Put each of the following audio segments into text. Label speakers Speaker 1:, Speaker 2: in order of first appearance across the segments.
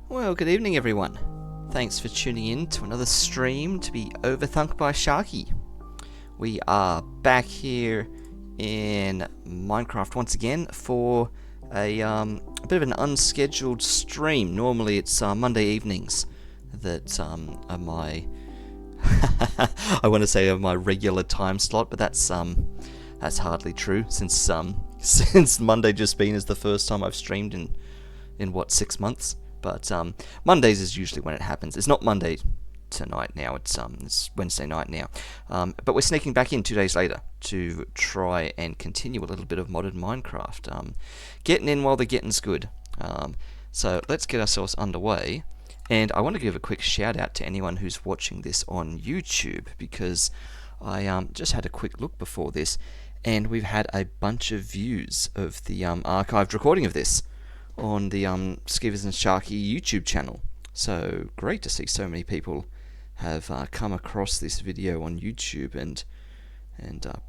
Speaker 1: Well, good evening everyone. Thanks for tuning in to another stream to be Overthunk by Sharky. We are back here in Minecraft once again for a bit of an unscheduled stream. Normally it's Monday evenings that are my I want to say are my regular time slot, but that's hardly true since since Monday just been is the first time I've streamed in what, 6 months. But Mondays is usually when it happens. It's not Monday tonight now. It's Wednesday night now. But we're sneaking back in 2 days later to try and continue a little bit of modded Minecraft. Getting in while the getting's good. So let's get ourselves underway. And I want to give a quick shout out to anyone who's watching this on YouTube, because I just had a quick look before this, and we've had a bunch of views of the archived recording of this on the Skivers and Sharky YouTube channel. So great to see so many people have come across this video on YouTube and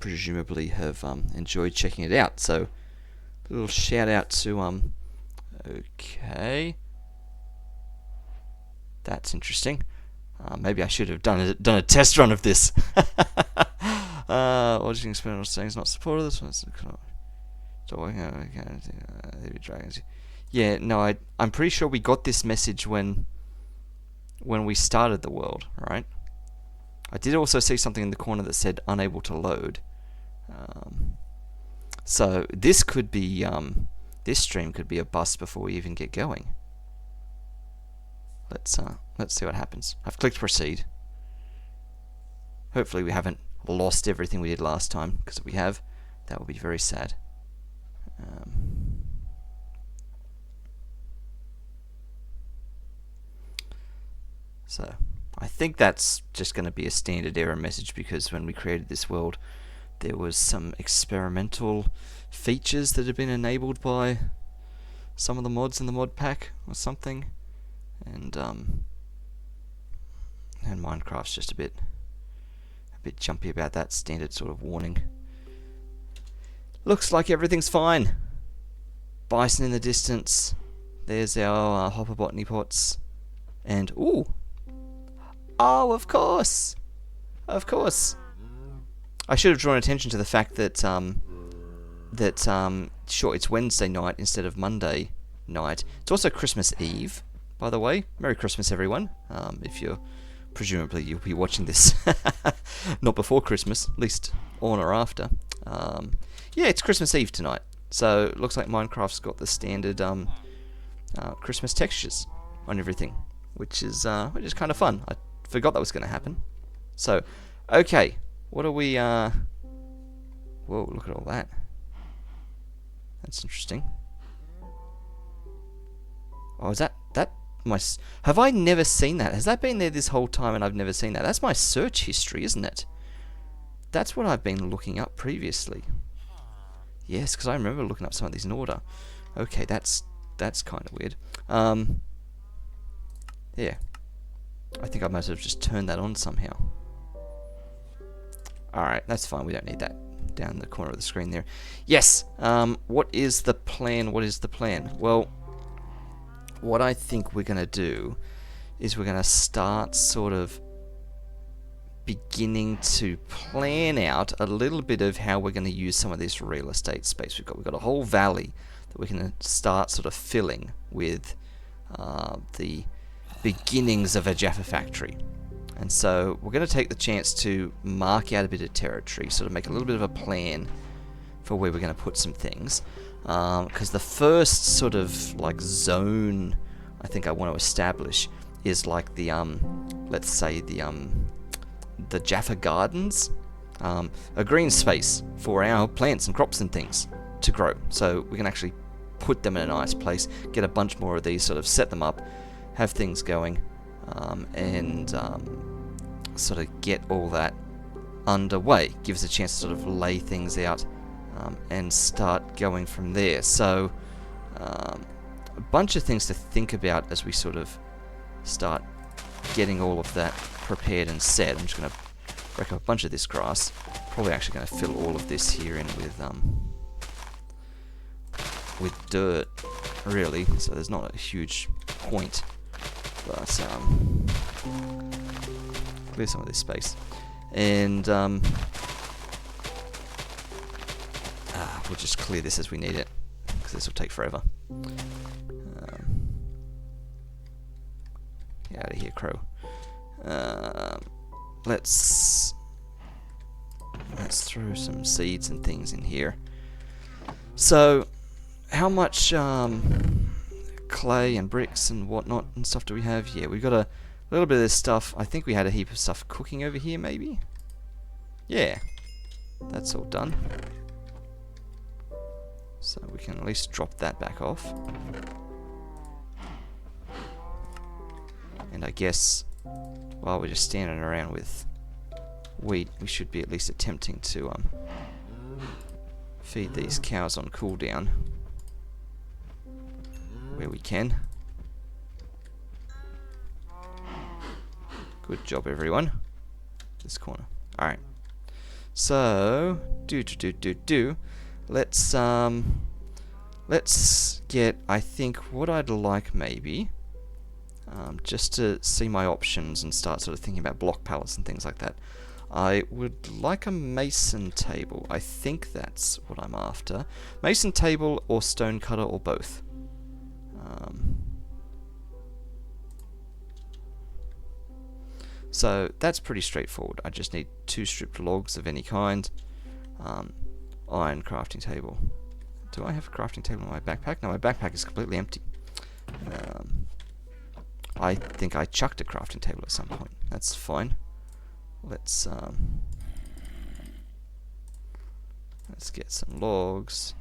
Speaker 1: presumably have enjoyed checking it out. So a little shout out to okay, that's interesting. Maybe I should have done a test run of this. Auditing experimental settings not supported. This one's dragons. Yeah, no, I'm pretty sure we got this message when we started the world, right? I did also see something in the corner that said unable to load. So this could be this stream could be a bust before we even get going. Let's see what happens. I've clicked proceed. Hopefully we haven't lost everything we did last time, because if we have, that would be very sad. So I think that's just going to be a standard error message, because when we created this world there was some experimental features that had been enabled by some of the mods in the mod pack or something, and Minecraft's just a bit jumpy about that standard sort of warning. Looks like everything's fine. Bison in the distance. There's our hopper botany pots, and ooh. Oh, of course! Of course! I should have drawn attention to the fact that that sure, it's Wednesday night instead of Monday night. It's also Christmas Eve, by the way. Merry Christmas, everyone. If you're presumably you'll be watching this not before Christmas, at least on or after. Yeah, it's Christmas Eve tonight, so it looks like Minecraft's got the standard Christmas textures on everything, which is kind of fun. I forgot that was going to happen. So, okay, what are we? Whoa, look at all that. That's interesting. Oh, is that my? Have I never seen that? Has that been there this whole time and I've never seen that? That's my search history, isn't it? That's what I've been looking up previously. Yes, because I remember looking up some of these in order. Okay, that's kind of weird. Yeah. I think I must have just turned that on somehow. Alright, that's fine. We don't need that down the corner of the screen there. Yes! What is the plan? What is the plan? Well, what I think we're going to do is we're going to start sort of beginning to plan out a little bit of how we're going to use some of this real estate space we've got. We've got a whole valley that we're going to start sort of filling with the beginnings of a Jaffa factory. And so we're going to take the chance to mark out a bit of territory, sort of make a little bit of a plan for where we're going to put some things. Because the first sort of like zone I think I want to establish is like the let's say the Jaffa Gardens, a green space for our plants and crops and things to grow. So we can actually put them in a nice place, get a bunch more of these, sort of set them up, have things going, and sort of get all that underway. Give us a chance to sort of lay things out and start going from there. So a bunch of things to think about as we sort of start getting all of that prepared and set. I'm just going to break up a bunch of this grass. Probably actually going to fill all of this here in with dirt, really. So there's not a huge point, but clear some of this space, and we'll just clear this as we need it, because this will take forever. Get out of here, crow. Let's throw some seeds and things in here. So, how much clay and bricks and whatnot and stuff do we have? Yeah, we've got a little bit of this stuff. I think we had a heap of stuff cooking over here, maybe? Yeah, that's all done. So we can at least drop that back off. And I guess while we're just standing around with wheat, we should be at least attempting to feed these cows on cooldown where we can. Good job, everyone. This corner. Alright. So, let's get, I think, what I'd like maybe, just to see my options and start sort of thinking about block pallets and things like that. I would like a mason table. I think that's what I'm after. Mason table or stone cutter or both. So that's pretty straightforward. I just need 2 stripped logs of any kind. Iron crafting table. Do I have a crafting table in my backpack? No, my backpack is completely empty. I think I chucked a crafting table at some point. That's fine. Let's get some logs.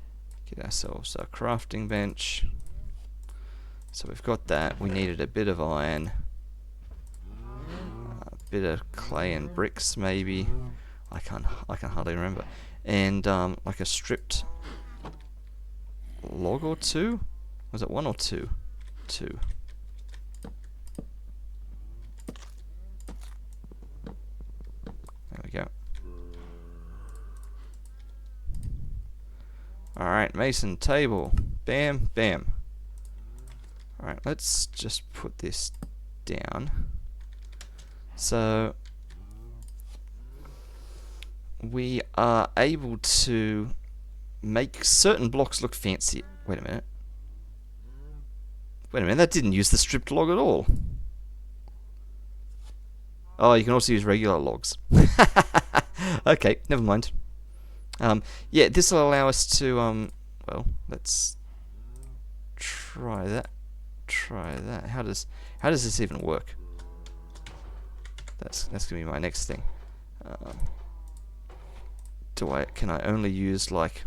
Speaker 1: Get ourselves a crafting bench. So we've got that. We needed a bit of iron. Bit of clay and bricks, maybe. I can hardly remember. And like a stripped log or 2. Was it 1 or 2? 2. There we go. Alright, mason table. Bam, bam. Alright, let's just put this down. So we are able to make certain blocks look fancy. Wait a minute. Wait a minute, that didn't use the stripped log at all. Oh, you can also use regular logs. Okay, never mind. Yeah, this will allow us to, well, let's try that. Try that. How does this even work? That's gonna be my next thing. Can I only use like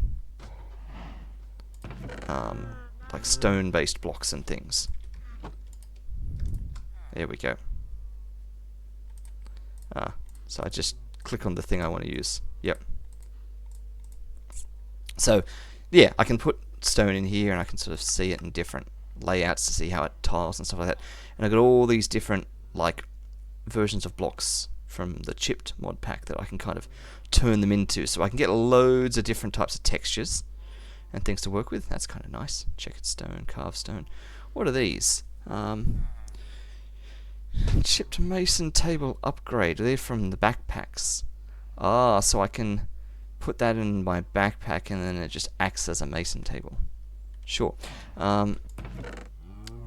Speaker 1: stone-based blocks and things? There we go. So I just click on the thing I want to use. Yep. So, yeah, I can put stone in here and I can sort of see it in different layouts to see how it tiles and stuff like that. And I've got all these different, like, versions of blocks from the chipped mod pack that I can kind of turn them into. So I can get loads of different types of textures and things to work with. That's kind of nice. Checkered stone, carved stone. What are these? Chipped mason table upgrade. They're from the backpacks. So I can put that in my backpack and then it just acts as a mason table. Sure. I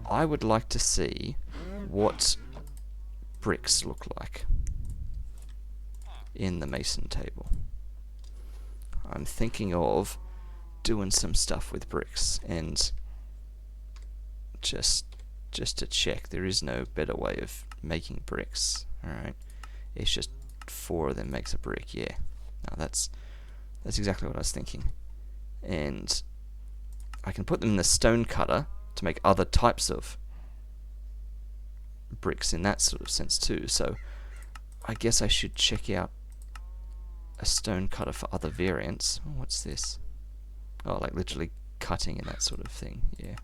Speaker 1: would like to see what bricks look like in the mason table. I'm thinking of doing some stuff with bricks, and just to check, there is no better way of making bricks. Alright, it's just 4 of them makes a brick. Yeah, no, that's exactly what I was thinking. And I can put them in the stone cutter to make other types of bricks in that sort of sense too. So I guess I should check out a stone cutter for other variants. Oh, what's this? Oh, like literally cutting and that sort of thing. Yeah.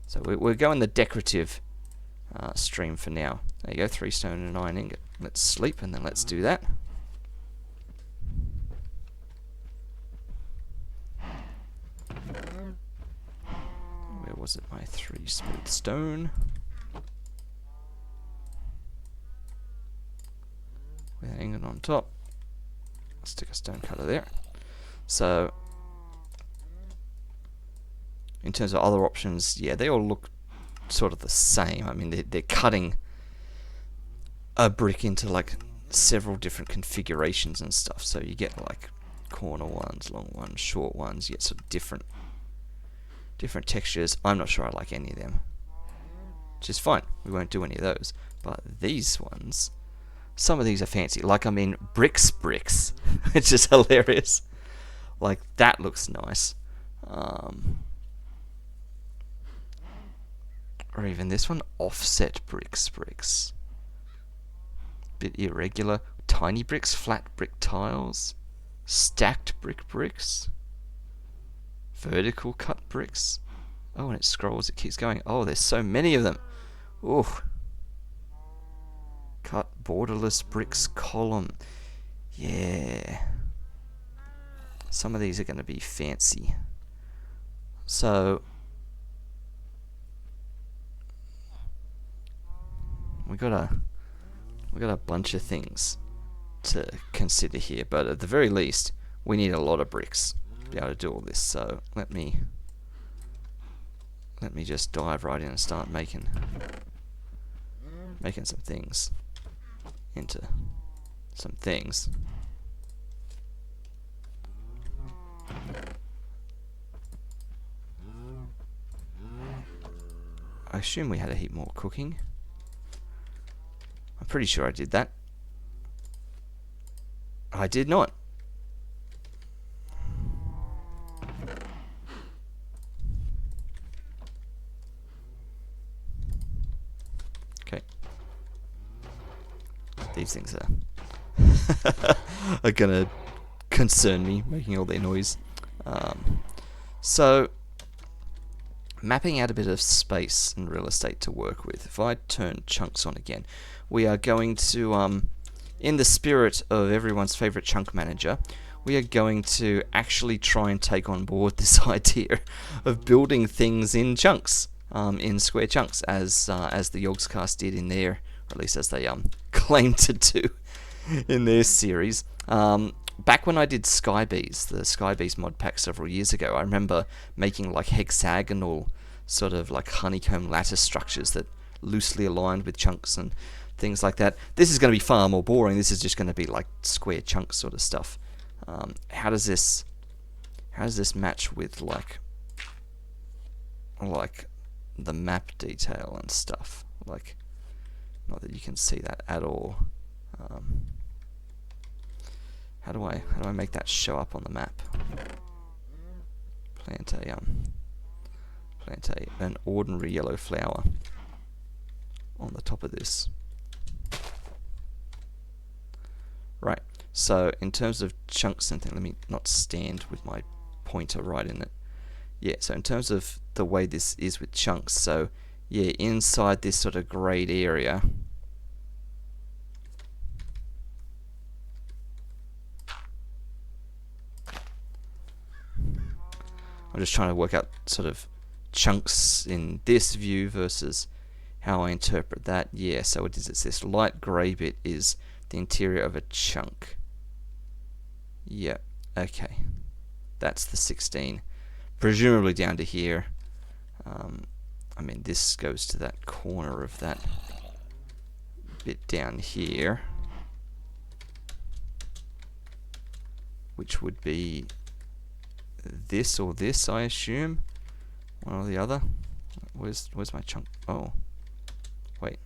Speaker 1: So we're going the decorative stream for now. There you go, 3 stone and an iron ingot. Let's sleep and then let's do that. Where was it? My 3 smooth stone. With an ingot on top. Stick a stone cutter there. So, in terms of other options, yeah, they all look sort of the same. I mean, they're cutting a brick into like several different configurations and stuff. So you get like corner ones, long ones, short ones. You get sort of different textures. I'm not sure I like any of them, which is fine. We won't do any of those. But these ones, some of these are fancy. Like, I mean, bricks, which is hilarious. Like, that looks nice. Or even this one, offset bricks. Bit irregular. Tiny bricks, flat brick tiles, stacked bricks, vertical cut bricks. Oh, and it scrolls, it keeps going. Oh, there's so many of them. Ooh. Cut borderless bricks column. Yeah. Some of these are going to be fancy. So we got a bunch of things to consider here, but at the very least we need a lot of bricks to be able to do all this. So let me just dive right in and start making some things into some things. I assume we had a heap more cooking. I'm pretty sure I did that. I did not. Okay. These things are gonna concern me, making all their noise. So, mapping out a bit of space and real estate to work with. If I turn chunks on again, we are going to, in the spirit of everyone's favorite chunk manager, we are going to actually try and take on board this idea of building things in chunks, in square chunks, as the Yogscast did in their, or at least as they claim to do in their series. back when I did Skybees, the Skybees mod pack several years ago, I remember making like hexagonal sort of like honeycomb lattice structures that loosely aligned with chunks and things like that. This is going to be far more boring. This is just going to be like square chunks sort of stuff. How does this match with like the map detail and stuff? Like, not that you can see that at all. How do I make that show up on the map? Plant an ordinary yellow flower on the top of this. Right. So in terms of chunks and things, let me not stand with my pointer right in it. Yeah. So in terms of the way this is with chunks, so yeah, inside this sort of grayed area. I'm just trying to work out sort of chunks in this view versus how I interpret that. Yeah, so it is, it's this light grey bit is the interior of a chunk. Yeah, okay. That's the 16. Presumably down to here. I mean, this goes to that corner of that bit down here, which would be this or this, I assume. One or the other. Where's my chunk? Oh, wait.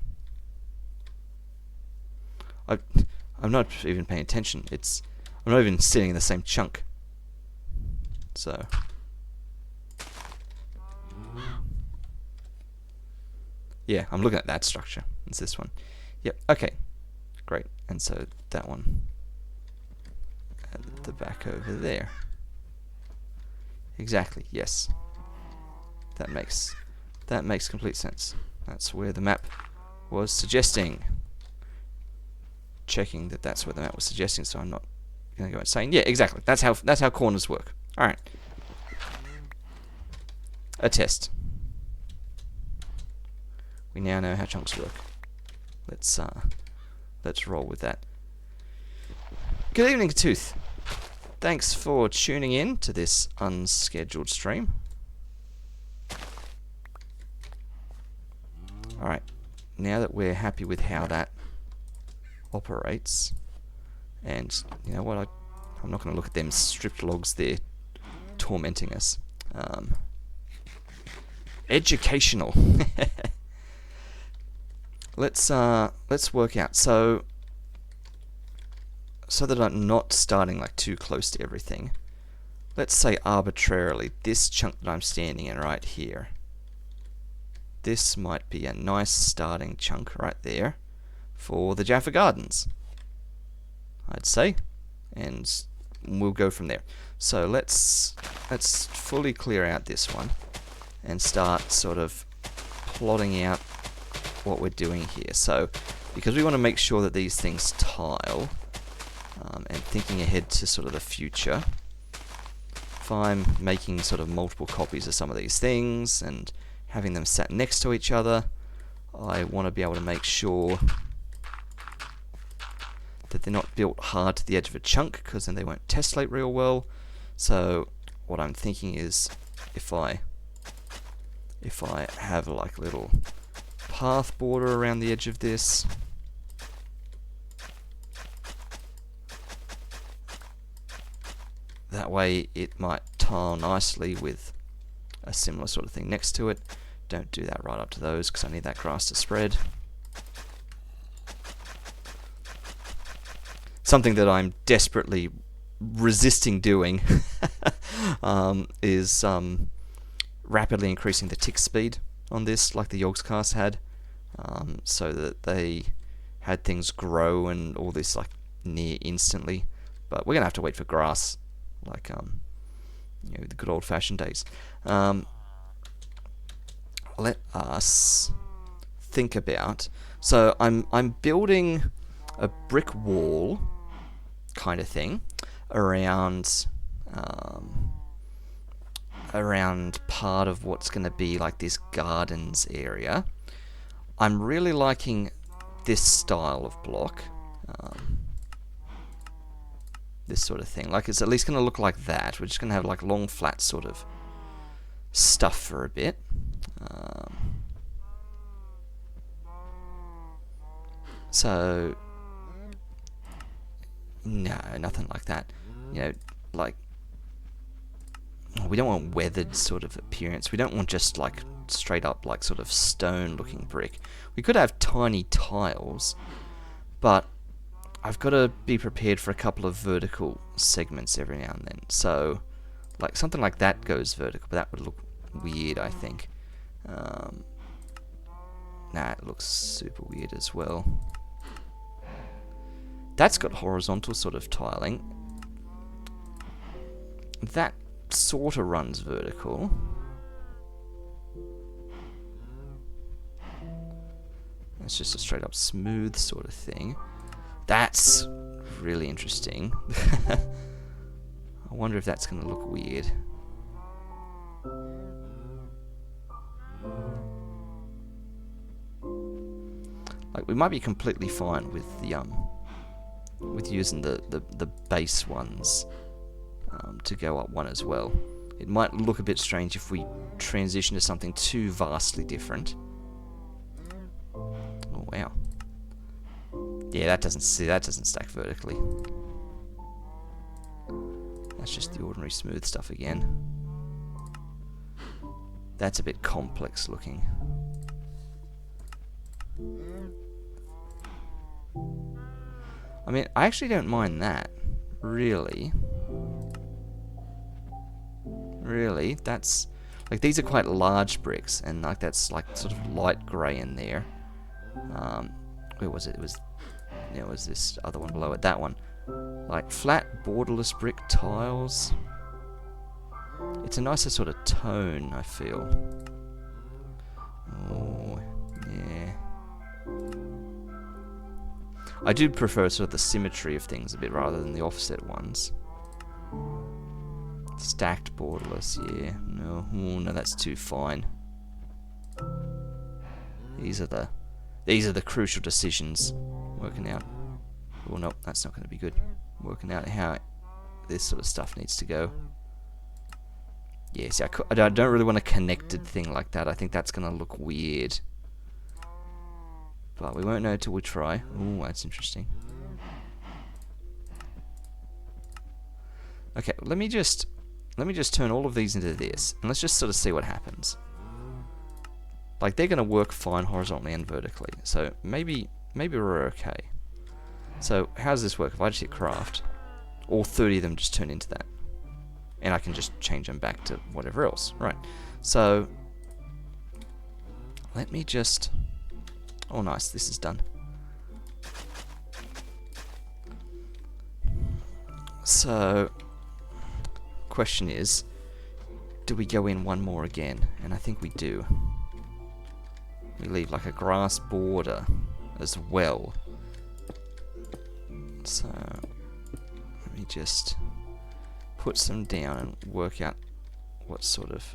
Speaker 1: I'm not even paying attention. I'm not even sitting in the same chunk. So yeah, I'm looking at that structure. It's this one. Yep. Okay. Great. And so that one at the back over there. Exactly, yes. That makes complete sense. That's where the map was suggesting. Checking that that's where the map was suggesting, so I'm not going to go insane. Yeah, exactly. That's how corners work. All right. A test. We now know how chunks work. Let's roll with that. Good evening, Tooth. Thanks for tuning in to this unscheduled stream. Alright, now that we're happy with how that operates, and you know what, I'm not going to look at them stripped logs there tormenting us. Educational. Let's work out. So that I'm not starting like too close to everything. Let's say arbitrarily this chunk that I'm standing in right here. This might be a nice starting chunk right there for the Jaffa Gardens, I'd say, and we'll go from there. So let's fully clear out this one and start sort of plotting out what we're doing here. So because we want to make sure that these things tile, and thinking ahead to sort of the future, if I'm making sort of multiple copies of some of these things and having them sat next to each other, I want to be able to make sure that they're not built hard to the edge of a chunk, because then they won't tessellate real well. So what I'm thinking is, if I have like a little path border around the edge of this, that way it might tile nicely with a similar sort of thing next to it. Don't do that right up to those, because I need that grass to spread. Something that I'm desperately resisting doing is rapidly increasing the tick speed on this, like the Yogscast had, so that they had things grow and all this like near instantly. But we're gonna have to wait for grass, like you know, the good old-fashioned days. Let us think about. So I'm building a brick wall kind of thing around part of what's going to be like this gardens area. I'm really liking this style of block. this sort of thing. Like, it's at least going to look like that. We're just going to have like long, flat sort of stuff for a bit. So, no, nothing like that. You know, like, we don't want weathered sort of appearance. We don't want just like straight up like sort of stone looking brick. We could have tiny tiles, but I've got to be prepared for a couple of vertical segments every now and then. So, like something like that goes vertical, but that would look weird, I think. Nah, it looks super weird as well. That's got horizontal sort of tiling. That sort of runs vertical. It's just a straight up smooth sort of thing. That's really interesting. I wonder if that's going to look weird. Like, we might be completely fine with the with using the base ones to go up one as well. It might look a bit strange if we transition to something too vastly different. Oh wow. Yeah, that doesn't stack vertically. That's just the ordinary smooth stuff again. That's a bit complex looking. I mean, I actually don't mind that. Really. Really, that's... Like, these are quite large bricks, and like that's like sort of light grey in there. Where was it? It was... Yeah, it was this other one below it. That one. Like, flat, borderless brick tiles. It's a nicer sort of tone, I feel. Oh, yeah. I do prefer sort of the symmetry of things a bit rather than the offset ones. Stacked borderless, yeah. No, oh, no, that's too fine. These are the crucial decisions. Working out. Oh no, that's not going to be good. Working out how this sort of stuff needs to go. Yeah, see, I don't really want a connected thing like that. I think that's going to look weird. But we won't know till we try. Ooh, that's interesting. Okay, let me just turn all of these into this, and let's just sort of see what happens. Like, they're going to work fine horizontally and vertically, so maybe we're okay. So, how does this work? If I just hit craft, all 30 of them just turn into that. And I can just change them back to whatever else. Right. So, let me just... Oh, nice. This is done. So, question is, do we go in one more again? And I think we do. We leave like a grass border as well. So, let me just put some down and work out what sort of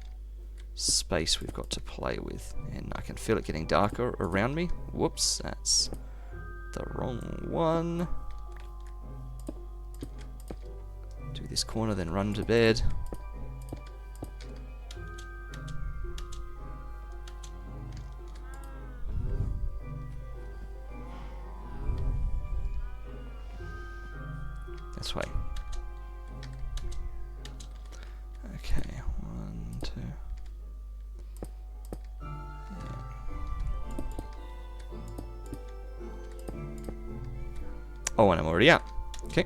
Speaker 1: space we've got to play with. And I can feel it getting darker around me. Whoops, that's the wrong one. Do this corner, then run to bed. This way. Okay, 1, 2. Oh, and I'm already out. Okay.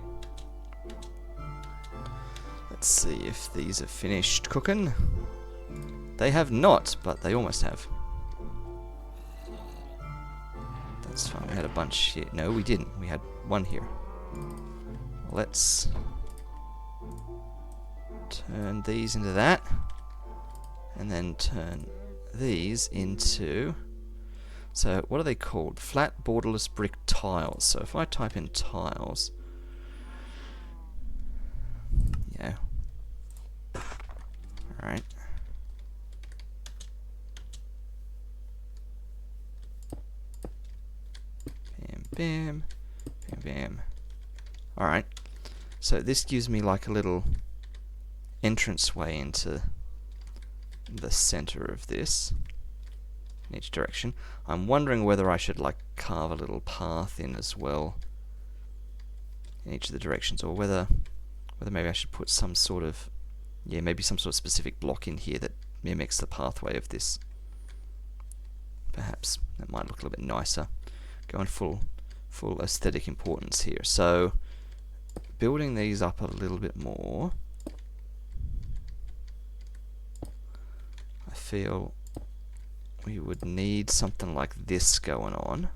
Speaker 1: Let's see if these are finished cooking. They have not, but they almost have. That's fine. We had a bunch here. No, we didn't. We had one here. Let's turn these into that. And then turn these into... So, what are they called? Flat borderless brick tiles. So, if I type in tiles... Yeah. Alright. Bam, bam. Bam, bam. Alright. So this gives me like a little entranceway into the center of this in each direction. I'm wondering whether I should like carve a little path in as well in each of the directions, or whether maybe I should put some sort of, yeah, maybe some sort of specific block in here that mimics the pathway of this. Perhaps that might look a little bit nicer. Going full aesthetic importance here. So building these up a little bit more, I feel we would need something like this going on.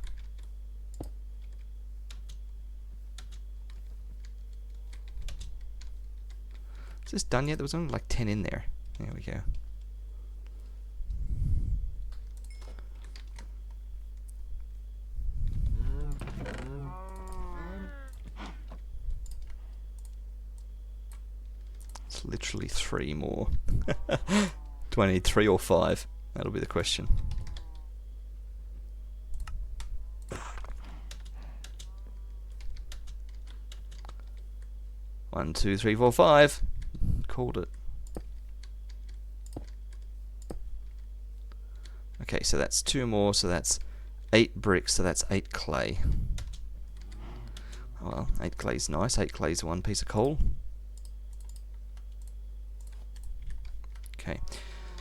Speaker 1: Is this done yet? There was only like 10 in there. There we go. It's literally 3 more. Do I need 3 or 5? That'll be the question. One, 2, 3, 4, 5. Called it. Okay, so that's 2 more, so that's 8 bricks, so that's 8 clay. Oh, well, 8 clay's nice. 8 clay's 1 piece of coal. Okay,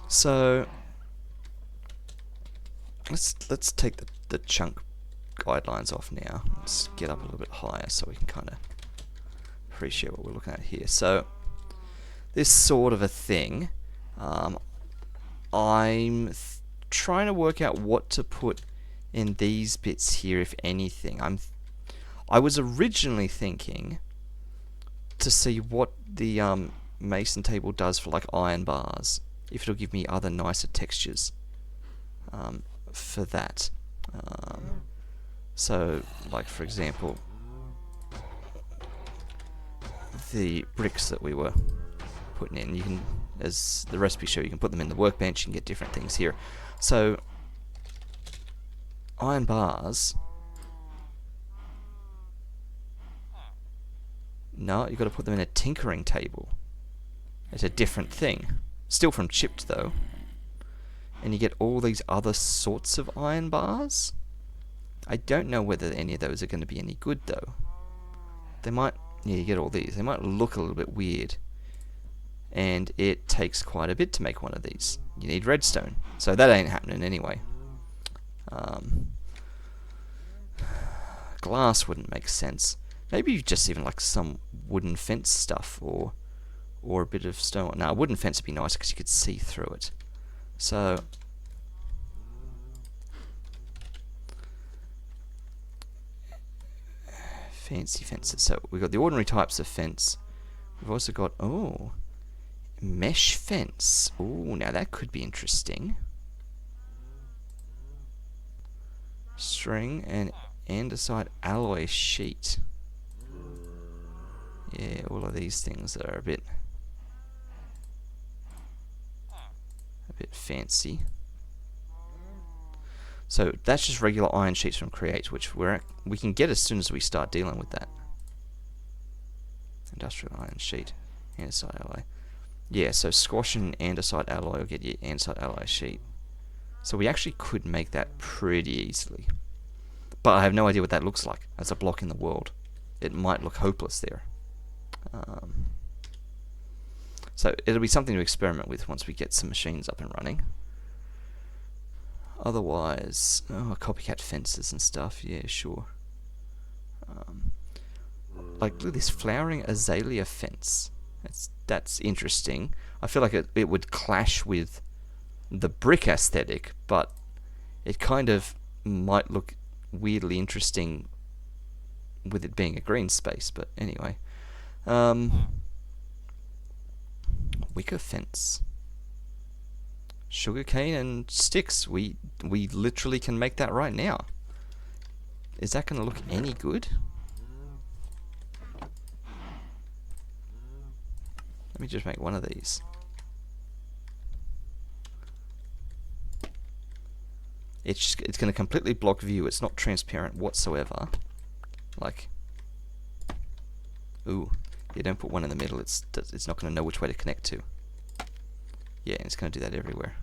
Speaker 1: so let's take the chunk guidelines off now. Let's get up a little bit higher so we can kind of appreciate what we're looking at here. So this sort of a thing, I'm trying to work out what to put in these bits here, if anything. I was originally thinking to see what the mason table does for like iron bars, if it'll give me other nicer textures for that. So like for example, the bricks that we were putting in, you can, as the recipe show, you can put them in the workbench and get different things here. So iron bars, no, you've got to put them in a tinkering table. It's a different thing, still from chipped though, and you get all these other sorts of iron bars. I don't know whether any of those are going to be any good though. They might, yeah, you get all these, they might look a little bit weird, and it takes quite a bit to make one of these. You need redstone, so that ain't happening anyway. Glass wouldn't make sense. Maybe just even like some wooden fence stuff, or a bit of stone. Now, wooden fence would be nice because you could see through it. So fancy fences. So we've got the ordinary types of fence. We've also got, oh, mesh fence. Oh, now that could be interesting. String and andesite alloy sheet. Yeah, all of these things that are a bit fancy. So that's just regular iron sheets from Create, which we can get as soon as we start dealing with that. Industrial iron sheet, andesite alloy. Yeah, so squash and andesite alloy will get you andesite alloy sheet. So we actually could make that pretty easily. But I have no idea what that looks like as a block in the world. It might look hopeless there. So it'll be something to experiment with once we get some machines up and running. Otherwise, copycat fences and stuff, yeah, sure. Like, look at this flowering azalea fence. That's interesting. I feel like it would clash with the brick aesthetic, but it kind of might look weirdly interesting with it being a green space. But anyway, wicker fence, sugarcane and sticks. We literally can make that right now. Is that going to look any good? Let me just make one of these. It's going to completely block view. It's not transparent whatsoever. Like, ooh, You don't put one in the middle, it's not going to know which way to connect to. Yeah, it's going to do that everywhere.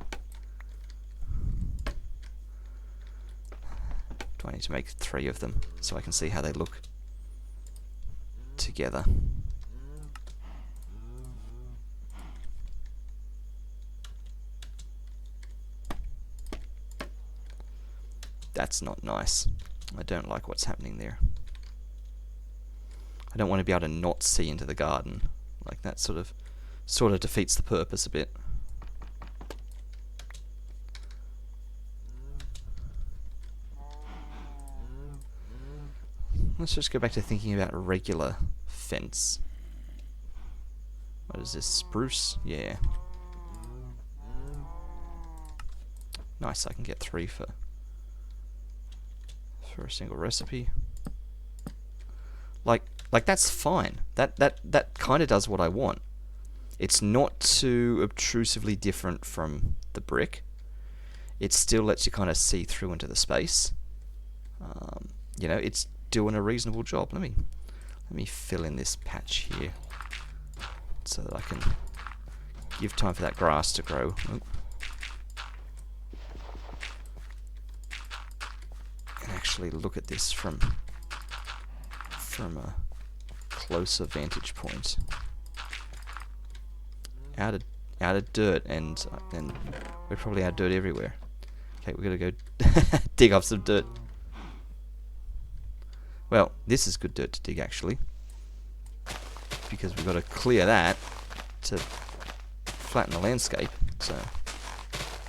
Speaker 1: Do I need to make 3 of them so I can see how they look together? That's not nice. I don't like what's happening there. I don't want to be able to not see into the garden. Like that sort of defeats the purpose a bit. Let's just go back to thinking about a regular fence. What is this, spruce? Yeah. Nice, I can get 3 for a single recipe. Like that's fine. That kind of does what I want. It's not too obtrusively different from the brick. It still lets you kind of see through into the space. You know, it's doing a reasonable job. Let me fill in this patch here so that I can give time for that grass to grow. Oh. And actually look at this from a closer vantage point. Out of dirt, and we're probably out of dirt everywhere. Okay, we're gonna go dig up some dirt. Well, this is good dirt to dig actually, because we've got to clear that to flatten the landscape. So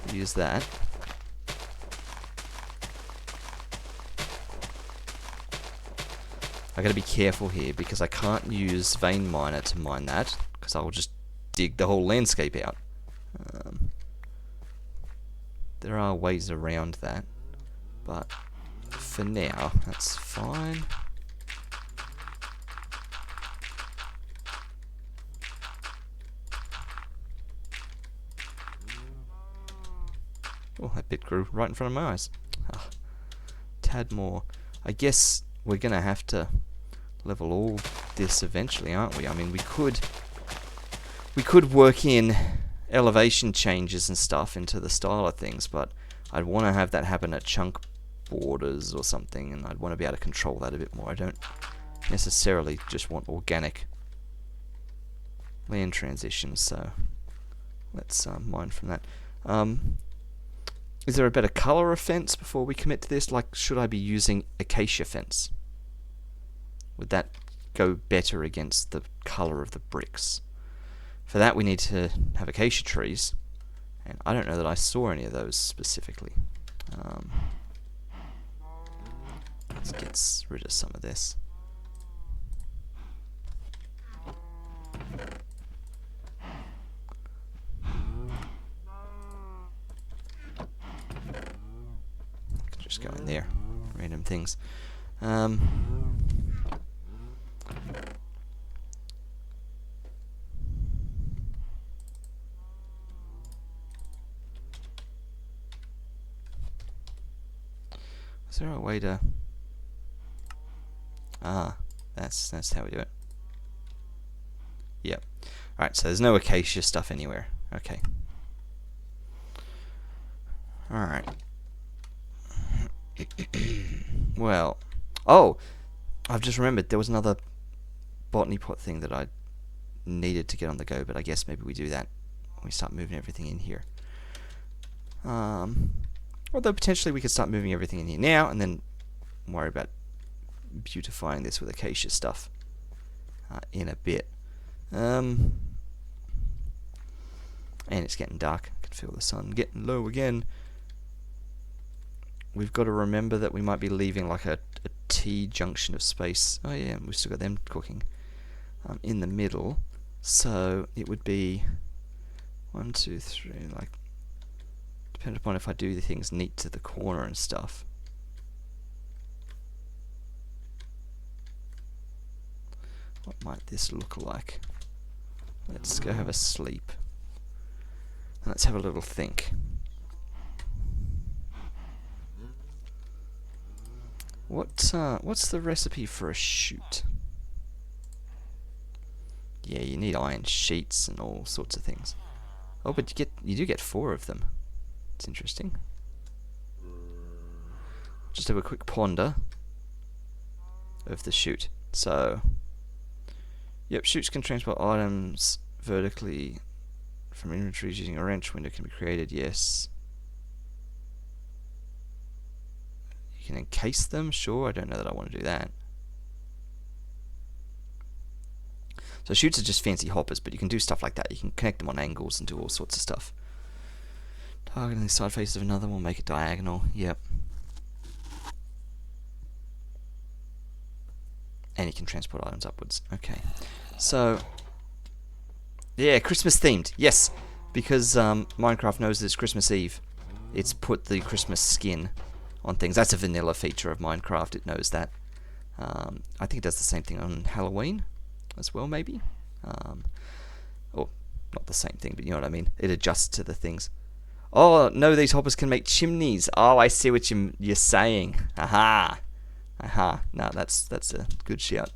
Speaker 1: we'll use that. I gotta be careful here because I can't use vein miner to mine that because I will just dig the whole landscape out. There are ways around that, but for now that's fine. Oh, that bit grew right in front of my eyes. Ah, tad more. I guess we're gonna have to level all this eventually, aren't we? I mean, we could work in elevation changes and stuff into the style of things, but I'd want to have that happen at chunk borders or something, and I'd want to be able to control that a bit more. I don't necessarily just want organic land transitions, so let's mine from that. Is there a better color of fence before we commit to this? Like, should I be using acacia fence? Would that go better against the color of the bricks? For that we need to have acacia trees, and I don't know that I saw any of those specifically. Let's get rid of some of this. Just go in there, random things. Is there a way to... that's how we do it. Yep. Alright, so there's no acacia stuff anywhere. Okay. Alright. Well, oh, I've just remembered there was another botany pot thing that I needed to get on the go, but I guess maybe we do that when we start moving everything in here. Although potentially we could start moving everything in here now and then worry about beautifying this with acacia stuff in a bit. And it's getting dark. I can feel the sun getting low again. We've got to remember that we might be leaving like a T-junction of space. Oh yeah, we've still got them cooking in the middle. So it would be 1, 2, 3, like, depending upon if I do the things neat to the corner and stuff. What might this look like? Let's go have a sleep. And let's have a little think. What's the recipe for a shoot? Yeah, you need iron sheets and all sorts of things. Oh, but you do get 4 of them. It's interesting. Just have a quick ponder of the chute. So, yep, chutes can transport items vertically from inventories using a wrench. Window can be created, yes. You can encase them, sure. I don't know that I want to do that. So chutes are just fancy hoppers, but you can do stuff like that. You can connect them on angles and do all sorts of stuff. Targeting the side face of another one, make it diagonal. Yep. And you can transport items upwards. Okay. So, yeah, Christmas themed. Yes, because Minecraft knows that it's Christmas Eve. It's put the Christmas skin on things. That's a vanilla feature of Minecraft. It knows that. I think it does the same thing on Halloween as well, maybe. Or not the same thing, but you know what I mean. It adjusts to the things. Oh no, these hoppers can make chimneys. Oh, I see what you're saying. Aha, aha. No, that's a good shout.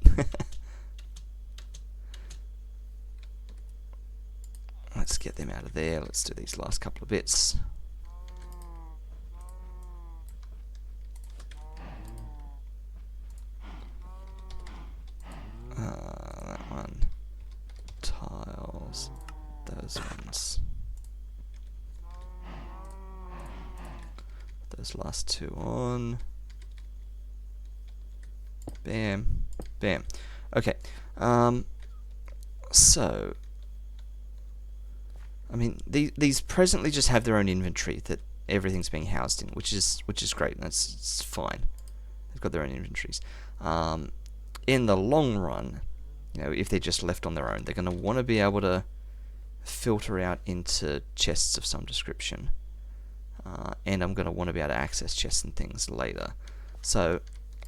Speaker 1: Let's get them out of there. Let's do these last couple of bits. That one. Tiles. Those ones. Those last 2 on. Bam. Bam. Okay. So, I mean, these presently just have their own inventory that everything's being housed in, which is great. It's fine. They've got their own inventories. In the long run, you know, if they're just left on their own, they're going to want to be able to filter out into chests of some description. And I'm going to want to be able to access chests and things later. So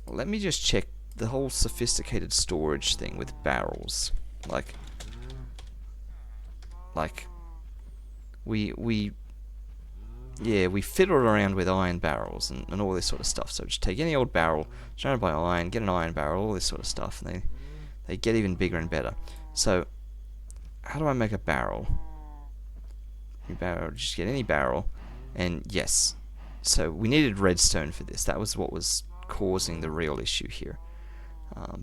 Speaker 1: let me just check the whole sophisticated storage thing with barrels. Like we fiddle around with iron barrels and all this sort of stuff. So just take any old barrel, surrounded by iron, get an iron barrel, all this sort of stuff, and they get even bigger and better. So how do I make a barrel? Just get any barrel, and yes. So we needed redstone for this. That was what was causing the real issue here.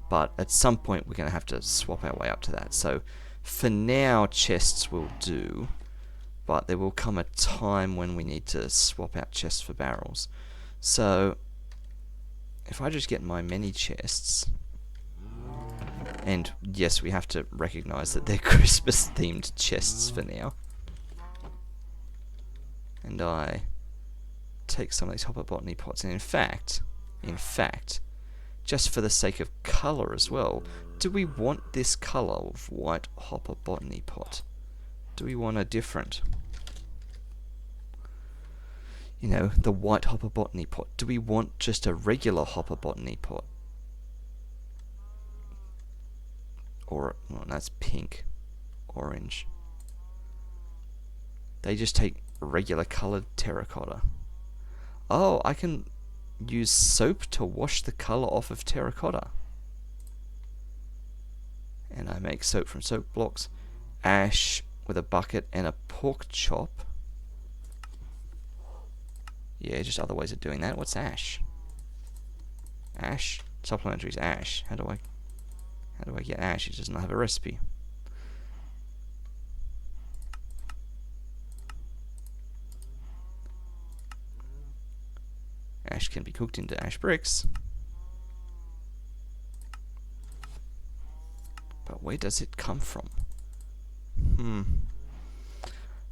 Speaker 1: But at some point we're going to have to swap our way up to that. So for now, chests will do. But there will come a time when we need to swap out chests for barrels. So if I just get my many chests, and yes, we have to recognize that they're Christmas themed chests for now, and I take some of these hopper botany pots, and in fact, just for the sake of color as well, do we want this color of white hopper botany pot? Do we want a different, you know, the white hopper botany pot? Do we want just a regular hopper botany pot? Or, well, that's pink, orange. They just take regular colored terracotta. Oh, I can use soap to wash the color off of terracotta. And I make soap from soap blocks, ash with a bucket, and a pork chop. Yeah, just other ways of doing that. What's ash? Ash? Supplementaries ash. How do I get ash? It does not have a recipe. Ash can be cooked into ash bricks. But where does it come from? I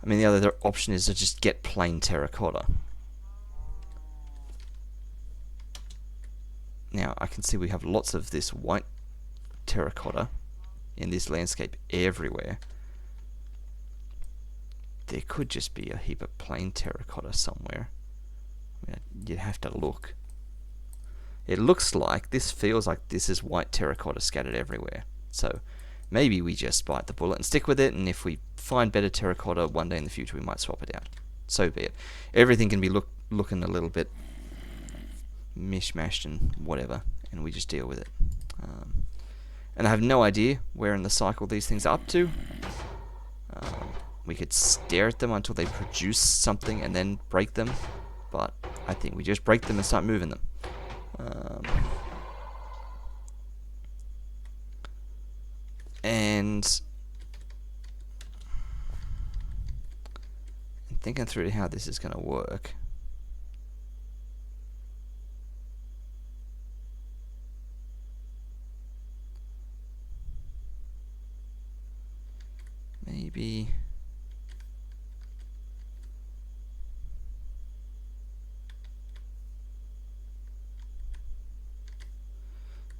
Speaker 1: mean, the other option is to just get plain terracotta. Now, I can see we have lots of this white terracotta in this landscape everywhere. There could just be a heap of plain terracotta somewhere. I mean, you'd have to look. It looks like, this feels like this is white terracotta scattered everywhere. So maybe we just bite the bullet and stick with it, and if we find better terracotta one day in the future, we might swap it out. So be it. Everything can be looking a little bit mishmashed and whatever, and we just deal with it. And I have no idea where in the cycle these things are up to. We could stare at them until they produce something and then break them. But I think we just break them and start moving them. And thinking through how this is going to work. Maybe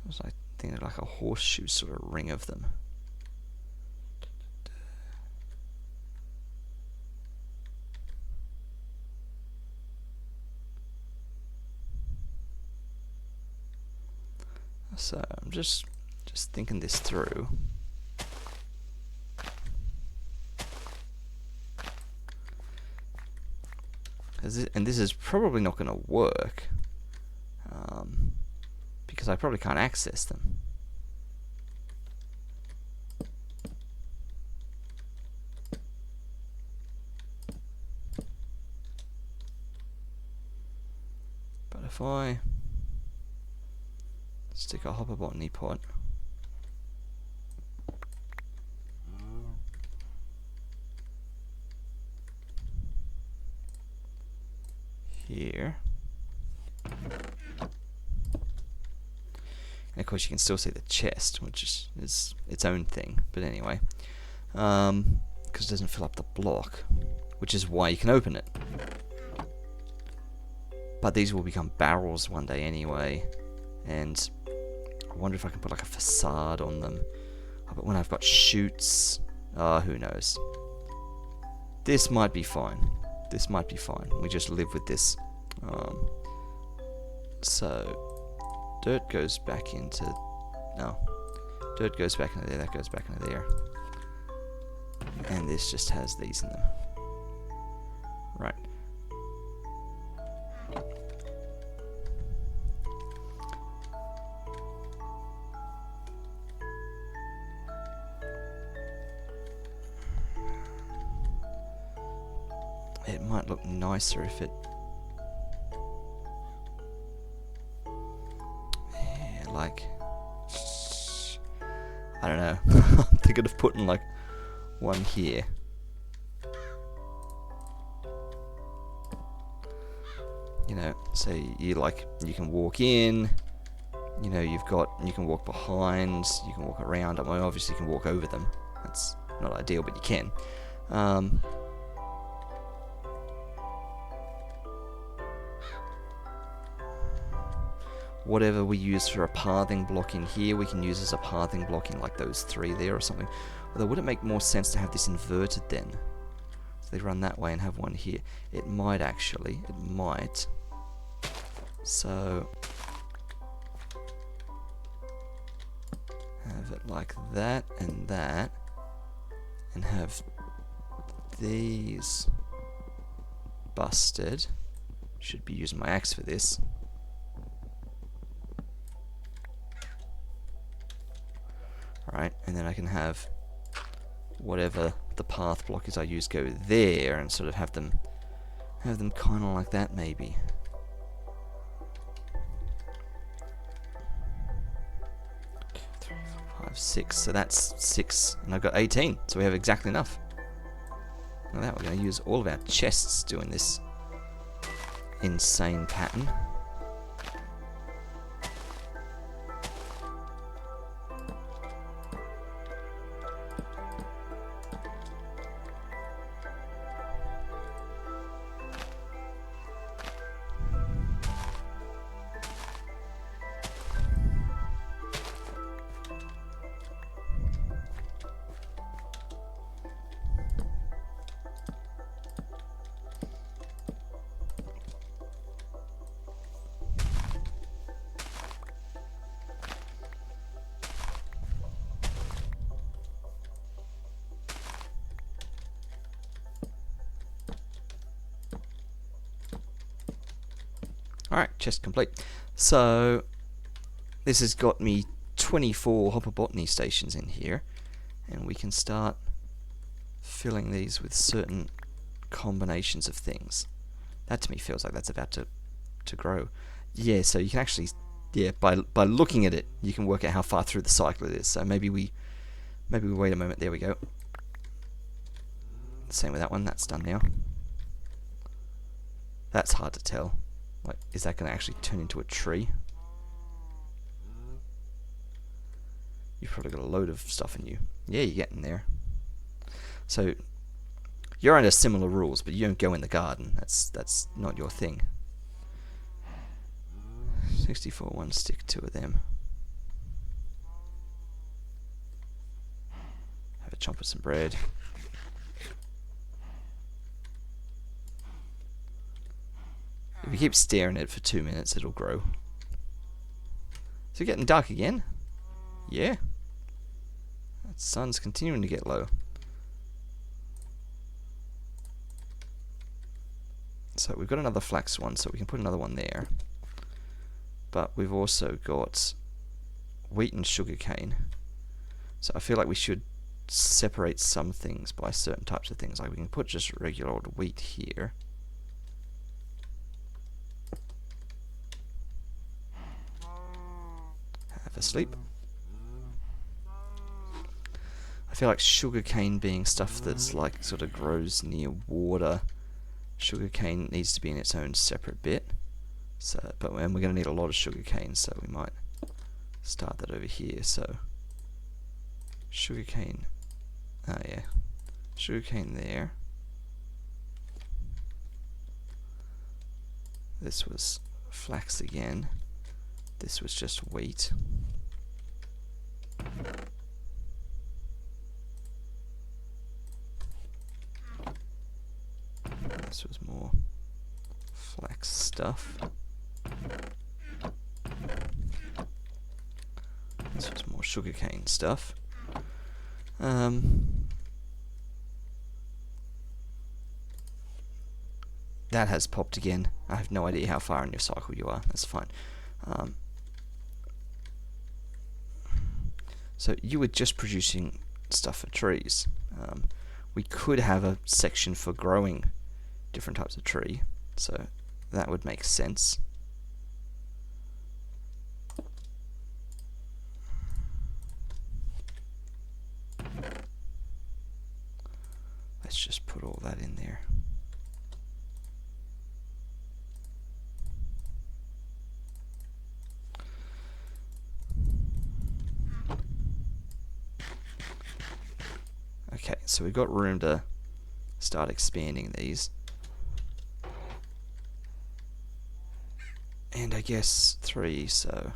Speaker 1: I was like thinking like a horseshoe sort of ring of them. So I'm just thinking this through. And this is probably not going to work because I probably can't access them. But if I stick a hopper botany pot here, and of course you can still see the chest, which is its own thing, but anyway, because it doesn't fill up the block, which is why you can open it. But these will become barrels one day anyway, and I wonder if I can put like a facade on them. Oh, but when I've got chutes, who knows. This might be fine. This might be fine. We just live with this. So dirt goes back into dirt goes back into there. That goes back into there. And this just has these in them. Right. It might look nicer if it... Yeah, like... I don't know. I'm thinking of putting like one here. You know, so you can walk in, you know, you can walk behind, you can walk around. I mean, obviously you can walk over them. That's not ideal, but you can. Whatever we use for a pathing block in here, we can use as a pathing block in like those three there or something. Although, would it make more sense to have this inverted then? So they run that way and have one here. It might actually. It might. So have it like that, and have these busted. Should be using my axe for this. Right, and then I can have whatever the path block is I use go there, and sort of have them kind of like that maybe. Three, 4, 5, 6. So that's 6, and I've got 18. So we have exactly enough. Now that we're going to use all of our chests doing this insane pattern. Alright, chest complete. So this has got me 24 hopper botany stations in here, and we can start filling these with certain combinations of things. That to me feels like that's about to grow. Yeah, so you can actually, yeah, by looking at it, you can work out how far through the cycle it is. So maybe we wait a moment. There we go. Same with that one. That's done now. That's hard to tell. Like, is that going to actually turn into a tree? You've probably got a load of stuff in you. Yeah, you're getting there. So you're under similar rules, but you don't go in the garden. That's not your thing. 64, one stick, two of them. Have a chomp of some bread. If you keep staring at it for 2 minutes, it'll grow. Is it getting dark again? Yeah. That sun's continuing to get low. So we've got another flax one, so we can put another one there. But we've also got wheat and sugarcane. So I feel like we should separate some things by certain types of things. Like we can put just regular old wheat here. Have a sleep. I feel like sugarcane being stuff that's like sort of grows near water. Sugarcane needs to be in its own separate bit. So, and we're going to need a lot of sugarcane, so we might start that over here. So, sugarcane. Oh yeah, sugarcane there. This was flax again. This was just wheat. This was more flax stuff. This was more sugarcane stuff. That has popped again. I have no idea how far in your cycle you are. That's fine. So you were just producing stuff for trees. We could have a section for growing different types of tree, so that would make sense. Let's just put all that in there. Okay, so we've got room to start expanding these. And I guess 3, so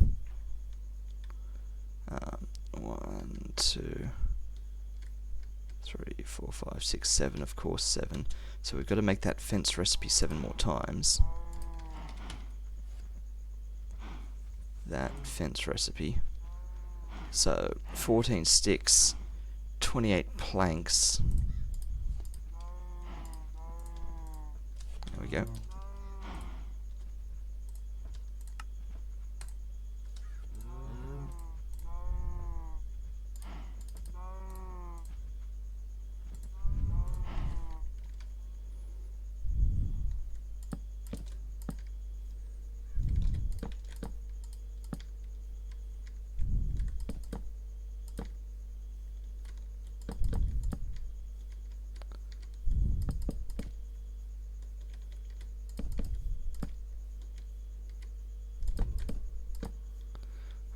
Speaker 1: 1, 2, 3, 4, 5, 6, 7, of course 7. So we've got to make that fence recipe 7 more times. That fence recipe. So 14 sticks, 28 planks. There we go.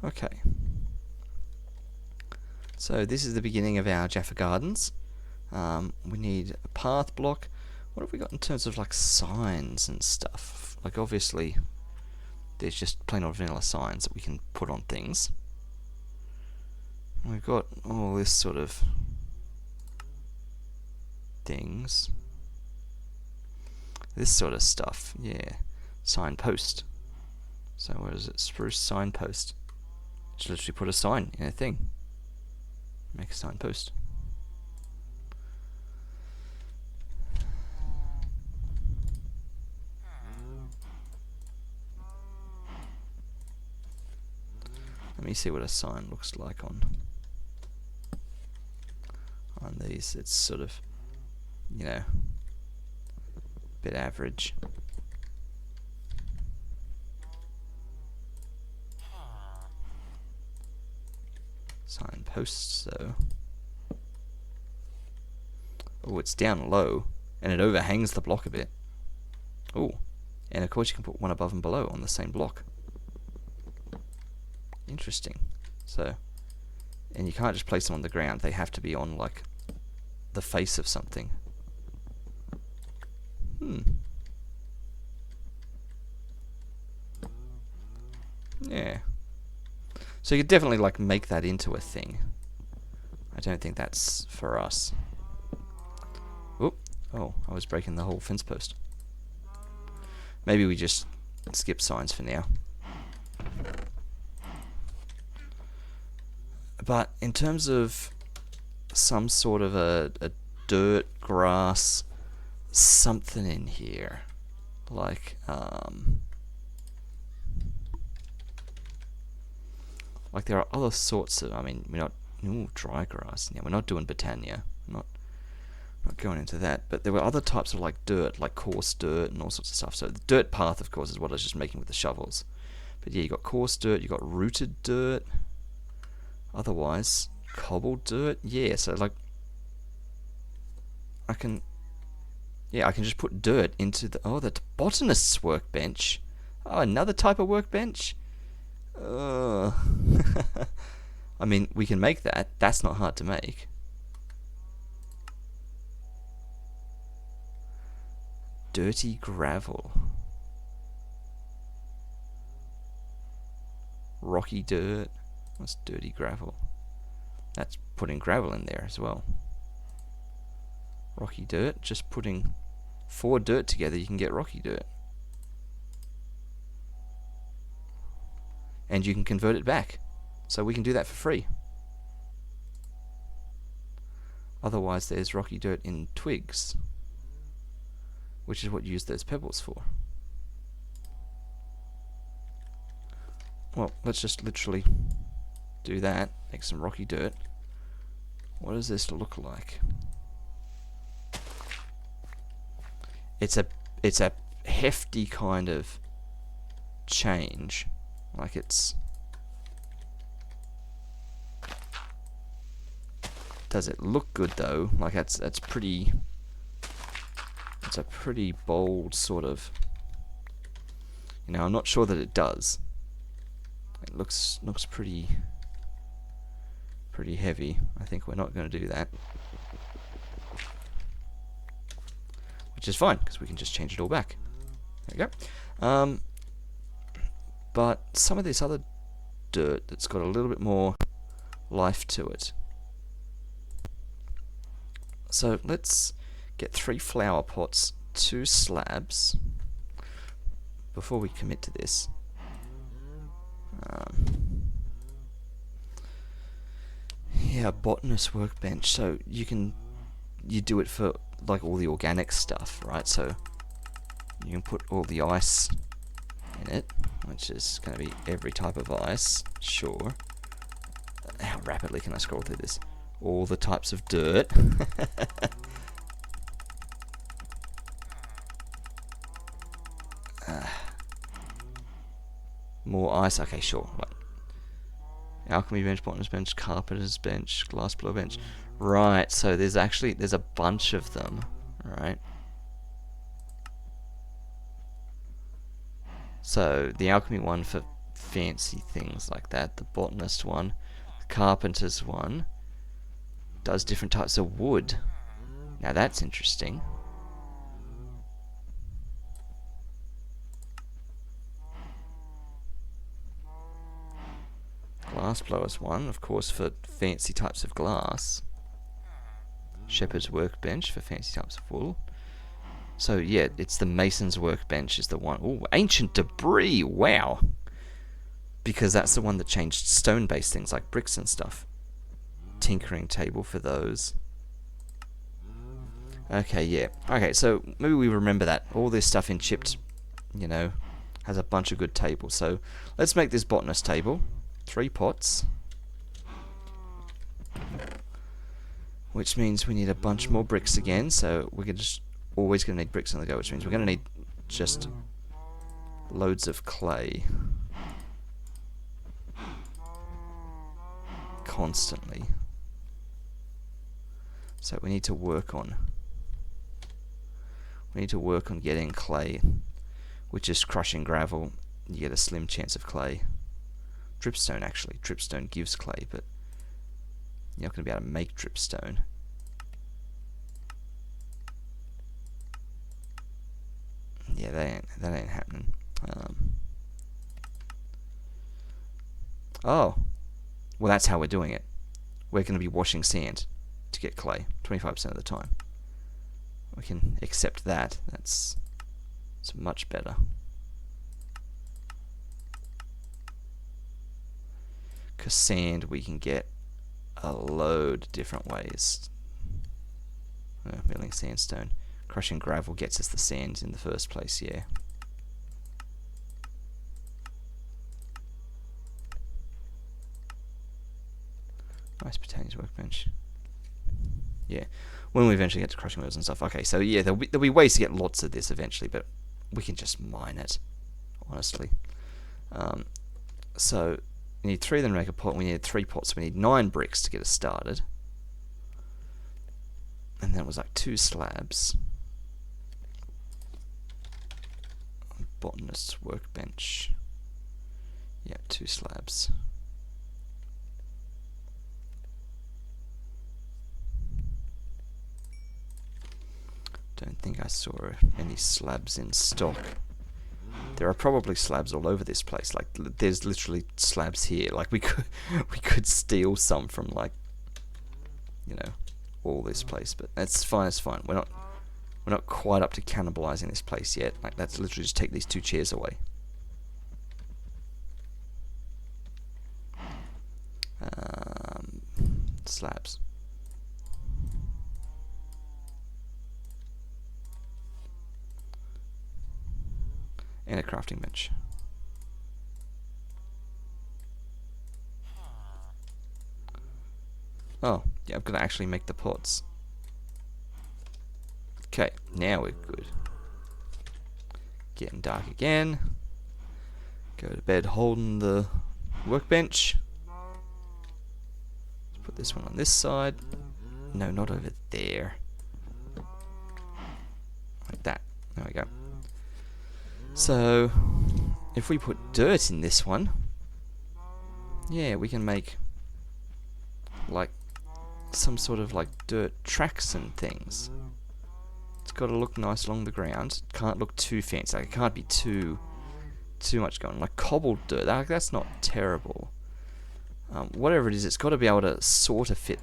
Speaker 1: Okay, so this is the beginning of our Jaffa Gardens. We need a path block. What have we got in terms of like signs and stuff? Like obviously there's just plain old vanilla signs that we can put on things. We've got all this sort of things. This sort of stuff, yeah. Signpost. So what is it? Spruce signpost. Just literally put a sign in a thing. Make a signpost. Let me see what a sign looks like on these. It's sort of, you know, a bit average. Signposts, though. Oh, it's down low, and it overhangs the block a bit. Oh, and of course you can put one above and below on the same block. Interesting. So, and you can't just place them on the ground. They have to be on, like, the face of something. Yeah. So you could definitely, like, make that into a thing. I don't think that's for us. Oop. Oh, I was breaking the whole fence post. Maybe we just skip signs for now. But in terms of some sort of a dirt, grass, something in here, like there are other sorts of, I mean, we're not, dry grass, yeah, we're not doing Britannia, not going into that, but there were other types of, like, dirt, like coarse dirt and all sorts of stuff. So the dirt path, of course, is what I was just making with the shovels. But yeah, you got coarse dirt, you got rooted dirt, otherwise cobbled dirt. Yeah, so, like, I can just put dirt into the botanist's workbench. Oh, another type of workbench. I mean, we can make that. That's not hard to make. Dirty gravel. Rocky dirt. What's dirty gravel? That's putting gravel in there as well. Rocky dirt. Just putting 4 dirt together, you can get rocky dirt. And you can convert it back. So we can do that for free. Otherwise, there's rocky dirt in twigs, which is what you use those pebbles for. Well, let's just literally do that. Make some rocky dirt. What does this look like? It's a hefty kind of change. Like, it's... Does it look good though? Like, that's pretty... It's a pretty bold sort of... You know, I'm not sure that it does. It looks pretty heavy. I think we're not going to do that. Which is fine, because we can just change it all back. There we go. But some of this other dirt that's got a little bit more life to it. So let's get 3 flower pots, 2 slabs, before we commit to this. Yeah, botanist workbench. So you do it for, like, all the organic stuff, right? So you can put all the ice in it, which is going to be every type of ice, sure. How rapidly can I scroll through this? All the types of dirt. More ice. Okay, sure. Like, alchemy bench, botanist bench, carpenter's bench, glass blower bench. Right, so there's a bunch of them, right? So the alchemy one for fancy things like that, the botanist one, the carpenter's one does different types of wood. Now that's interesting. Glass blower's one, of course, for fancy types of glass. Shepherd's workbench for fancy types of wool. So yeah, it's the mason's workbench is the one. Oh, ancient debris! Wow! Because that's the one that changed stone-based things like bricks and stuff. Tinkering table for those. Okay, yeah. Okay, so maybe we remember that. All this stuff in chipped, you know, has a bunch of good tables. So let's make this botanist table. 3 pots. Which means we need a bunch more bricks again, so we're just always going to need bricks on the go, which means we're going to need just loads of clay. Constantly. So we need to work on getting clay. With just crushing gravel, you get a slim chance of clay. Dripstone, actually. Dripstone gives clay, but you're not going to be able to make dripstone. Yeah, that ain't happening. Oh. Well, that's how we're doing it. We're going to be washing sand to get clay 25% of the time. We can accept that. It's much better. Because sand we can get a load of different ways. Milling sandstone. Crushing gravel gets us the sand in the first place, yeah. Nice potatoes workbench. Yeah, when we eventually get to crushing wheels and stuff. Okay, so yeah, there'll be ways to get lots of this eventually, but we can just mine it, honestly. So we need 3 of them to make a pot. We need 3 pots. We need 9 bricks to get us started. And then it was like 2 slabs. Botanist's workbench. Yeah, 2 slabs. Don't think I saw any slabs in stock. There are probably slabs all over this place. Like, there's literally slabs here. Like, we could steal some from, like, you know, all this place. But that's fine. It's fine. We're not quite up to cannibalizing this place yet. Like, let's literally just take these 2 chairs away. Slabs. And a crafting bench. Oh, yeah, I've got to actually make the pots. Okay, now we're good. Getting dark again. Go to bed holding the workbench. Let's put this one on this side. No, not over there. Like that. There we go. So, if we put dirt in this one, yeah, we can make, like, some sort of, like, dirt tracks and things. It's got to look nice along the ground. It can't look too fancy. Like, it can't be too much going on. Like, cobbled dirt, that's not terrible. Whatever it is, it's got to be able to sort of fit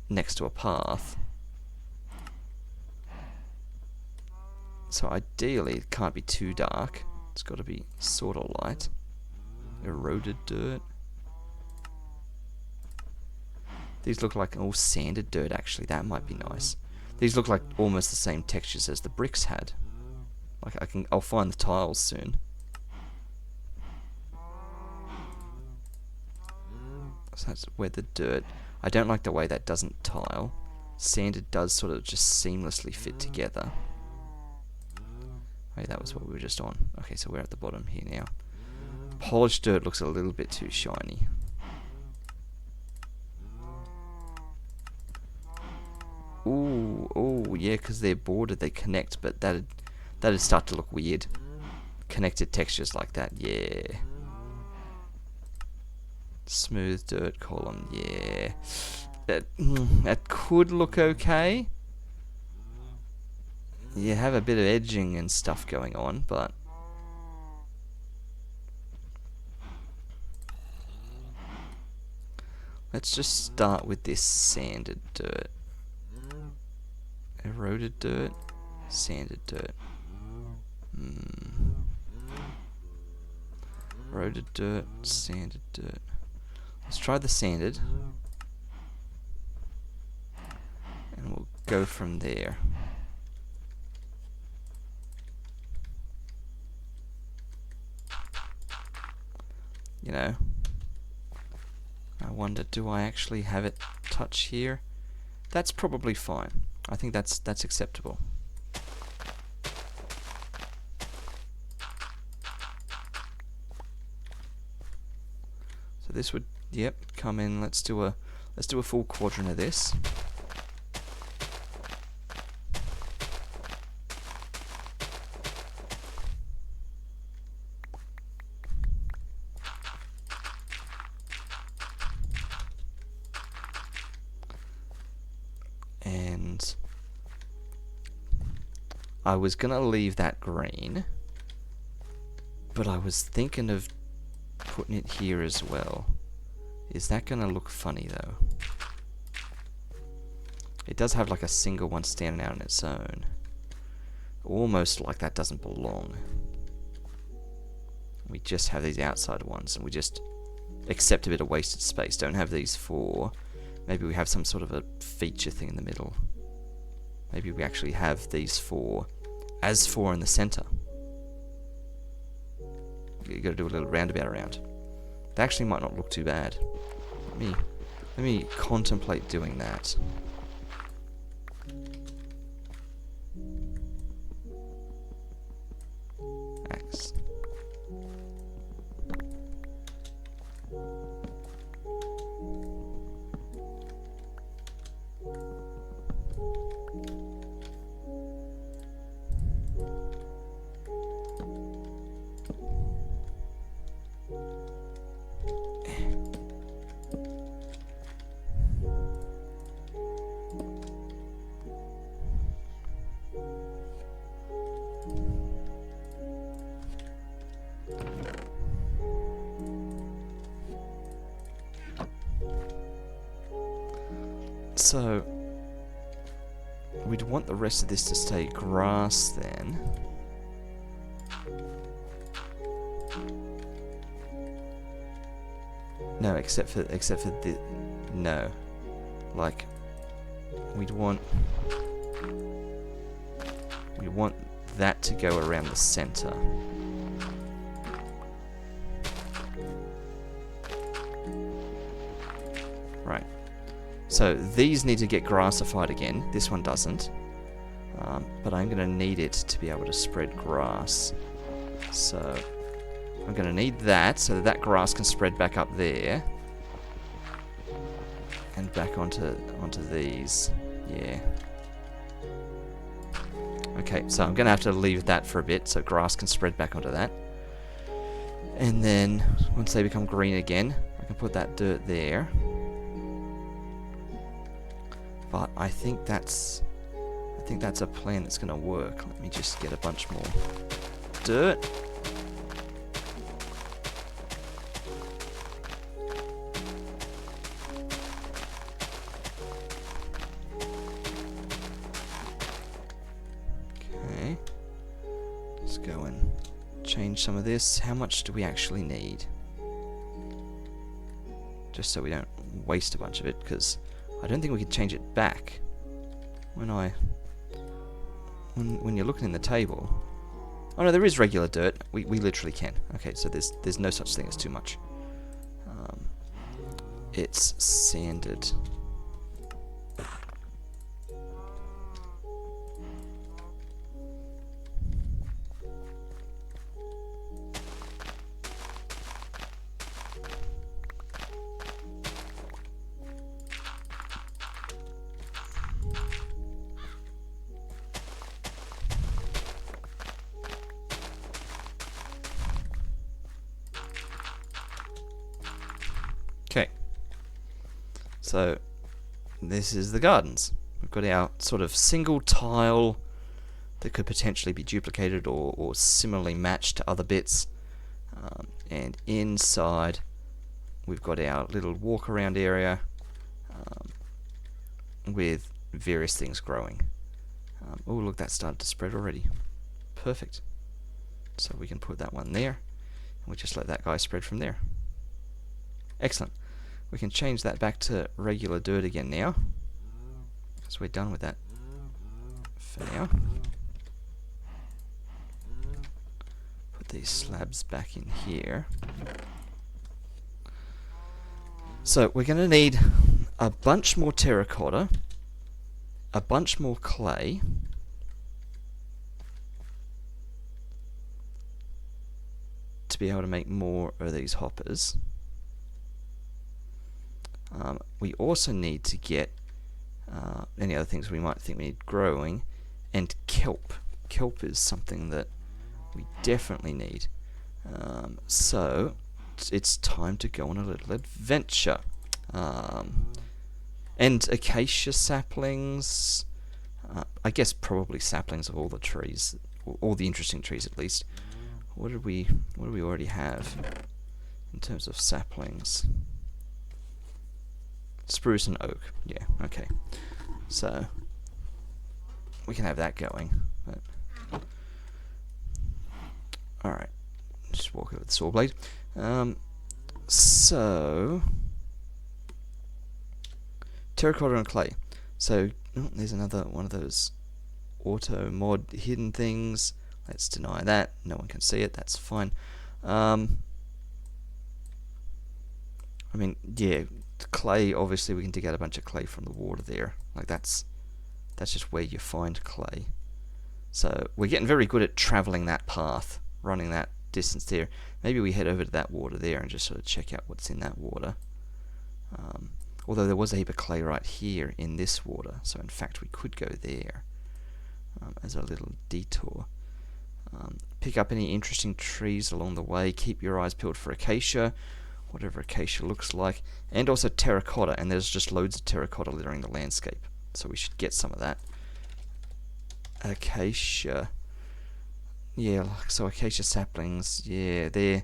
Speaker 1: next to a path. So ideally, it can't be too dark. It's got to be sort of light. Eroded dirt. These look like all sanded dirt, actually. That might be nice. These look like almost the same textures as the bricks had. Like, I'll find the tiles soon. So that's where the dirt. I don't like the way that doesn't tile. Sanded does sort of just seamlessly fit together. Okay, that was what we were just on. Okay, so we're at the bottom here now. Polished dirt looks a little bit too shiny. Ooh, yeah, because they're bordered, they connect, but that'd start to look weird. Connected textures like that, yeah. Smooth dirt column, yeah. That could look okay. You have a bit of edging and stuff going on, but let's just start with this sanded dirt. Eroded dirt, sanded dirt. Eroded dirt, sanded dirt. Let's try the sanded. And we'll go from there. You know, I wonder, do I actually have it touch here? That's probably fine. I think that's acceptable. So this would, yep, come in. Let's do a full quadrant of this. And I was gonna leave that green, but I was thinking of putting it here as well. Is that gonna look funny though? It does have like a single one standing out on its own. Almost like that doesn't belong. We just have these outside ones, and we just accept a bit of wasted space. Don't have these four. Maybe we have some sort of a feature thing in the middle. Maybe we actually have these four as four in the center. You got to do a little roundabout around. That actually might not look too bad. Let me contemplate doing that. X. So, we'd want the rest of this to stay grass then. No, except for the, no. Like, we want that to go around the center. Right. So these need to get grassified again. This one doesn't. But I'm going to need it to be able to spread grass. So I'm going to need that so that grass can spread back up there. And back onto these. Yeah. Okay, so I'm going to have to leave that for a bit so grass can spread back onto that. And then once they become green again, I can put that dirt there. But I think that's a plan that's going to work. Let me just get a bunch more dirt. Okay. Let's go and change some of this. How much do we actually need? Just so we don't waste a bunch of it, because I don't think we could change it back. When you're looking in the table. Oh no, there is regular dirt. We literally can. Okay, so there's no such thing as too much. It's sanded. Okay, so this is the gardens. We've got our sort of single tile that could potentially be duplicated or similarly matched to other bits. And inside we've got our little walk around area with various things growing. Oh look, that started to spread already. Perfect. So we can put that one there, and we just let that guy spread from there. Excellent. We can change that back to regular dirt again now, because we're done with that for now. Put these slabs back in here. So we're going to need a bunch more terracotta, a bunch more clay, to be able to make more of these hoppers. We also need to get any other things we might think we need growing, and kelp. Kelp is something that we definitely need. So it's time to go on a little adventure. And acacia saplings, I guess probably saplings of all the trees, all the interesting trees at least. What do we already have in terms of saplings? Spruce and oak. Yeah, okay. So we can have that going. But alright. Just walk over the saw blade. So terracotta and clay. So there's another one of those auto mod hidden things. Let's deny that. No one can see it. That's fine. I mean, yeah, clay. Obviously, we can dig out a bunch of clay from the water there. Like that's just where you find clay. So we're getting very good at traveling that path, running that distance there. Maybe we head over to that water there and just sort of check out what's in that water. Although there was a heap of clay right here in this water, so in fact we could go there as a little detour. Pick up any interesting trees along the way. Keep your eyes peeled for acacia, whatever acacia looks like, and also terracotta, and there's just loads of terracotta littering the landscape, so we should get some of that. Acacia, yeah, so acacia saplings, yeah, they're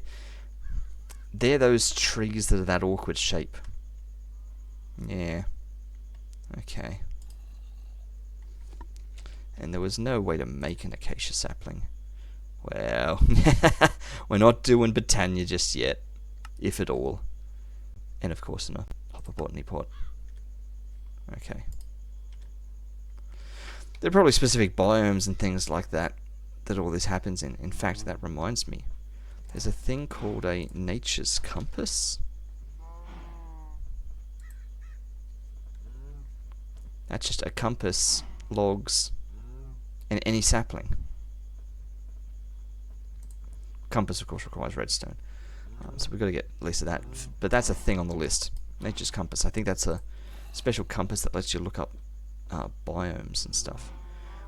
Speaker 1: those trees that are that awkward shape. Yeah, okay. And there was no way to make an acacia sapling. Well, we're not doing Botania just yet, if at all. And of course in a hopper botany pot. Okay. There are probably specific biomes and things like that all this happens in. In fact, that reminds me. There's a thing called a nature's compass. That's just a compass, logs, and any sapling. Compass, of course, requires redstone. So we've got to get at least of that. But that's a thing on the list. Nature's compass. I think that's a special compass that lets you look up biomes and stuff.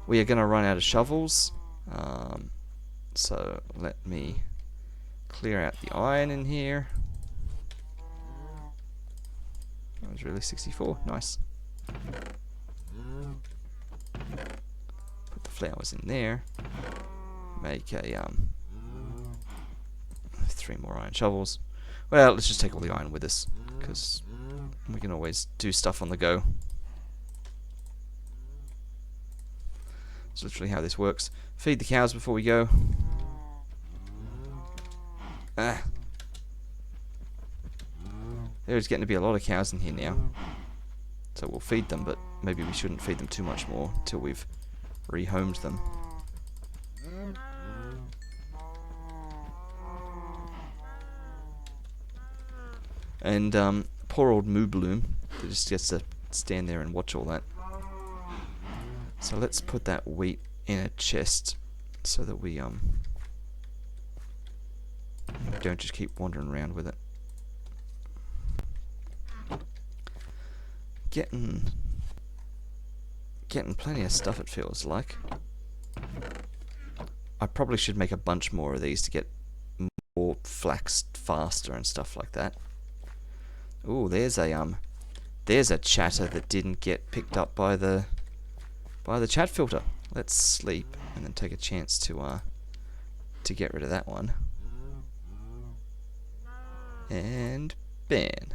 Speaker 1: We are going to run out of shovels. So let me clear out the iron in here. That was really 64. Nice. Put the flowers in there. Make a 3 more iron shovels. Well, let's just take all the iron with us, because we can always do stuff on the go. That's literally how this works. Feed the cows before we go. There's getting to be a lot of cows in here now. So we'll feed them, but maybe we shouldn't feed them too much more till we've rehomed them. And poor old Moo Bloom, that just gets to stand there and watch all that. So let's put that wheat in a chest so that we don't just keep wandering around with it. Getting plenty of stuff, it feels like. I probably should make a bunch more of these to get more flax faster and stuff like that. Ooh, there's a chatter that didn't get picked up by the chat filter. Let's sleep and then take a chance to get rid of that one. And ban.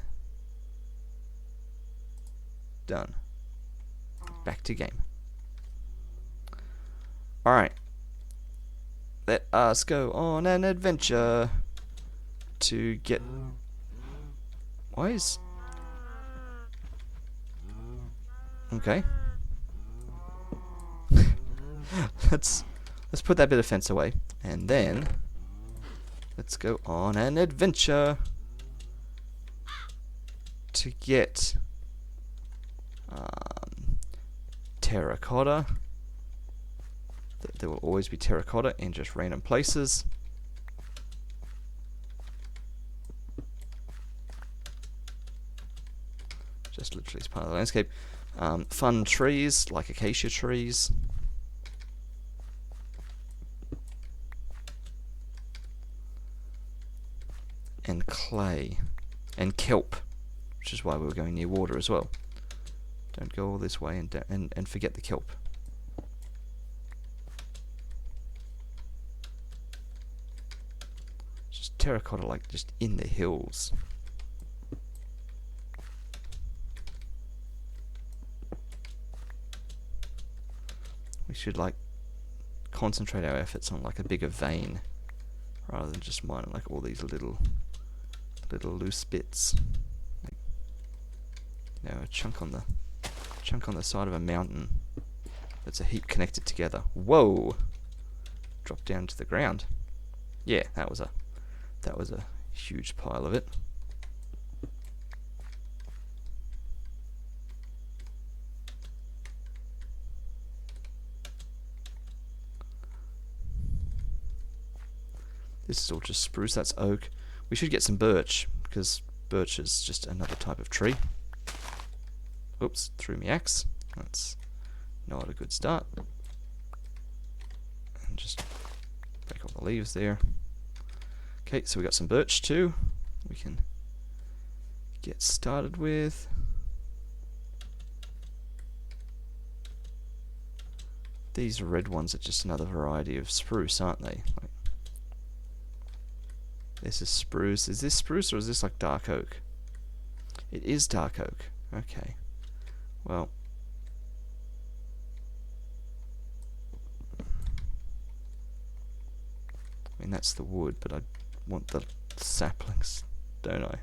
Speaker 1: Done. Back to game. Alright. Let us go on an adventure to get... Why is... Okay. let's put that bit of fence away, and then let's go on an adventure to get terracotta. There will always be terracotta in just random places. Just literally as part of the landscape. Fun trees, like acacia trees. And clay. And kelp, which is why we were going near water as well. Don't go all this way and forget the kelp. Just terracotta, like just in the hills. We should like concentrate our efforts on like a bigger vein rather than just mining like all these little loose bits. Like, you know, a chunk on the side of a mountain that's a heap connected together. Whoa! Drop down to the ground. Yeah, that was a huge pile of it. This is all just spruce, that's oak. We should get some birch, because birch is just another type of tree. Oops, threw me axe. That's not a good start. And just break all the leaves there. Okay, so we got some birch too. We can get started with. These red ones are just another variety of spruce, aren't they? Like, this is spruce. Is this spruce or is this like dark oak? It is dark oak. Okay. Well. I mean, that's the wood, but I want the saplings, don't I?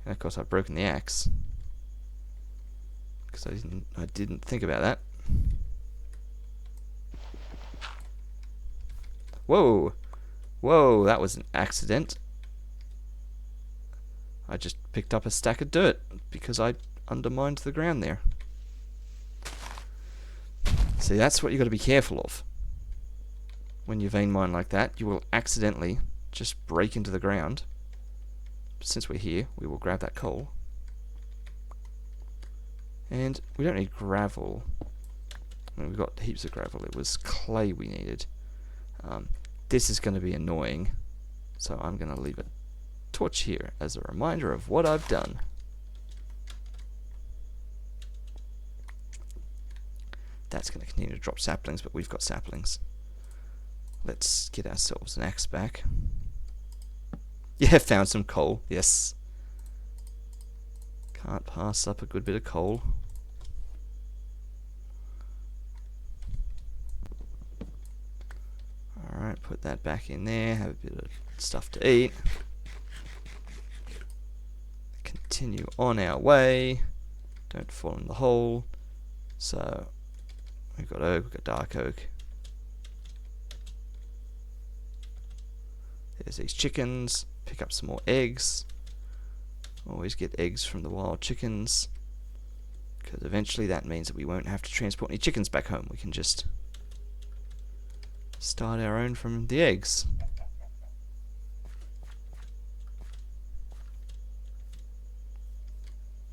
Speaker 1: And of course I've broken the axe. Because I didn't think about that. Whoa! Whoa, that was an accident. I just picked up a stack of dirt because I undermined the ground there. See, that's what you've got to be careful of. When you vein mine like that, you will accidentally just break into the ground. Since we're here, we will grab that coal. And we don't need gravel. I mean, we've got heaps of gravel. It was clay we needed. This is going to be annoying, so I'm going to leave a torch here as a reminder of what I've done. That's going to continue to drop saplings, but we've got saplings. Let's get ourselves an axe back. Yeah, found some coal. Yes. Can't pass up a good bit of coal. Alright, put that back in there. Have a bit of stuff to eat. Continue on our way. Don't fall in the hole. So, we've got oak, we've got dark oak. There's these chickens. Pick up some more eggs. Always get eggs from the wild chickens, because eventually that means that we won't have to transport any chickens back home. We can just start our own from the eggs.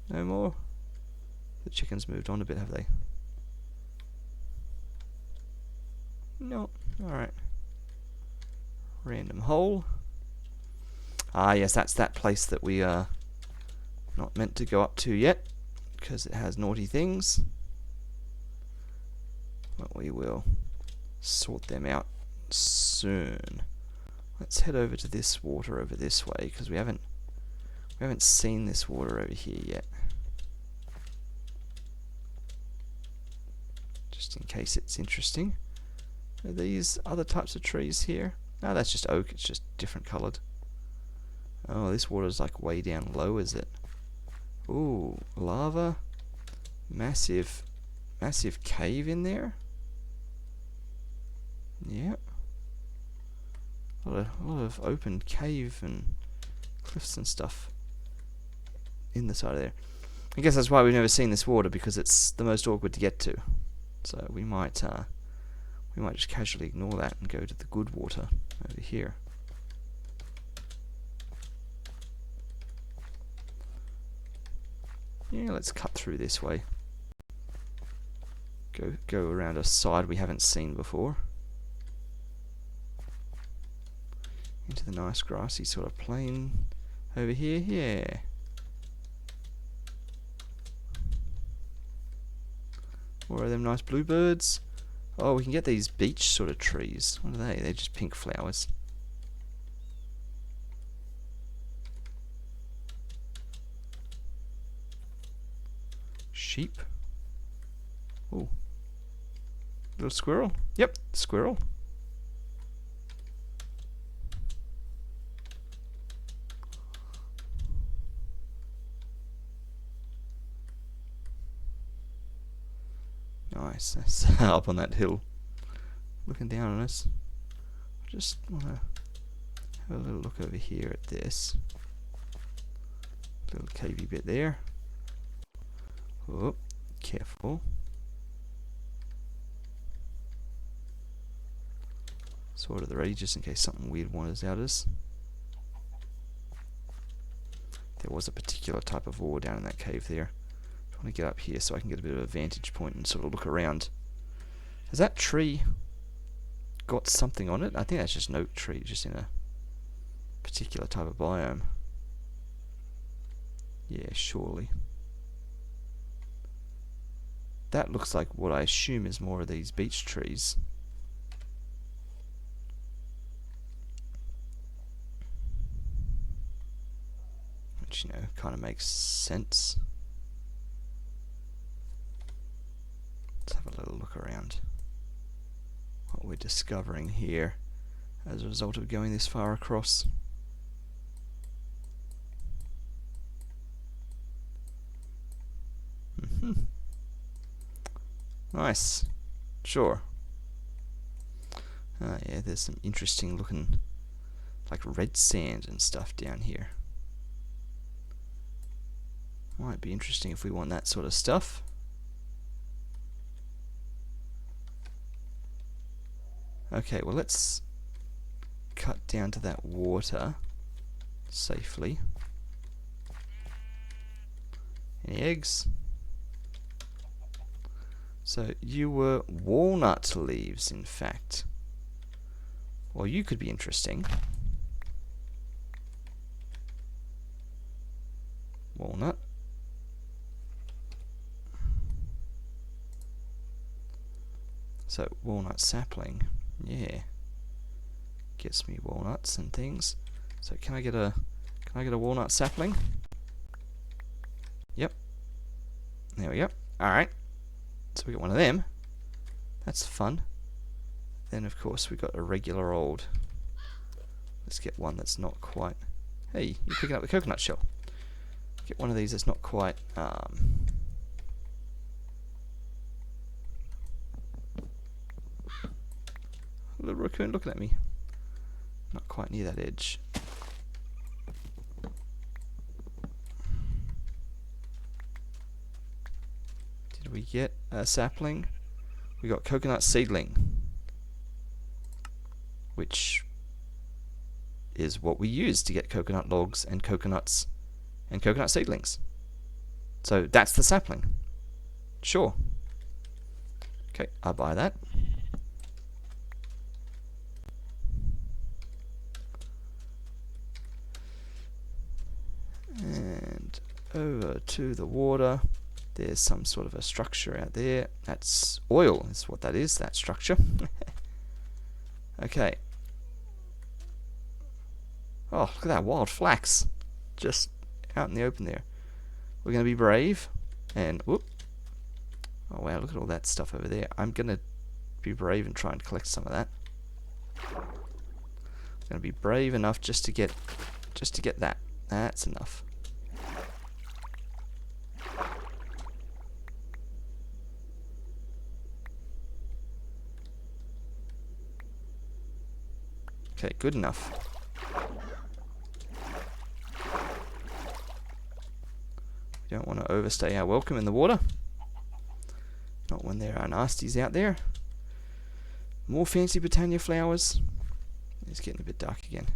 Speaker 1: No more? The chickens moved on a bit, have they? No. Alright. Random hole. Ah, yes, that's that place that we are not meant to go up to yet, because it has naughty things. But we will sort them out soon. Let's head over to this water over this way, because we haven't seen this water over here yet. Just in case it's interesting. Are these other types of trees here? No, that's just oak. It's just different coloured. Oh, this water's like way down low, is it? Ooh, lava. Massive cave in there. Yeah. A lot of open cave and cliffs and stuff in the side of there. I guess that's why we've never seen this water, because it's the most awkward to get to. So we might just casually ignore that and go to the good water over here. Yeah, let's cut through this way. Go around a side we haven't seen before. Into the nice grassy sort of plain over here. Yeah. More of them nice bluebirds. Oh, we can get these beach sort of trees. What are they? They're just pink flowers. Sheep. Oh. Little squirrel. Yep, squirrel. Nice. That's up on that hill, looking down on us. I just want to have a little look over here at this little cavey bit there. Oh, careful. Sword at the ready, just in case something weird wanders out us. There was a particular type of ore down in that cave there. I want to get up here so I can get a bit of a vantage point and sort of look around. Has that tree got something on it? I think that's just an oak tree, just in a particular type of biome. Yeah, surely. That looks like what I assume is more of these beech trees. Which, you know, kind of makes sense. Let's have a little look around what we're discovering here as a result of going this far across. Nice. Sure. Yeah, there's some interesting looking, like, red sand and stuff down here. Might be interesting if we want that sort of stuff. Okay, well, let's cut down to that water safely. Any eggs? So you were walnut leaves, in fact. Well, you could be interesting. Walnut. So walnut sapling. Yeah, gets me walnuts and things. So can I get a walnut sapling? Yep. There we go. All right. So we got one of them. That's fun. Then of course we got a regular old. Let's get one that's not quite. Hey, you're picking up the coconut shell. Get one of these that's not quite. Little raccoon looking at me. Not quite near that edge. Did we get a sapling? We got coconut seedling, which is what we use to get coconut logs and coconuts and coconut seedlings. So that's the sapling. Sure. Okay, I'll buy that. And over to the water. There's some sort of a structure out there. That's oil, is what that is, that structure. Okay. Oh, look at that wild flax. Just out in the open there. We're going to be brave. And, whoop. Oh, wow, look at all that stuff over there. I'm going to be brave and try and collect some of that. I'm going to be brave enough just to get that. That's enough. Okay, good enough. We don't want to overstay our welcome in the water. Not when there are nasties out there. More fancy Britannia flowers. It's getting a bit dark again.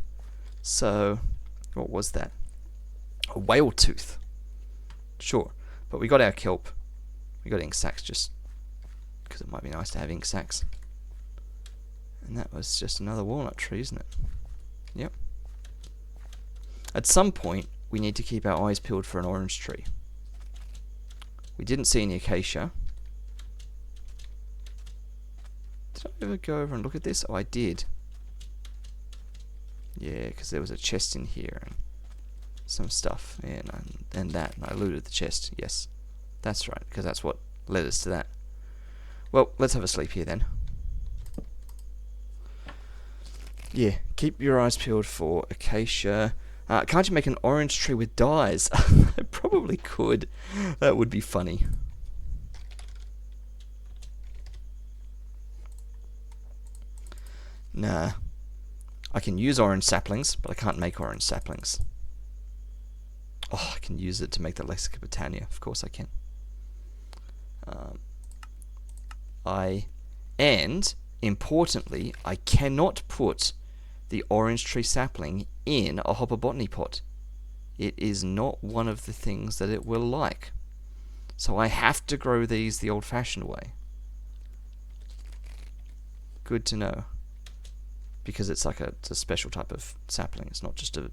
Speaker 1: So, what was that? A whale tooth. Sure. But we got our kelp. We got ink sacs just because it might be nice to have ink sacs. And that was just another walnut tree, isn't it? Yep. At some point, we need to keep our eyes peeled for an orange tree. We didn't see any acacia. Did I ever go over and look at this? Oh, I did. Yeah, because there was a chest in here and some stuff. And that. And I looted the chest. Yes. That's right, because that's what led us to that. Well, let's have a sleep here then. Yeah, keep your eyes peeled for acacia. Can't you make an orange tree with dyes? I probably could. That would be funny. Nah. I can use orange saplings, but I can't make orange saplings. Oh, I can use it to make the Lexica Britannia. Of course I can. And, importantly, I cannot put the orange tree sapling in a hopper botany pot. It is not one of the things that it will like. So I have to grow these the old-fashioned way. Good to know. Because it's like it's a special type of sapling. It's not just a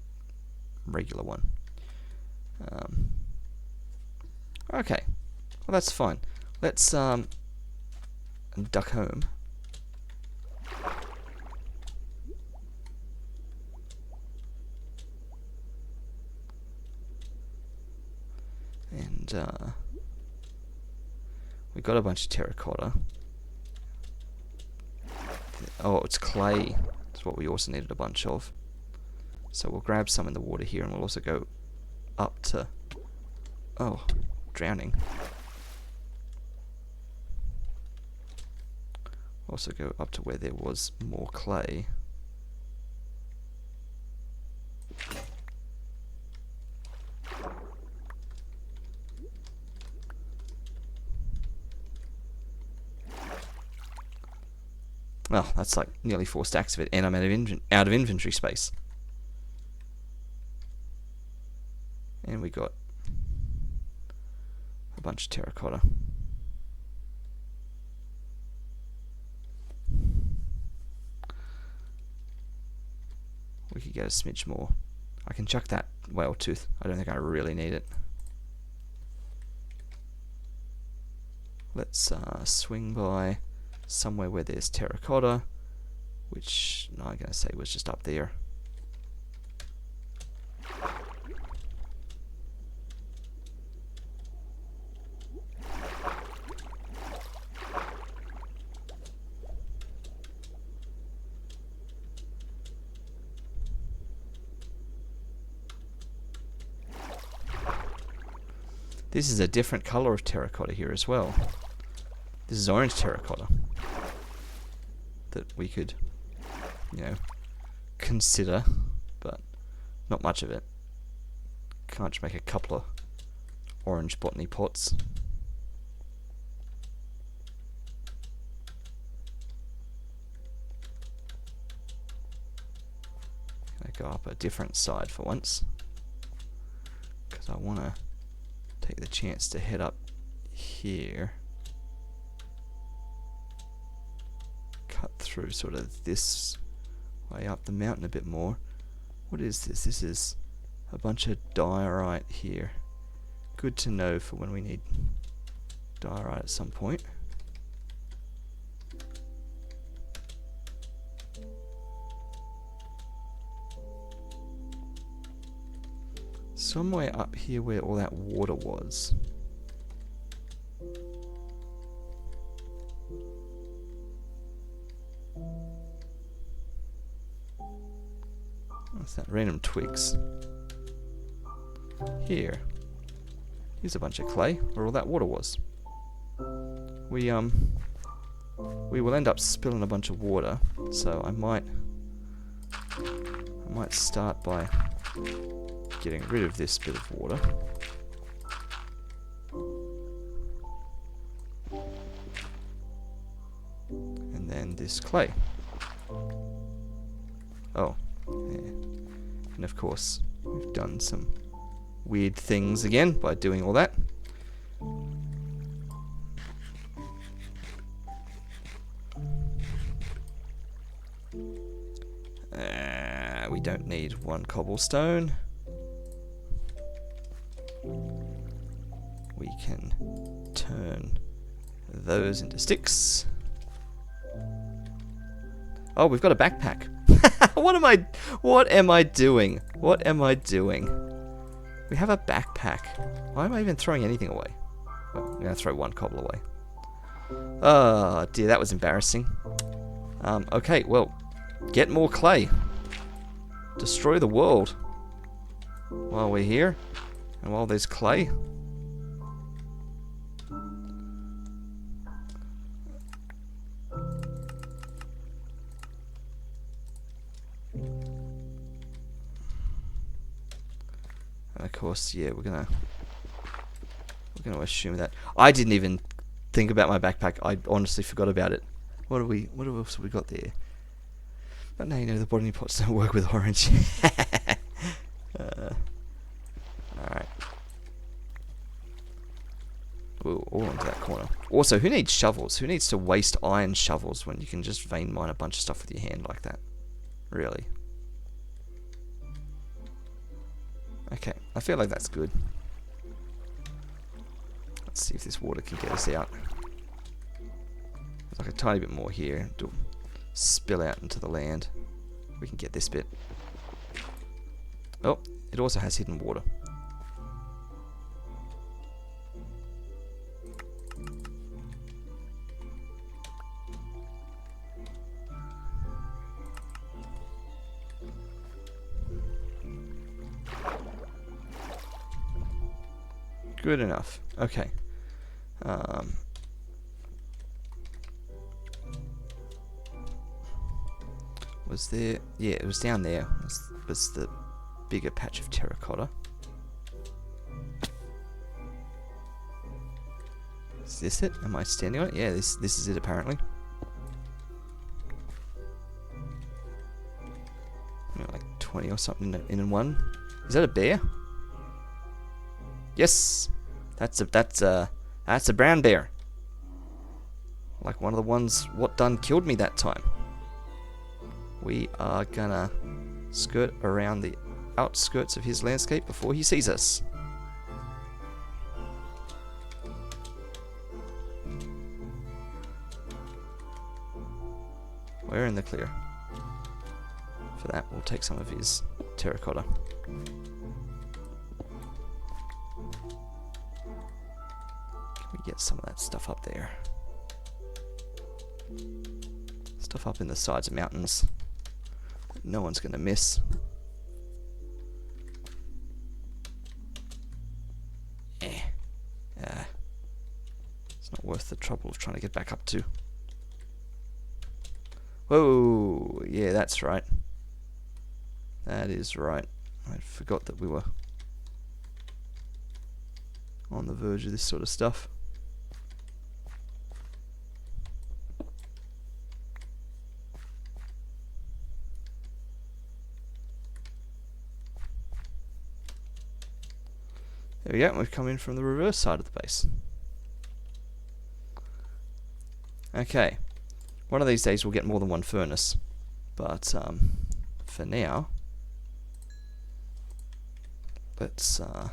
Speaker 1: regular one. Okay. Well, that's fine. Let's duck home. And we got a bunch of terracotta. Oh, it's clay. That's what we also needed a bunch of. So we'll grab some in the water here, and we'll also go up to... Oh, drowning. Also go up to where there was more clay. Well, that's like nearly 4 stacks of it, and I'm out of inventory space. And we got a bunch of terracotta. We could get a smidge more. I can chuck that whale tooth. I don't think I really need it. Let's swing by somewhere where there's terracotta, which I'm going to say was just up there. This is a different color of terracotta here as well. This is orange terracotta that we could, you know, consider, but not much of it. Can't you make a couple of orange botany pots? Gonna go up a different side for once, because I want to take the chance to head up here. Cut through sort of this way up the mountain a bit more. What is this? This is a bunch of diorite here. Good to know for when we need diorite at some point. Somewhere up here where all that water was. What's that? Random twigs. Here. Here's a bunch of clay where all that water was. We will end up spilling a bunch of water, so I might I might start by getting rid of this bit of water. And then this clay. Oh, yeah. And of course, we've done some weird things again by doing all that. We don't need one cobblestone. We can turn those into sticks. Oh, we've got a backpack. What am I doing? What am I doing? We have a backpack. Why am I even throwing anything away? Well, I'm gonna throw one cobble away. Oh dear, that was embarrassing. Okay, well, get more clay. Destroy the world while we're here and while there's clay. And of course, yeah, we're gonna assume that. I didn't even think about my backpack. I honestly forgot about it. What else have we got there? But now you know the botany pots don't work with orange. Alright. Ooh, all into that corner. Also, who needs shovels? Who needs to waste iron shovels when you can just vein mine a bunch of stuff with your hand like that? Really? Okay, I feel like that's good. Let's see if this water can get us out. There's like a tiny bit more here. It'll spill out into the land. We can get this bit. Oh, it also has hidden water. Good enough. Okay. Was there... Yeah, it was down there. Was the bigger patch of terracotta. Is this it? Am I standing on it? Yeah, this is it apparently. Like 20 or something in one. Is that a bear? Yes, that's a brown bear. Like one of the ones what done killed me that time. We are gonna skirt around the outskirts of his landscape before he sees us. We're in the clear. For that, we'll take some of his terracotta. Get some of that stuff up there. Stuff up in the sides of mountains. No one's gonna miss. It's not worth the trouble of trying to get back up to. Whoa, yeah, that's right. That is right. I forgot that we were on the verge of this sort of stuff. There we go, we've come in from the reverse side of the base. Okay, one of these days we'll get more than one furnace, but for now, let's in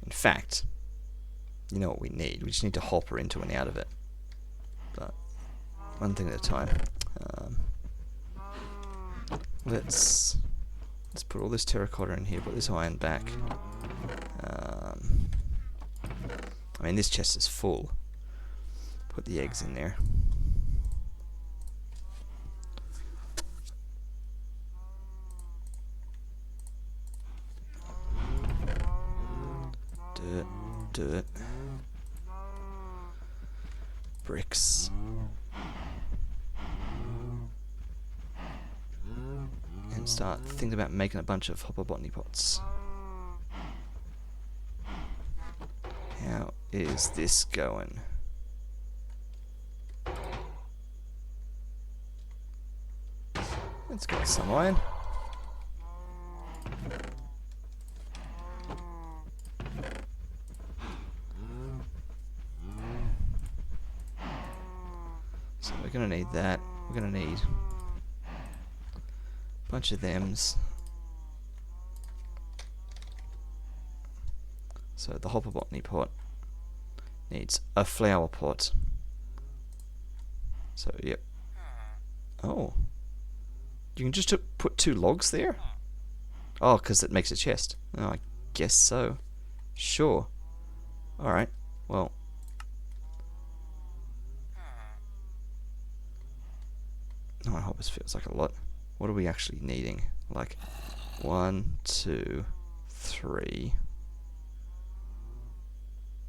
Speaker 1: fact, you know what we need? We just need to hopper into and out of it, but one thing at a time. Let's put all this terracotta in here, put this iron back. I mean, this chest is full. Put the eggs in there. Dirt. Bricks. start thinking about making a bunch of hopper botany pots. How is this going? It's got some iron. So we're going to need that. We're going to need a bunch of thems. So the hopper botany pot needs a flower pot. So, yep. Oh. You can just put 2 logs there? Oh, because it makes a chest. Oh, I guess so. Sure. Alright. Well. No, hoppers feels like a lot. What are we actually needing? Like 1, 2, 3,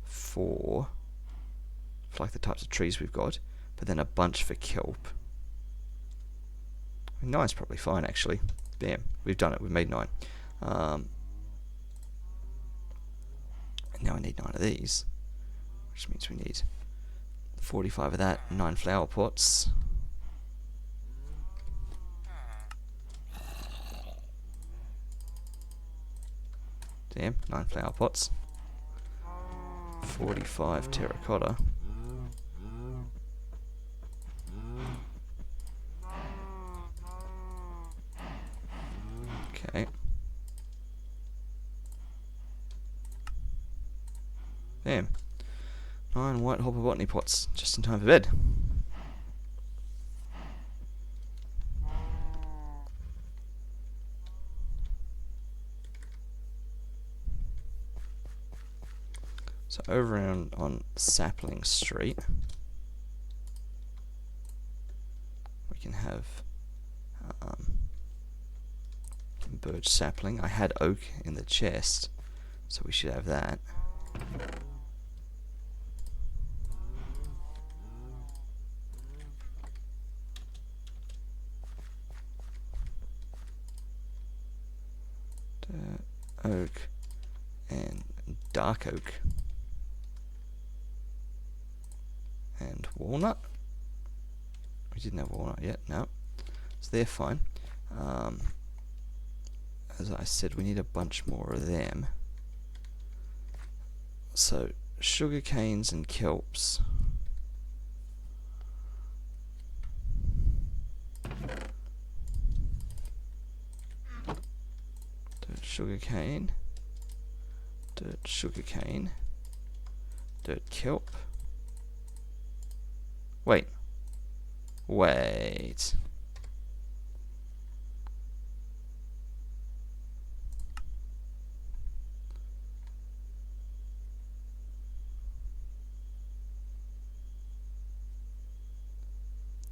Speaker 1: 4 for like the types of trees we've got, but then a bunch for kelp. 9's probably fine actually. Bam, we've done it. We've made 9. And now I need 9 of these, which means we need 45 of that, 9 flower pots. Damn, 9 flower pots. 45 terracotta. Okay. Damn. 9 white hopper botany pots, just in time for bed. So over on Sapling Street, we can have birch sapling. I had oak in the chest, so we should have that. Oak and dark oak. And walnut. We didn't have walnut yet, no. So they're fine. As I said, we need a bunch more of them. So sugar canes and kelps. Dirt sugar cane. Dirt sugar cane. Dirt kelp. Wait.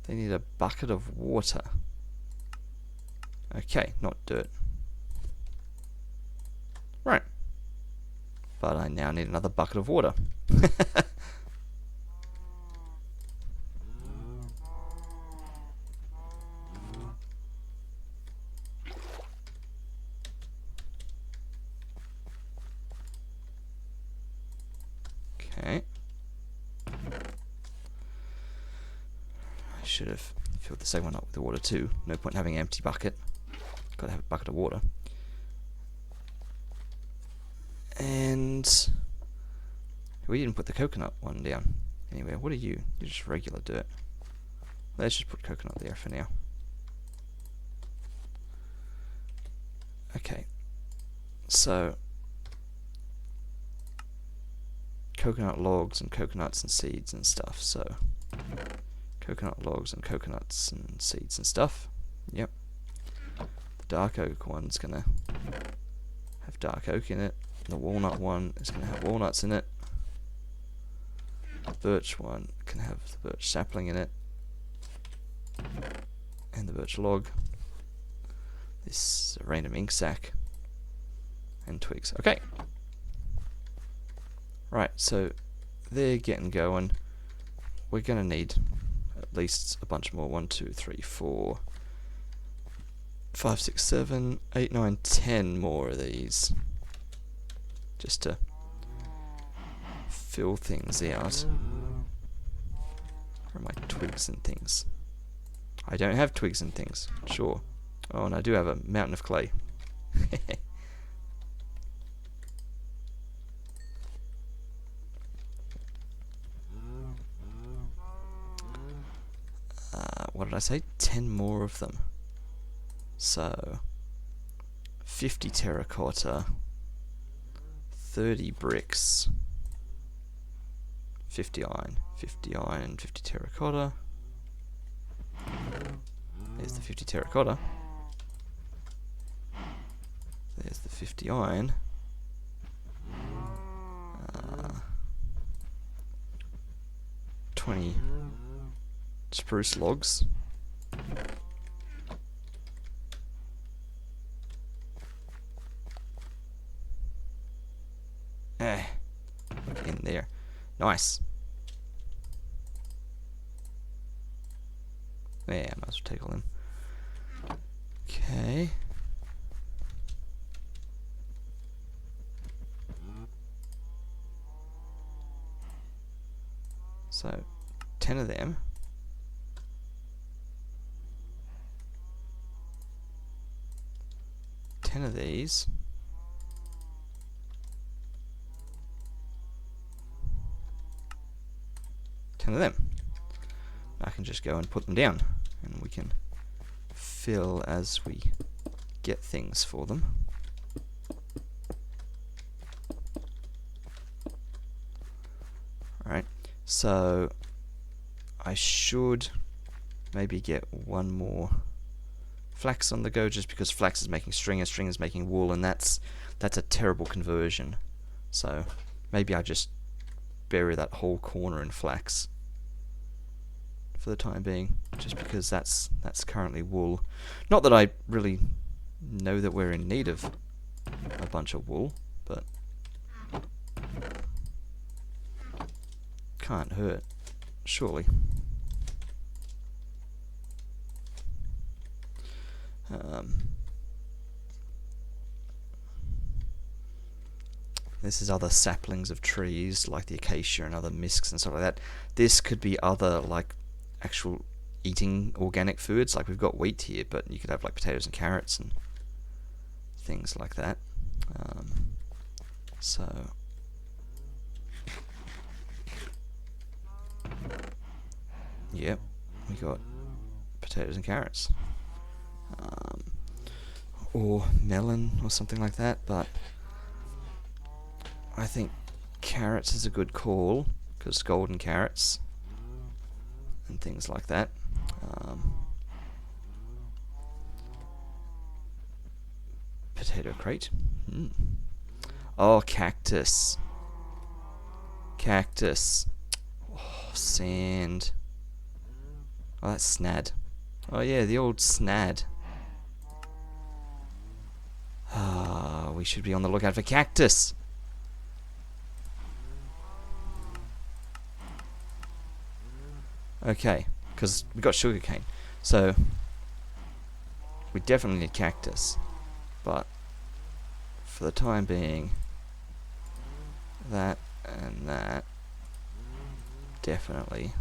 Speaker 1: They need a bucket of water. Okay, not dirt. Right. But I now need another bucket of water. Okay. I should have filled the second one up with the water too. No point in having an empty bucket. Gotta have a bucket of water. And we didn't put the coconut one down. Anyway, what are you? You're just regular dirt. Let's just put coconut there for now. Okay. So coconut logs and coconuts and seeds and stuff. So coconut logs and coconuts and seeds and stuff. Yep. The dark oak one's gonna have dark oak in it. The walnut one is gonna have walnuts in it. The birch one can have the birch sapling in it. And the birch log. This is a random ink sac. And twigs. Okay. Right, so they're getting going. We're gonna need at least a bunch more. 1, 2, 3, 4, 5, 6, 7, 8, 9, 10 more of these. Just to fill things out. Where are my twigs and things? I don't have twigs and things. Sure. Oh, and I do have a mountain of clay. What did I say? 10 more of them. So, 50 terracotta, 30 bricks, 50 iron, 50 iron, 50 terracotta. There's the 50 terracotta. There's the 50 iron. 20 spruce logs. In there. Nice. Yeah, I might as well take all them. Okay. So, 10 of them. Of these. 10 of them. I can just go and put them down, and we can fill as we get things for them. Alright, so I should maybe get one more flax on the go, just because flax is making string and string is making wool, and that's a terrible conversion. So maybe I just bury that whole corner in flax for the time being, just because that's currently wool. Not that I really know that we're in need of a bunch of wool, but can't hurt, surely. This is other saplings of trees like the acacia and other misks and stuff like that. This could be other like actual eating organic foods. Like we've got wheat here, but you could have like potatoes and carrots and things like that. So yep, we got potatoes and carrots. Or melon or something like that, but I think carrots is a good call, because golden carrots and things like that. Potato crate. Oh, cactus. Cactus. Oh, sand. Oh, that's snad. Oh yeah, the old snad. Ah, we should be on the lookout for cactus. Okay, because we got sugarcane, so we definitely need cactus. But for the time being, that and that definitely.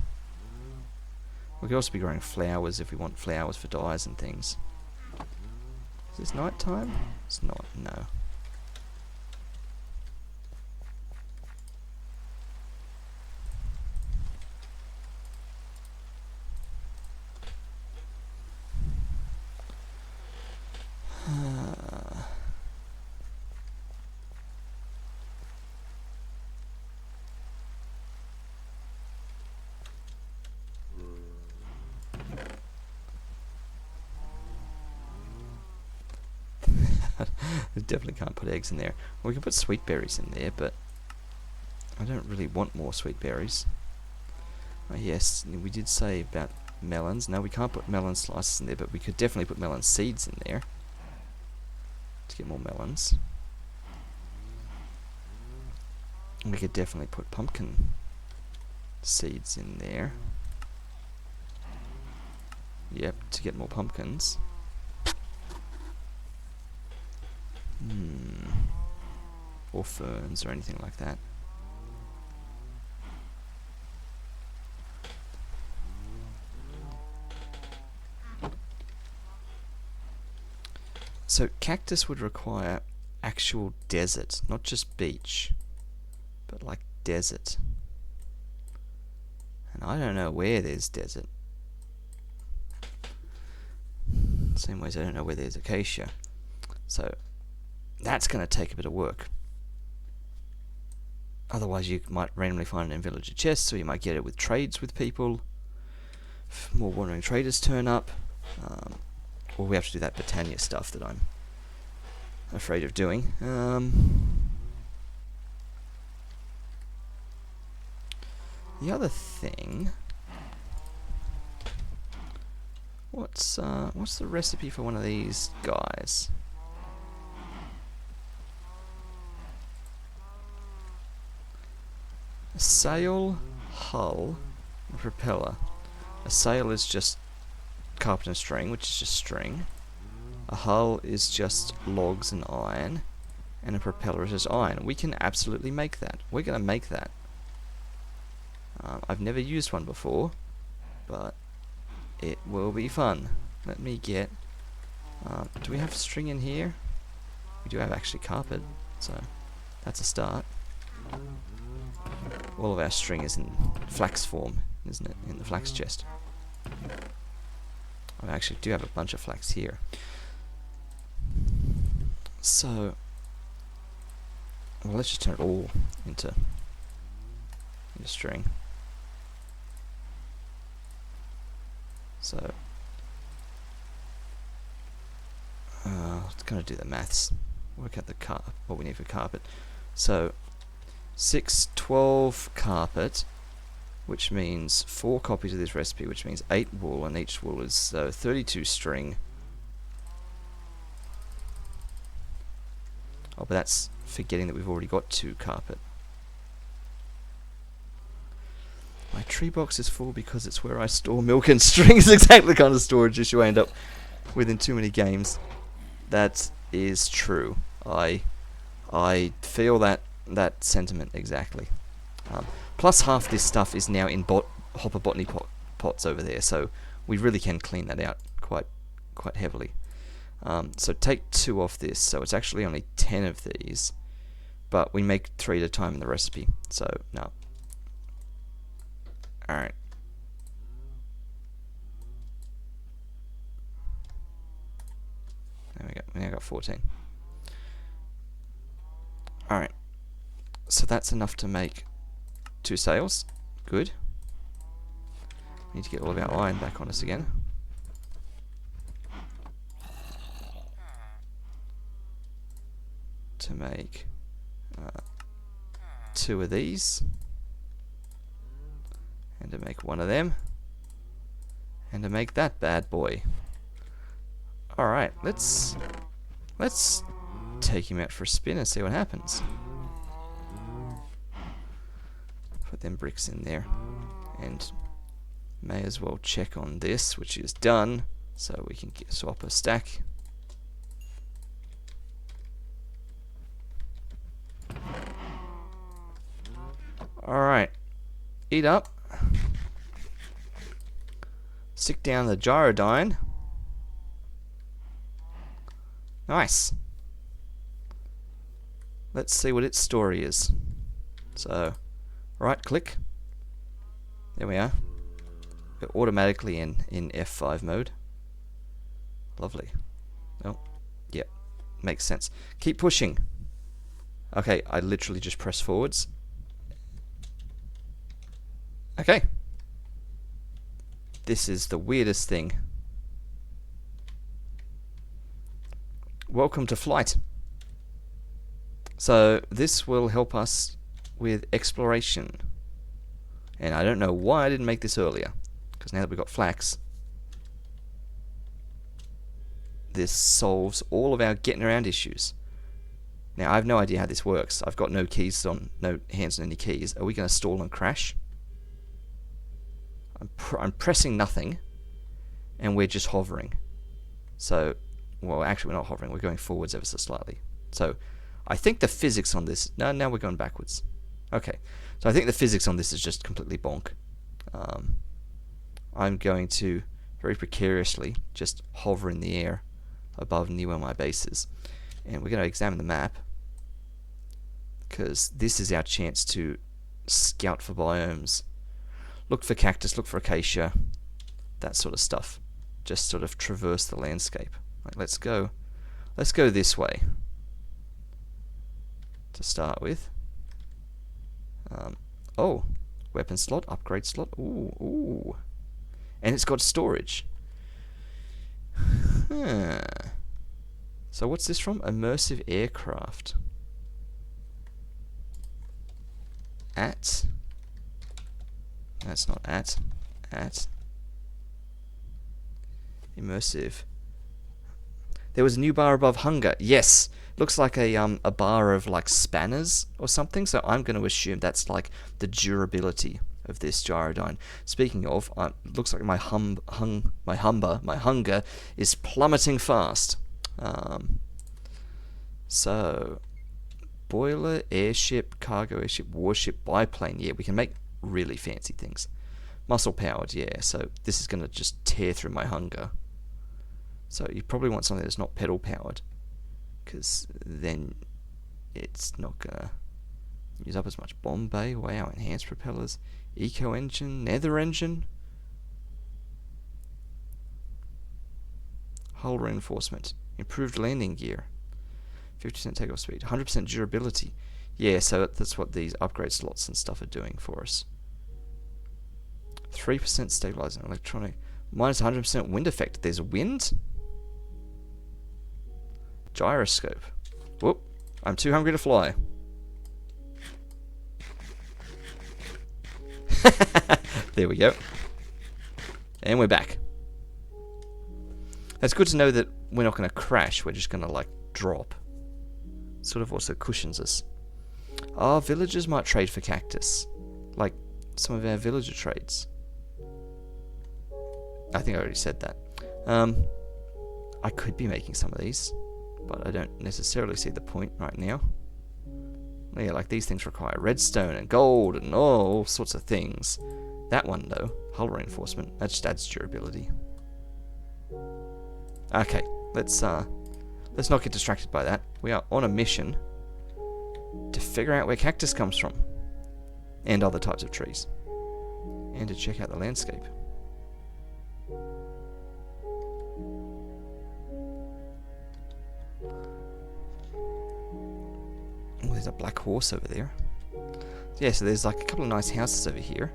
Speaker 1: We could also be growing flowers if we want flowers for dyes and things. Is this night time? It's not, no. We definitely can't put eggs in there. Well, we can put sweet berries in there, but I don't really want more sweet berries. Oh, yes, we did say about melons. No, we can't put melon slices in there, but we could definitely put melon seeds in there to get more melons. And we could definitely put pumpkin seeds in there. Yep, to get more pumpkins. Or ferns or anything like that. So cactus would require actual desert, not just beach, but like desert. And I don't know where there's desert. Same ways I don't know where there's acacia. So that's going to take a bit of work. Otherwise you might randomly find it in villager chests, or you might get it with trades with people. If more wandering traders turn up. Or we have to do that Britannia stuff that I'm afraid of doing. The other thing... What's the recipe for one of these guys? A sail, hull, and propeller. A sail is just carpenter string, which is just string. A hull is just logs and iron. And a propeller is just iron. We can absolutely make that. We're going to make that. I've never used one before, but it will be fun. Let me get... do we have string in here? We do have actually carpet, so that's a start. All of our string is in flax form, isn't it? In the flax chest. I actually do have a bunch of flax here. So, well, let's just turn it all into string. So, it's going to do the maths. Work out what we need for carpet. So, 6, 12 carpet, which means 4 copies of this recipe, which means 8 wool, and each wool is 32 string. Oh, but that's forgetting that we've already got 2 carpet. My tree box is full because it's where I store milk and string. Is exactly the kind of storage issue I end up with in too many games. That is true. I feel that sentiment exactly. Plus half this stuff is now in hopper botany pots over there, so we really can clean that out quite heavily. So take 2 off this, so it's actually only 10 of these, but we make 3 at a time in the recipe, so no. Alright. There we go, we now got 14. Alright, so that's enough to make 2 sails. Good. We need to get all of our iron back on us again. To make 2 of these. And to make 1 of them. And to make that bad boy. Alright, let's take him out for a spin and see what happens. Put them bricks in there. And may as well check on this, which is done, so we can swap a stack. Alright. Eat up. Stick down the gyrodyne. Nice. Let's see what its story is. So, right click. There we are. We're automatically in F5 mode. Lovely. Oh, yep. Makes sense. Keep pushing. Okay, I literally just press forwards. Okay. This is the weirdest thing. Welcome to flight. So this will help us with exploration. And I don't know why I didn't make this earlier. Because now that we've got flax, this solves all of our getting around issues. Now I have no idea how this works. I've got no keys on, no hands on any keys. Are we going to stall and crash? I'm pressing nothing, and we're just hovering. So, well, actually we're not hovering, we're going forwards ever so slightly. So I think the physics on this... No, now we're going backwards. Okay, so I think the physics on this is just completely bonk. I'm going to very precariously just hover in the air above near where my base is. And we're going to examine the map, because this is our chance to scout for biomes. Look for cactus, look for acacia, that sort of stuff. Just sort of traverse the landscape. Like, let's go this way to start with. Oh, weapon slot, upgrade slot. Ooh. And it's got storage. Huh. So what's this from? Immersive aircraft. At. That's not at. At. Immersive. There was a new bar above hunger. Yes. Looks like a bar of like spanners or something. So I'm going to assume that's like the durability of this gyrodyne. Speaking of, looks like my hunger is plummeting fast. So boiler, airship, cargo airship, warship, biplane. Yeah, we can make really fancy things. Muscle powered, yeah. So this is going to just tear through my hunger. So you probably want something that's not pedal powered, because then it's not going to use up as much bomb bay. Wow, enhanced propellers, eco engine, nether engine, hull reinforcement, improved landing gear, 50% takeoff speed, 100% durability. Yeah, so that's what these upgrade slots and stuff are doing for us. 3% stabilizing electronic, minus 100% wind effect. There's wind? Gyroscope. Whoop, I'm too hungry to fly. There we go. And we're back. It's good to know that we're not going to crash, we're just going to like drop. Sort of also cushions us. Our villagers might trade for cactus. Like some of our villager trades. I think I already said that. I could be making some of these, but I don't necessarily see the point right now. Yeah, like these things require redstone and gold and all sorts of things. That one though, hull reinforcement, that just adds durability. Okay, let's not get distracted by that. We are on a mission to figure out where cactus comes from, and other types of trees, and to check out the landscape. Oh, there's a black horse over there. Yeah, so there's like a couple of nice houses over here.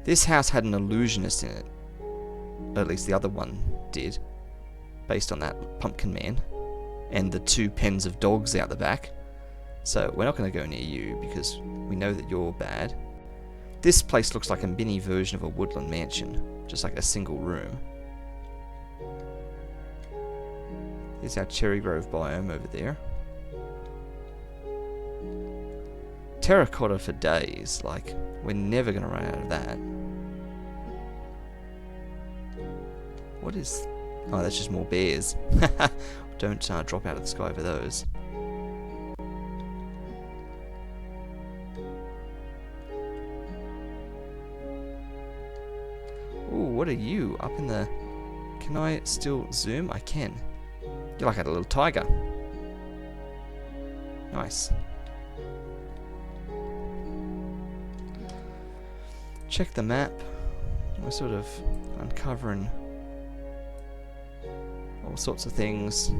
Speaker 1: This house had an illusionist in it. Or at least the other one did. Based on that pumpkin man. And the 2 pens of dogs out the back. So we're not going to go near you because we know that you're bad. This place looks like a mini version of a woodland mansion. Just like a single room. Here's our Cherry Grove biome over there. Terracotta for days, like, we're never going to run out of that. What is... Oh, that's just more bears. Don't drop out of the sky for those. Ooh, what are you? Up in the... Can I still zoom? I can. You're like a little tiger. Nice. Check the map. We're sort of uncovering all sorts of things.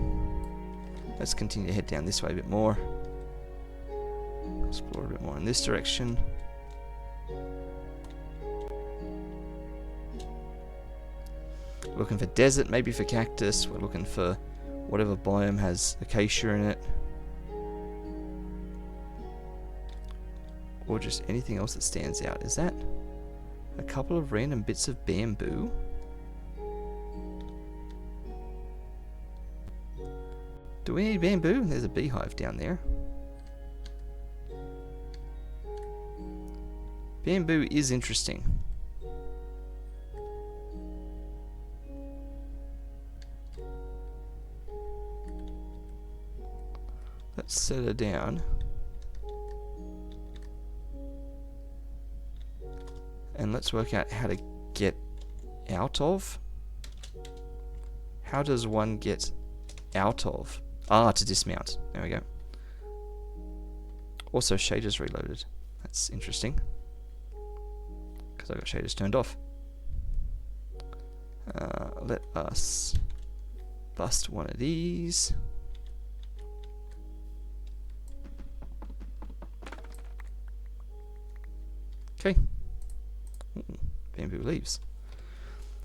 Speaker 1: Let's continue to head down this way a bit more. Explore a bit more in this direction. Looking for desert, maybe for cactus. We're looking for whatever biome has acacia in it. Or just anything else that stands out. Is that a couple of random bits of bamboo? Do we need bamboo? There's a beehive down there. Bamboo is interesting. Let's set her down. And let's work out how to get out of. How does one get out of? Ah, to dismount. There we go. Also, shaders reloaded. That's interesting. Because I got shaders turned off. Let us bust one of these. Okay. Bamboo leaves.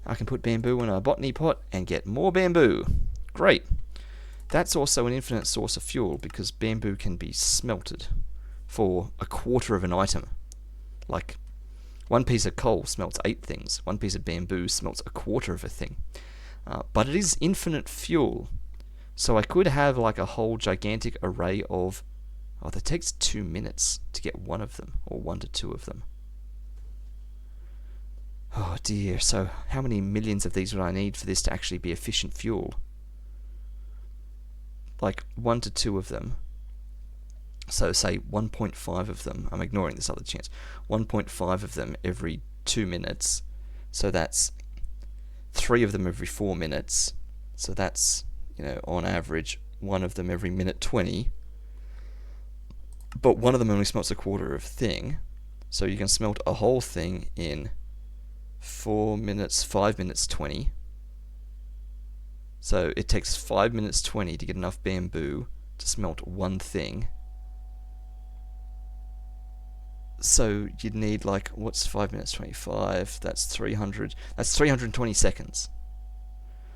Speaker 1: I can put bamboo in a botany pot and get more bamboo. Great. That's also an infinite source of fuel because bamboo can be smelted for a quarter of an item. Like, one piece of coal smelts 8 things. One piece of bamboo smelts a quarter of a thing. But it is infinite fuel. So I could have like a whole gigantic array of... Oh, that takes 2 minutes to get one of them, or 1 to 2 of them. Oh dear, so how many millions of these would I need for this to actually be efficient fuel? Like 1 to 2 of them. So say 1.5 of them, I'm ignoring this other chance, 1.5 of them every 2 minutes. So that's 3 of them every 4 minutes. So that's, you know, on average, 1 of them every minute 20. But one of them only smelts a quarter of a thing. So you can smelt a whole thing in 4 minutes, 5 minutes 20. So it takes 5 minutes 20 to get enough bamboo to smelt one thing. So you'd need like, what's 5 minutes 25? That's 300. That's 320 seconds.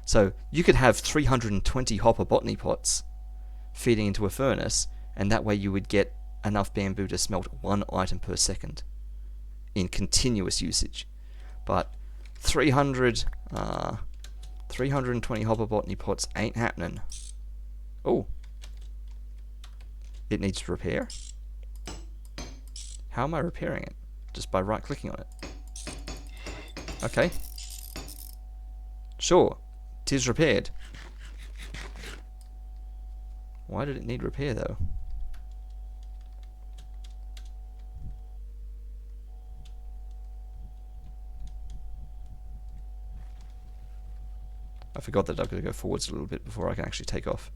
Speaker 1: So you could have 320 hopper botany pots feeding into a furnace, and that way you would get enough bamboo to smelt 1 item per second in continuous usage. But 320 hopper botany pots ain't happening. Oh. It needs repair. How am I repairing it? Just by right clicking on it. Okay. Sure. 'Tis repaired. Why did it need repair though? I forgot that I've got to go forwards a little bit before I can actually take off.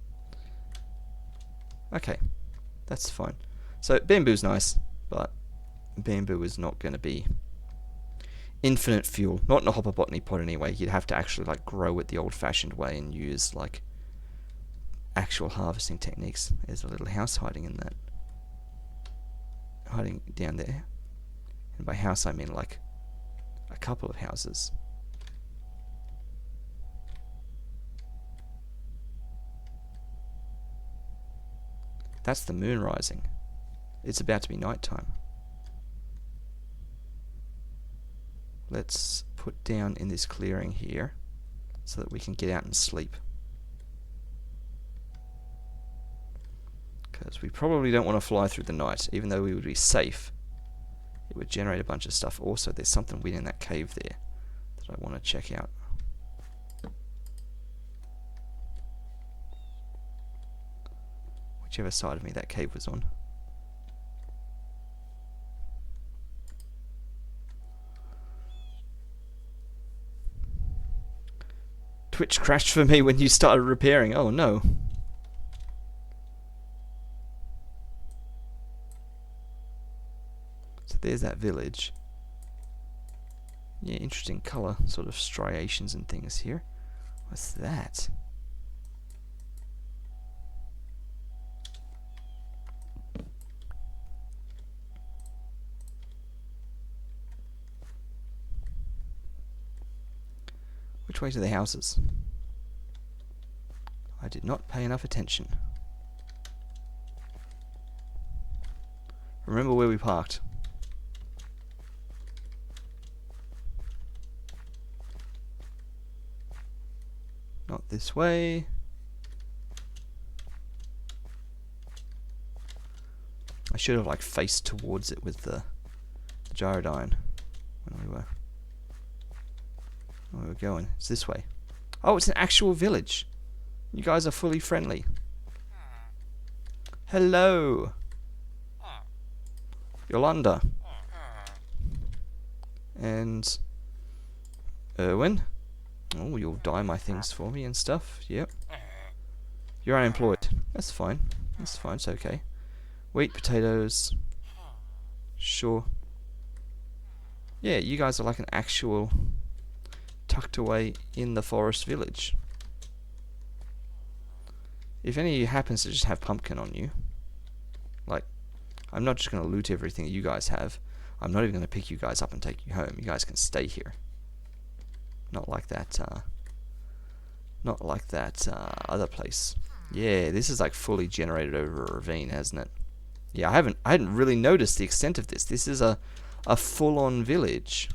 Speaker 1: Okay. That's fine. So bamboo's nice, but bamboo is not going to be infinite fuel. Not in a hopper botany pot anyway. You'd have to actually like grow it the old-fashioned way and use like actual harvesting techniques. There's a little house hiding in that. Hiding down there. And by house I mean like a couple of houses. That's the moon rising. It's about to be night time. Let's put down in this clearing here so that we can get out and sleep. Because we probably don't want to fly through the night, even though we would be safe. It would generate a bunch of stuff. Also, there's something weird in that cave there that I want to check out. Whichever side of me that cave was on. Twitch crashed for me when you started repairing. Oh no. So there's that village. Yeah, interesting colour, sort of striations and things here. What's that? Which way to the houses? I did not pay enough attention. Remember where we parked. Not this way. I should have like faced towards it with the gyrodyne when we were going. It's this way. Oh, it's an actual village. You guys are fully friendly. Hello. Yolanda. And Erwin. Oh, you'll dye my things for me and stuff. Yep. You're unemployed. That's fine. That's fine. It's okay. Wheat, potatoes. Sure. Yeah, you guys are like an actual tucked away in the forest village. If any of you happens to just have pumpkin on you, like, I'm not just going to loot everything that you guys have. I'm not even going to pick you guys up and take you home. You guys can stay here. Not like that, other place. Yeah, this is like fully generated over a ravine, hasn't it? Yeah, I hadn't really noticed the extent of this. This is a full-on village.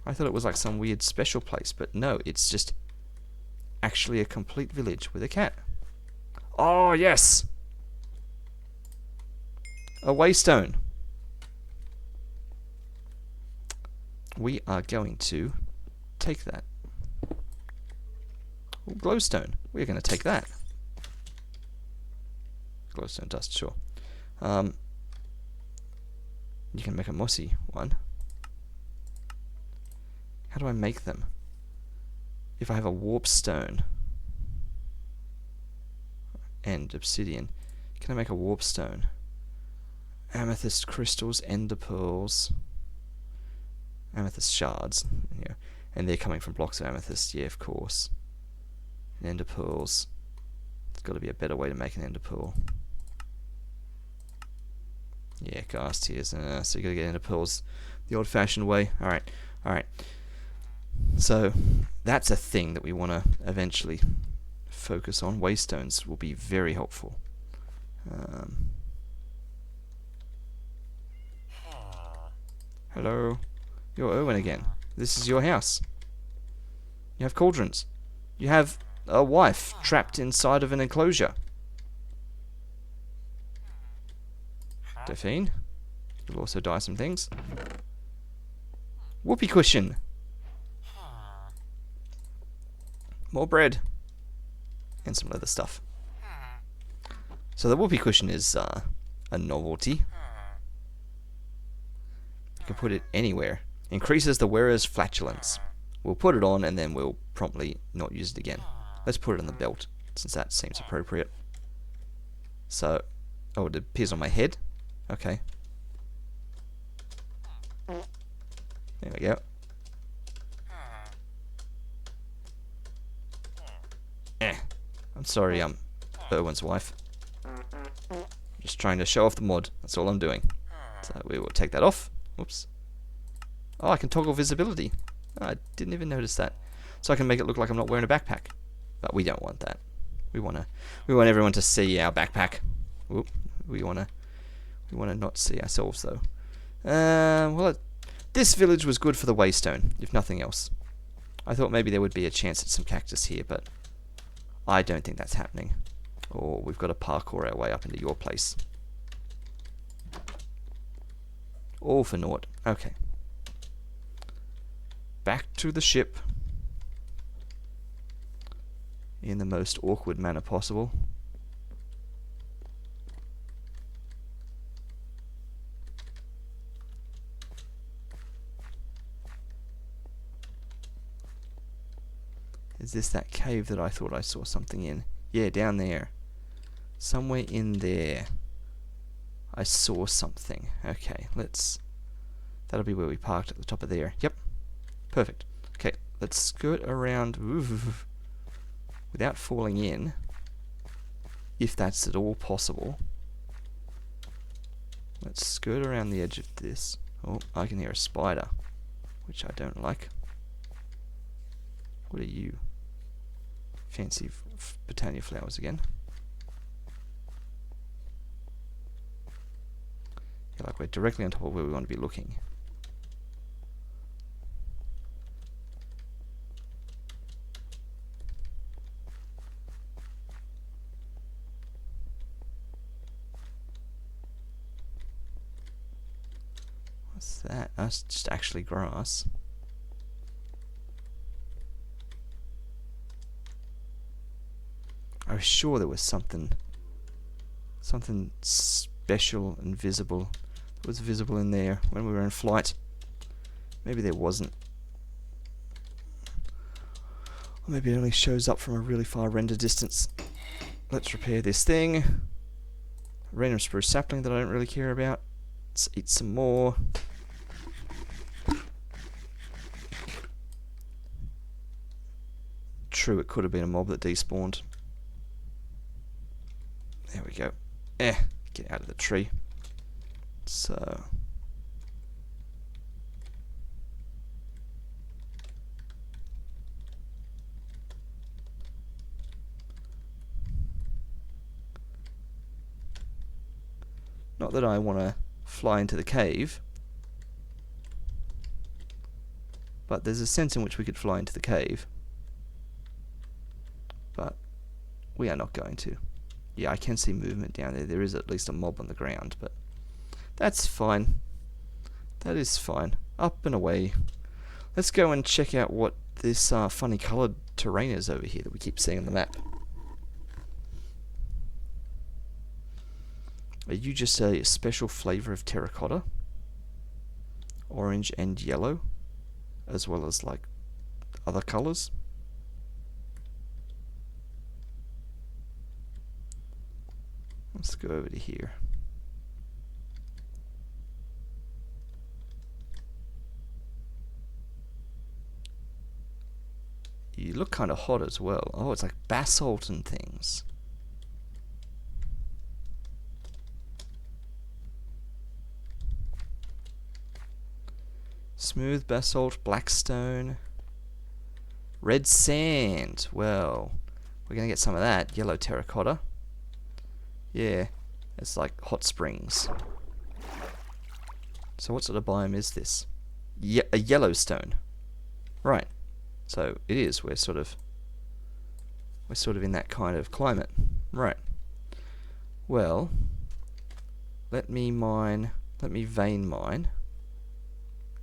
Speaker 1: I thought it was like some weird special place, but no, it's just actually a complete village with a cat. Oh, yes! A waystone. We are going to take that. Ooh, glowstone. We're going to take that. Glowstone dust, sure. You can make a mossy one. How do I make them? If I have a warp stone and obsidian, can I make a warp stone? Amethyst crystals, ender pearls, amethyst shards, yeah, and they're coming from blocks of amethyst, yeah, of course. And ender pearls. There's got to be a better way to make an ender pearl. Yeah, ghast tears. So you got to get ender pearls the old-fashioned way. All right. So that's a thing that we want to eventually focus on. Waystones will be very helpful. Hello. You're Owen again. This is your house. You have cauldrons. You have a wife trapped inside of an enclosure. Delphine. You'll also dye some things. Whoopee cushion. More bread. And some leather stuff. So the whoopee cushion is a novelty. You can put it anywhere. Increases the wearer's flatulence. We'll put it on and then we'll promptly not use it again. Let's put it on the belt, since that seems appropriate. So, oh, it appears on my head. Okay. There we go. I'm sorry, Erwin's wife. Just trying to show off the mod. That's all I'm doing. So we will take that off. Whoops. Oh, I can toggle visibility. Oh, I didn't even notice that. So I can make it look like I'm not wearing a backpack. But we don't want that. We want everyone to see our backpack. Oop. We wanna not see ourselves though. Well, this village was good for the waystone, if nothing else. I thought maybe there would be a chance at some cactus here, but I don't think that's happening. Or we've got to parkour our way up into your place. All for naught. Okay. Back to the ship. In the most awkward manner possible. Is this that cave that I thought I saw something in? Yeah, down there. Somewhere in there. I saw something. Okay, that'll be where we parked, at the top of there. Yep. Perfect. Okay, let's skirt around without falling in, if that's at all possible. Let's skirt around the edge of this. Oh, I can hear a spider, which I don't like. What are you? Fancy Botania flowers again. Yeah, like we're directly on top of where we want to be looking. What's that? That's just actually grass. I was sure there was something special and visible that was visible in there when we were in flight. Maybe there wasn't. Or maybe it only shows up from a really far render distance. Let's repair this thing. Random spruce sapling that I don't really care about. Let's eat some more. True, it could have been a mob that despawned. There we go. Get out of the tree. So... Not that I want to fly into the cave, but there's a sense in which we could fly into the cave. But we are not going to. Yeah, I can see movement down there. There is at least a mob on the ground, but that's fine. That is fine. Up and away. Let's go and check out what this funny coloured terrain is over here that we keep seeing on the map. Are you just a special flavour of terracotta? Orange and yellow? As well as, like, other colours? Let's go over to here. You look kind of hot as well. Oh, it's like basalt and things. Smooth basalt, black stone, red sand. Well, we're going to get some of that. Yellow terracotta. Yeah, it's like hot springs. So what sort of biome is this? A Yellowstone. Right. So it is. We're sort of in that kind of climate. Right. Well, let me vein mine.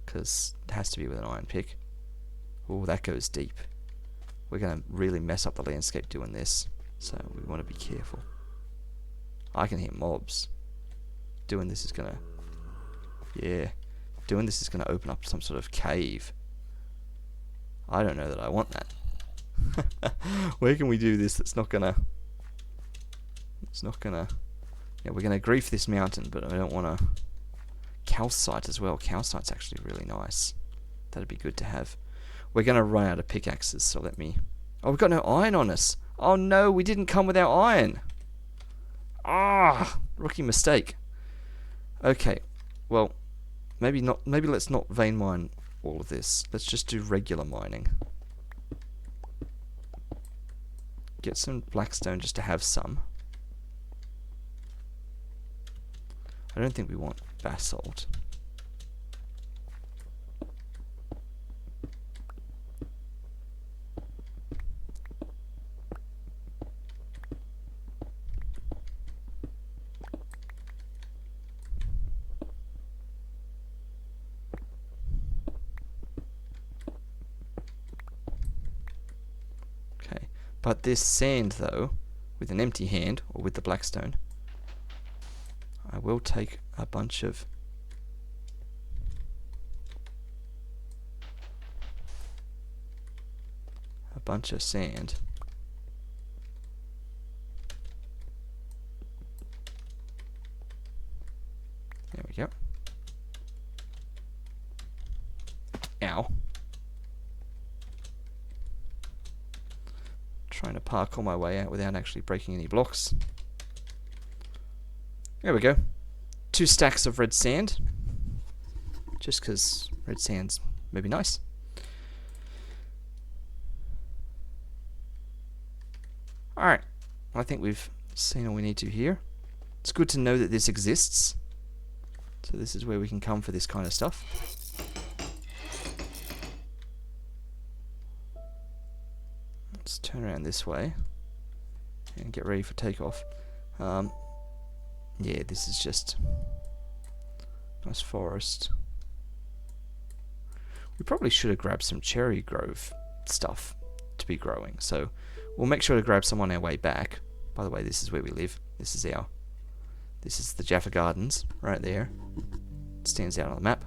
Speaker 1: Because it has to be with an iron pick. Oh, that goes deep. We're going to really mess up the landscape doing this. So we want to be careful. I can hear mobs. Doing this is going to... Yeah. Doing this is going to open up some sort of cave. I don't know that I want that. Where can we do this that's not going to... It's not going to... Yeah, we're going to grief this mountain, but I don't want to... Calcite as well. Calcite's actually really nice. That'd be good to have. We're going to run out of pickaxes, so let me... Oh, we've got no iron on us. Oh no, we didn't come with our iron. Ah, rookie mistake. Okay, well, maybe not. Maybe let's not vein mine all of this. Let's just do regular mining. Get some blackstone just to have some. I don't think we want basalt. Okay, but this sand though, with an empty hand or with the blackstone, I will take a bunch of sand. There we go. Ow. Trying to parkour my way out without actually breaking any blocks. There we go. 2 stacks of red sand. Just because red sand's maybe nice. Alright. I think we've seen all we need to here. It's good to know that this exists. So this is where we can come for this kind of stuff. Let's turn around this way and get ready for takeoff. Yeah, this is just nice forest. We probably should have grabbed some cherry grove stuff to be growing. So We'll make sure to grab some on our way back. By the way, this is where we live. This is the Jaffa Gardens right there. It stands out on the map.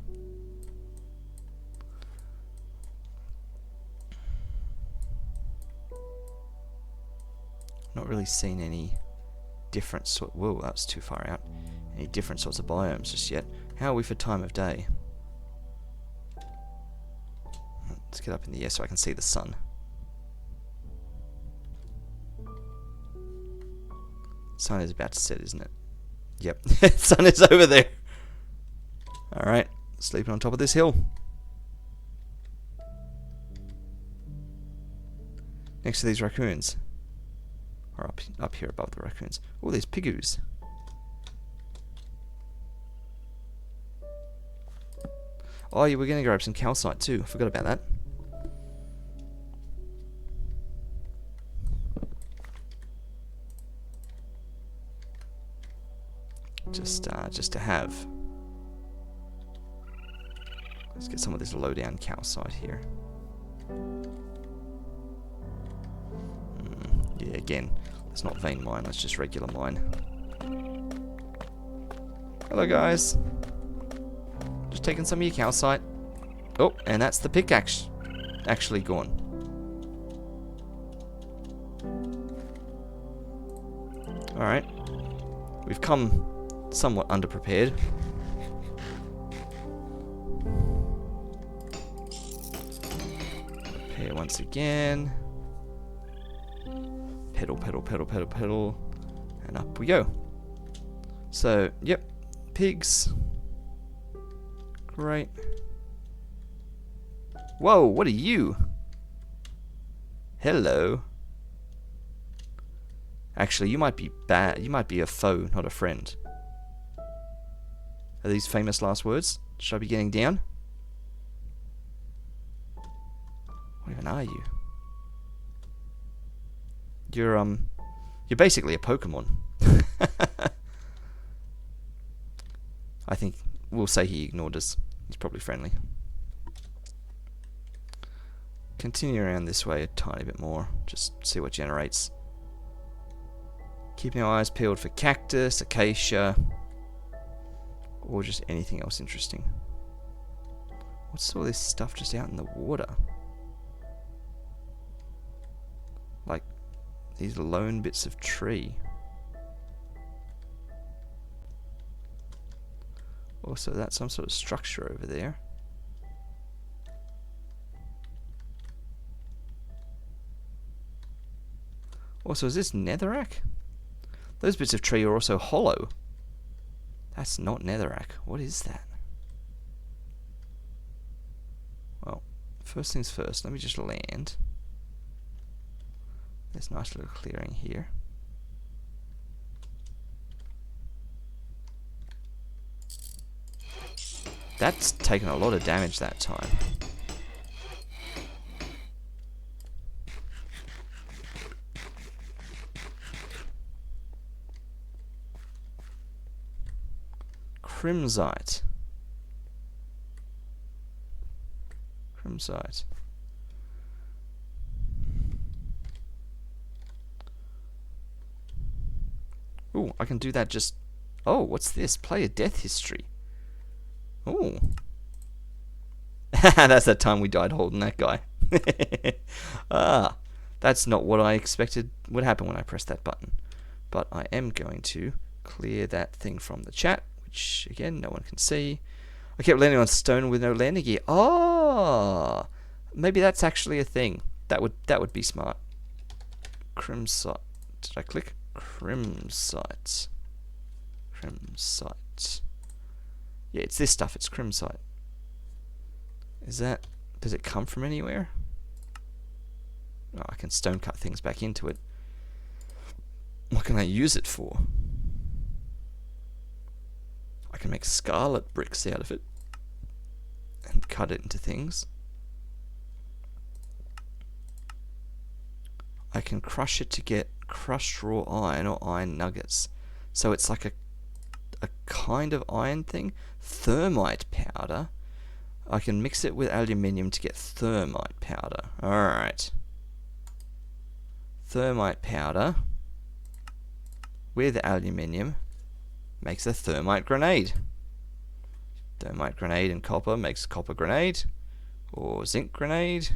Speaker 1: Not really seen any different sort. Whoa, that's too far out. Any different sorts of biomes just yet. How are we for time of day? Let's get up in the air so I can see the sun. Sun is about to set, isn't it? Yep, sun is over there. Alright, sleeping on top of this hill. Next to these raccoons. Or up here above the raccoons. Oh, there's pigoos. Oh, yeah, we're going to grab some calcite too. I forgot about that. Just to have. Let's get some of this low-down calcite here. Yeah, again, let's not vein mine, let's just regular mine. Hello, guys. Just taking some of your calcite. Oh, and that's the pickaxe actually gone. Alright. We've come somewhat underprepared. Repair once again. Pedal, pedal, pedal, pedal, pedal. And up we go. So, yep. Pigs. Great. Whoa, what are you? Hello. Actually, you might be bad. You might be a foe, not a friend. Are these famous last words? Should I be getting down? What even are you? You're basically a Pokemon. I think we'll say he ignored us. He's probably friendly. Continue around this way a tiny bit more. Just see what generates. Keeping our eyes peeled for cactus, acacia, or just anything else interesting. What's all this stuff just out in the water? Like these lone bits of tree. Also, that's some sort of structure over there. Also, is this netherrack? Those bits of tree are also hollow. That's not netherrack. What is that? Well, first things first, let me just land. There's a nice little clearing here. That's taken a lot of damage that time. Crimsite. Crimsite. Ooh, I can do that just... Oh, what's this? Player death history. Ooh. That's that time we died holding that guy. Ah, that's not what I expected would happen when I pressed that button. But I am going to clear that thing from the chat, which, again, no one can see. I kept landing on stone with no landing gear. Oh, maybe that's actually a thing. That would be smart. Crimsite. Did I click? Crimsite. Crimsite. Yeah, it's this stuff. It's crimsite. Is that... Does it come from anywhere? Oh, I can stone cut things back into it. What can I use it for? I can make scarlet bricks out of it. And cut it into things. I can crush it to get crushed raw iron or iron nuggets. So it's like a kind of iron thing. Thermite powder. I can mix it with aluminium to get thermite powder. Alright. thermite powder with aluminium makes a thermite grenade. Thermite grenade and copper makes copper grenade, or zinc grenade.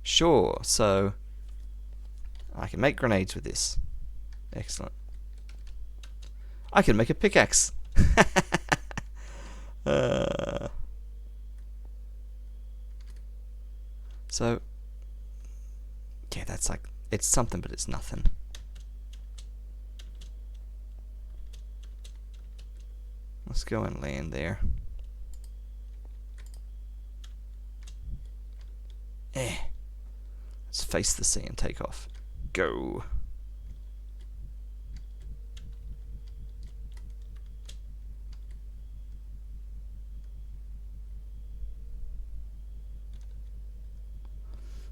Speaker 1: Sure, so I can make grenades with this. Excellent. I can make a pickaxe. So, yeah, that's like, it's something, but it's nothing. Let's go and land there. Let's face the sea and take off. Go.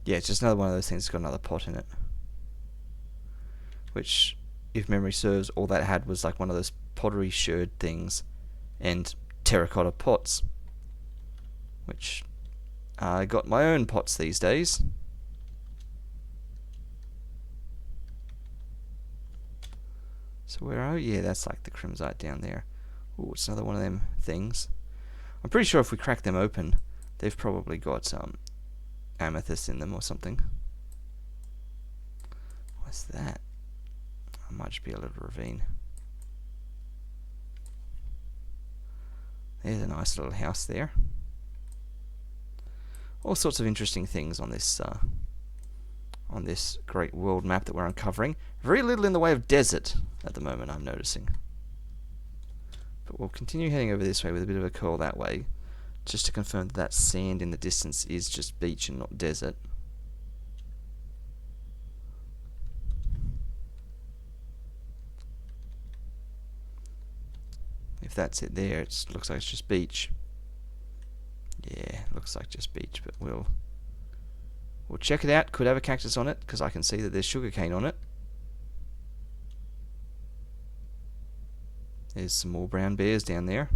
Speaker 1: Yeah, it's just another one of those things that's got another pot in it. Which, if memory serves, all that had was like one of those pottery sherd things and terracotta pots. Which, I got my own pots these days. So where are you? Yeah, that's like the crimsite down there. Ooh, it's another one of them things. I'm pretty sure if we crack them open, they've probably got some amethyst in them or something. What's that? It might just be a little ravine. There's a nice little house there. All sorts of interesting things on this great world map that we're uncovering. Very little in the way of desert at the moment, I'm noticing. But we'll continue heading over this way with a bit of a curl that way, just to confirm that that sand in the distance is just beach and not desert. If that's it there, it looks like it's just beach. Yeah, looks like just beach, but we'll check it out. Could have a cactus on it, because I can see that there's sugarcane on it. There's some more brown bears down there.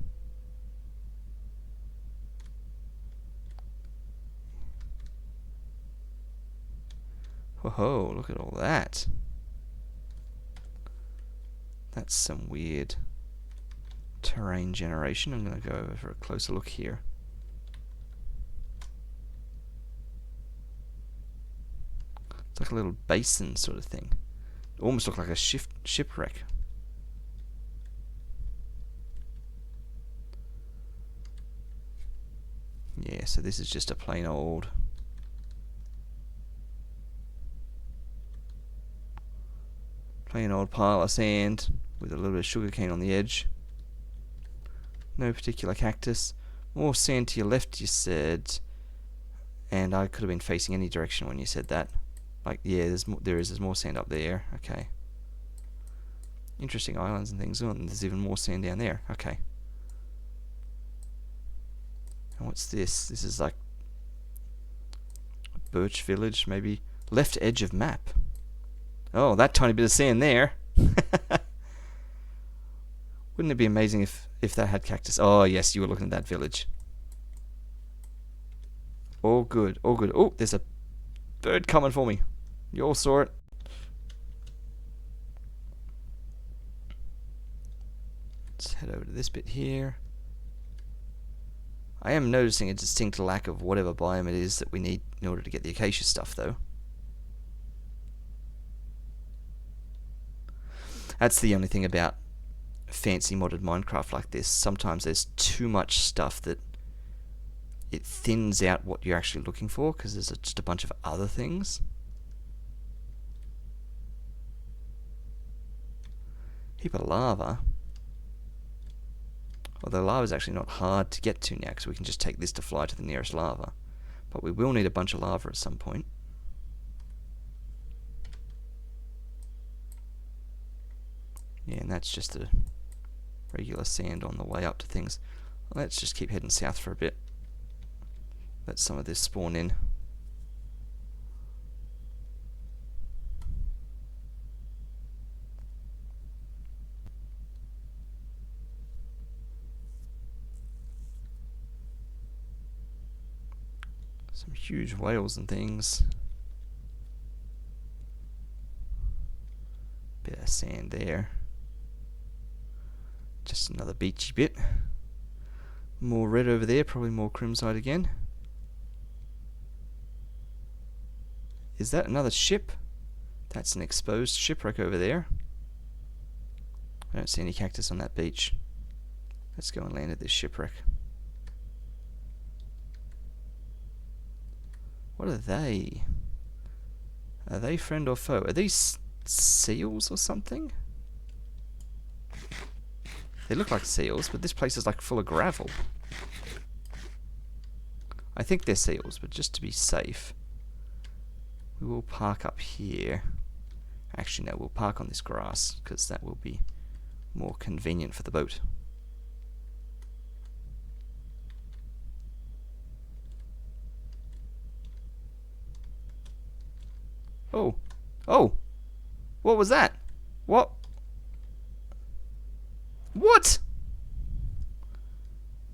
Speaker 1: Whoa, look at all that. That's some weird terrain generation. I'm going to go over for a closer look here. It's like a little basin sort of thing. It almost looks like a shipwreck. Yeah, so this is just a plain old pile of sand with a little bit of sugarcane on the edge. No particular cactus. More sand to your left, you said. And I could have been facing any direction when you said that. Like, yeah, there's more sand up there. Okay. Interesting islands and things. Oh, and there's even more sand down there. Okay. And what's this? This is like a birch village, maybe. Left edge of map. Oh, that tiny bit of sand there. Wouldn't it be amazing if that had cactus? Oh, yes, you were looking at that village. All good, all good. Oh, there's a bird coming for me. You all saw it. Let's head over to this bit here. I am noticing a distinct lack of whatever biome it is that we need in order to get the acacia stuff, though. That's the only thing about fancy modded Minecraft like this. Sometimes there's too much stuff that it thins out what you're actually looking for, because there's just a bunch of other things. Heap of lava. Although lava is actually not hard to get to now, because we can just take this to fly to the nearest lava. But we will need a bunch of lava at some point. Yeah, and that's just the regular sand on the way up to things. Let's just keep heading south for a bit. Let some of this spawn in. Some huge whales and things. bit of sand there. Just another beachy bit. More red over there, probably more crimsite again. Is that another ship? That's an exposed shipwreck over there. I don't see any cactus on that beach. Let's go and land at this shipwreck. What are they? Are they friend or foe? Are these seals or something? They look like seals, but this place is like full of gravel. I think they're seals, but just to be safe, we will park up here. Actually, no, we'll park on this grass, because that will be more convenient for the boat. Oh! Oh! What was that? What? What?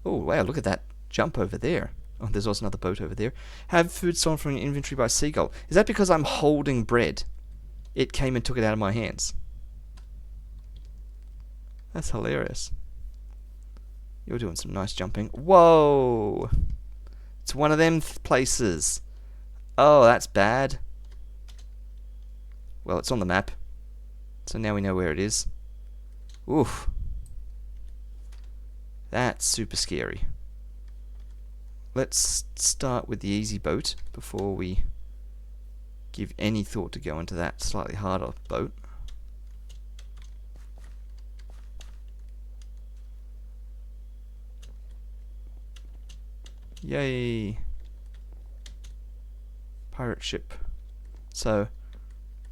Speaker 1: Oh, wow, look at that jump over there. Oh, there's also another boat over there. Have food stolen from your inventory by seagull. Is that because I'm holding bread? It came and took it out of my hands. That's hilarious. You're doing some nice jumping. Whoa! It's one of them places. Oh, that's bad. Well, it's on the map. So now we know where it is. Oof. That's super scary. Let's start with the easy boat before we give any thought to go into that slightly harder boat. Yay! Pirate ship. So,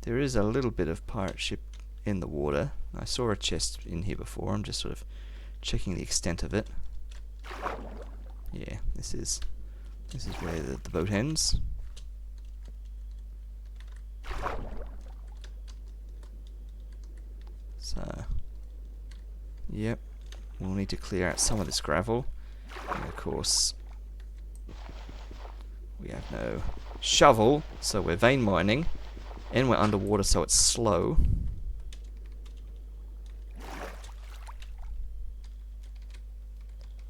Speaker 1: there is a little bit of pirate ship in the water. I saw a chest in here before. I'm just sort of checking the extent of it. Yeah, this is where the boat ends. So, yep, we'll need to clear out some of this gravel. And of course, we have no shovel, so we're vein mining. And we're underwater, so it's slow.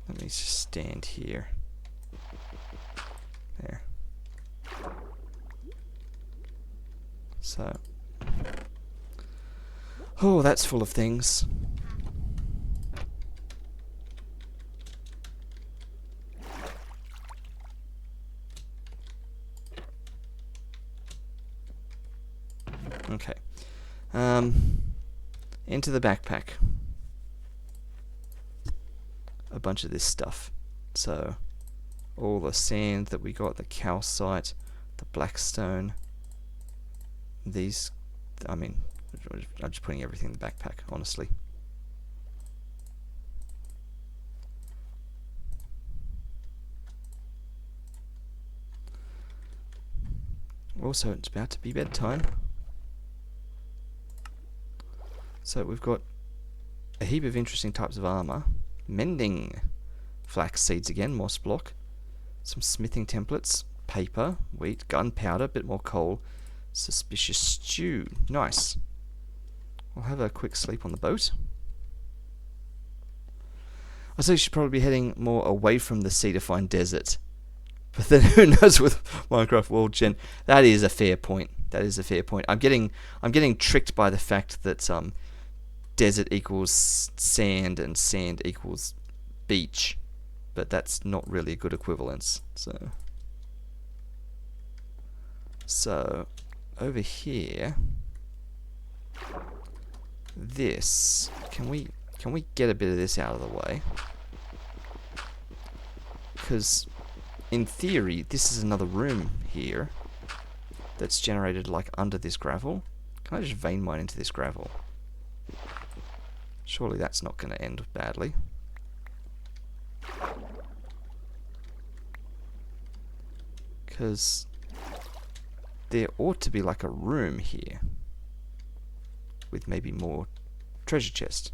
Speaker 1: Let me just stand here. There. So. Oh, that's full of things. Okay. Into the backpack. A bunch of this stuff. So, all the sand that we got, the calcite, the blackstone. These, I mean, I'm just putting everything in the backpack, honestly. Also, it's about to be bedtime. So we've got a heap of interesting types of armor. Mending flax seeds again, moss block. Some smithing templates, paper, wheat, gunpowder, a bit more coal. Suspicious stew. Nice. We'll have a quick sleep on the boat. I say you should probably be heading more away from the sea to find desert. But then who knows with Minecraft World Gen? That is a fair point. That is a fair point. I'm getting tricked by the fact that desert equals sand and sand equals beach, but that's not really a good equivalence. So over here, this, can we get a bit of this out of the way? Because in theory this is another room here that's generated like under this gravel. Can I just vein mine into this gravel? Surely that's not going to end badly. Because there ought to be like a room here with maybe more treasure chest.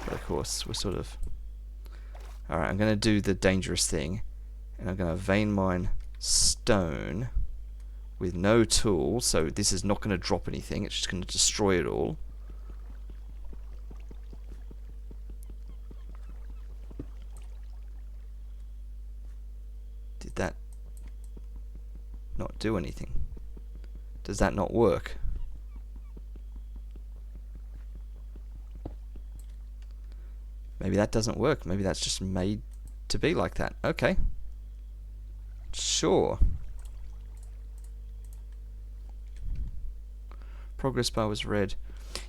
Speaker 1: But of course we're sort of... Alright, I'm going to do the dangerous thing, and I'm going to vein mine stone with no tool, so this is not going to drop anything. It's just going to destroy it all. Did that not do anything? Does that not work? Maybe that doesn't work. Maybe that's just made to be like that. Okay. Sure. Progress bar was red.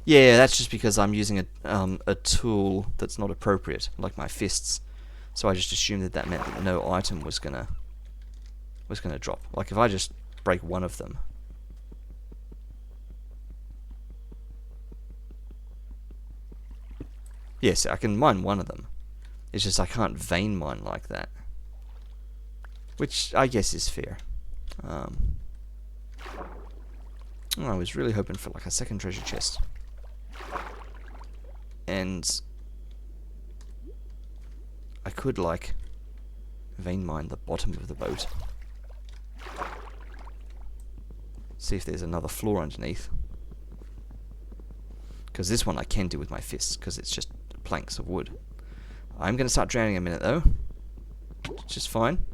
Speaker 1: Yeah, that's just because I'm using a tool that's not appropriate, like my fists. So I just assumed that meant that no item was gonna drop. Like if I just break one of them. Yes, I can mine one of them. It's just I can't vein mine like that. Which I guess is fair. I was really hoping for like a second treasure chest. And I could like vein mine the bottom of the boat. See if there's another floor underneath. Because this one I can do with my fists, because it's just planks of wood. I'm going to start drowning in a minute though. It's just fine.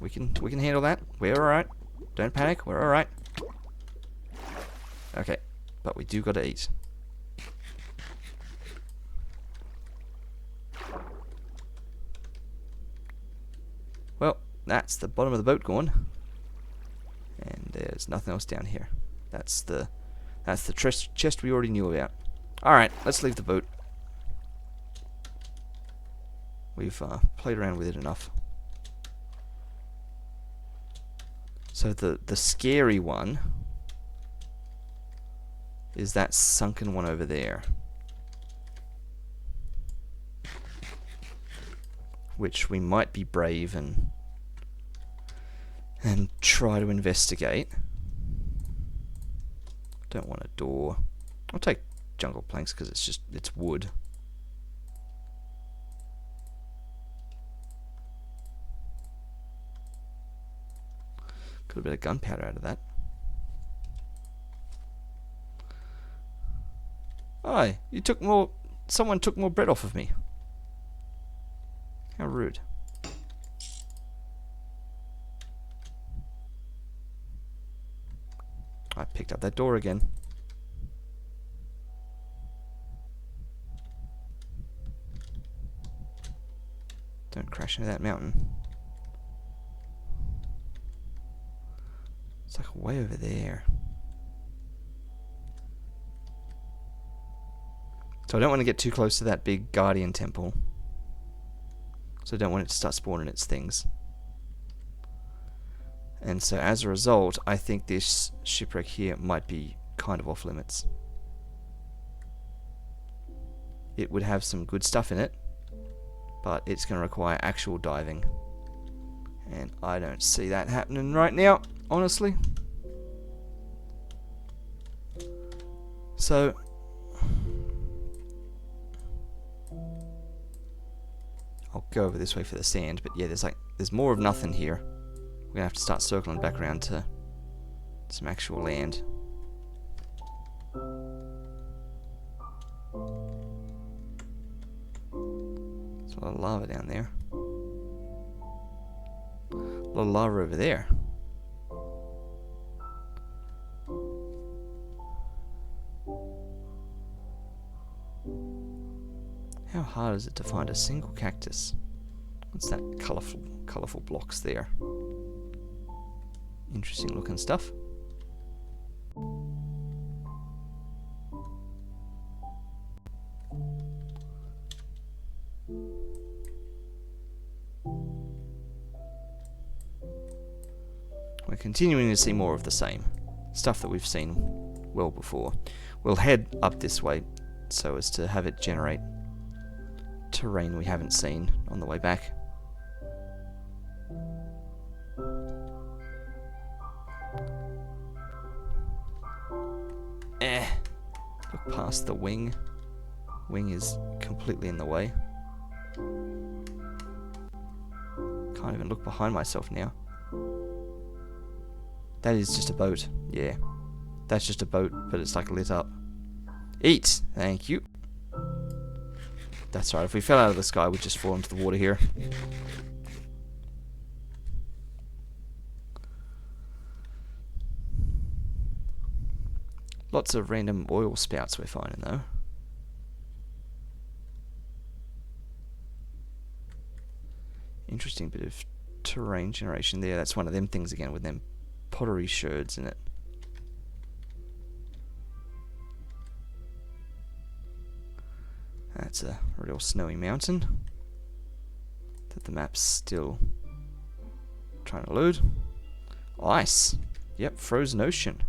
Speaker 1: We can handle that. We're alright. Don't panic. We're alright. Okay. But we do got to eat. Well, that's the bottom of the boat gone. And there's nothing else down here. That's the chest we already knew about. Alright, let's leave the boat. We've played around with it enough. So the scary one is that sunken one over there. Which we might be brave and try to investigate. Don't want a door. I'll take jungle planks because it's wood. Got a bit of gunpowder out of that. Oh, you took more. Someone took more bread off of me. How rude. I picked up that door again. Don't crash into that mountain. It's like way over there. So I don't want to get too close to that big guardian temple. So I don't want it to start spawning its things. And so as a result, I think this shipwreck here might be kind of off limits. It would have some good stuff in it, but it's going to require actual diving. And I don't see that happening right now, honestly. So I'll go over this way for the sand, but yeah, there's more of nothing here. We're gonna have to start circling back around to some actual land. There's a lot of lava down there. A lot of lava over there. How hard is it to find a single cactus? What's that colourful blocks there? Interesting looking stuff. We're continuing to see more of the same stuff that we've seen well before. We'll head up this way so as to have it generate terrain we haven't seen on the way back. Look past the wing. Wing is completely in the way. Can't even look behind myself now. That is just a boat. Yeah. That's just a boat, but it's like lit up. Eat! Thank you. That's right. If we fell out of the sky, we'd just fall into the water here. Lots of random oil spouts we're finding, though. Interesting bit of terrain generation there. That's one of them things again with them pottery sherds in it. That's a real snowy mountain that the map's still trying to load. Ice. Yep, frozen ocean.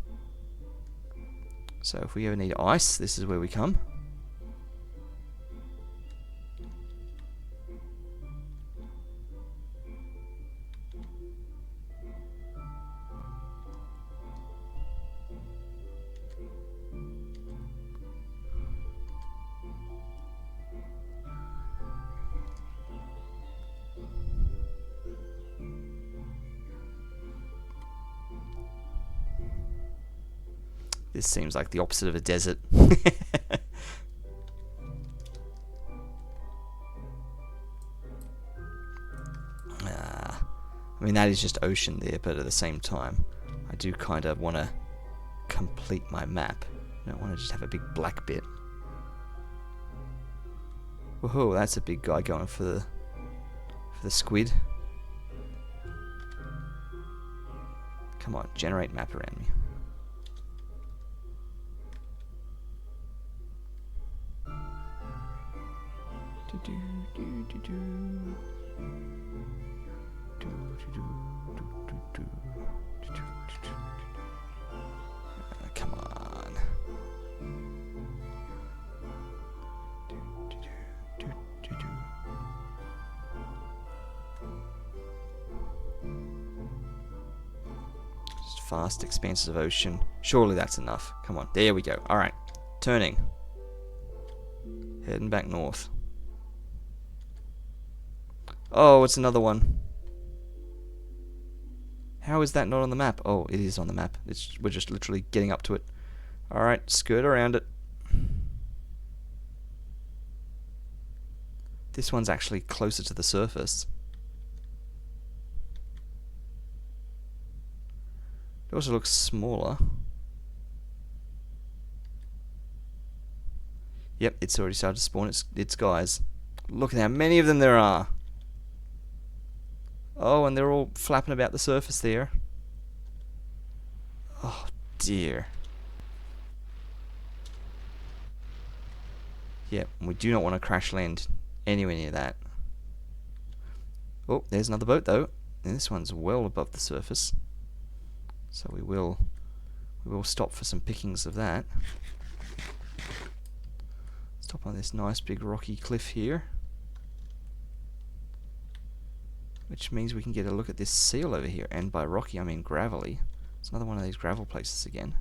Speaker 1: So if we ever need ice, this is where we come. This seems like the opposite of a desert. I mean, that is just ocean there, but at the same time, I do kind of want to complete my map. I don't want to just have a big black bit. Woohoo, that's a big guy going for the squid. Come on, generate map around me. Come on. Just vast expanses of ocean. Surely that's enough. Come on. There we go. Alright. Turning. Heading back north. Oh, it's another one. How is that not on the map? Oh, it is on the map. We're just literally getting up to it. Alright, skirt around it. This one's actually closer to the surface. It also looks smaller. Yep, it's already started to spawn its guys. Look at how many of them there are. Oh, and they're all flapping about the surface there. Oh, dear. Yep, we do not want to crash land anywhere near that. Oh, there's another boat, though. And this one's well above the surface. So we will stop for some pickings of that. Stop on this nice big rocky cliff here. Which means we can get a look at this seal over here. And by rocky, I mean gravelly. It's another one of these gravel places again.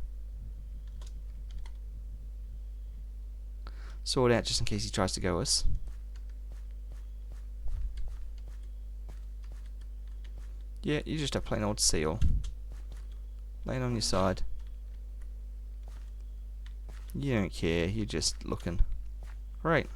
Speaker 1: Sword out just in case he tries to go us. Yeah, you just a plain old seal. Laying on your side. You don't care, you're just looking. Right.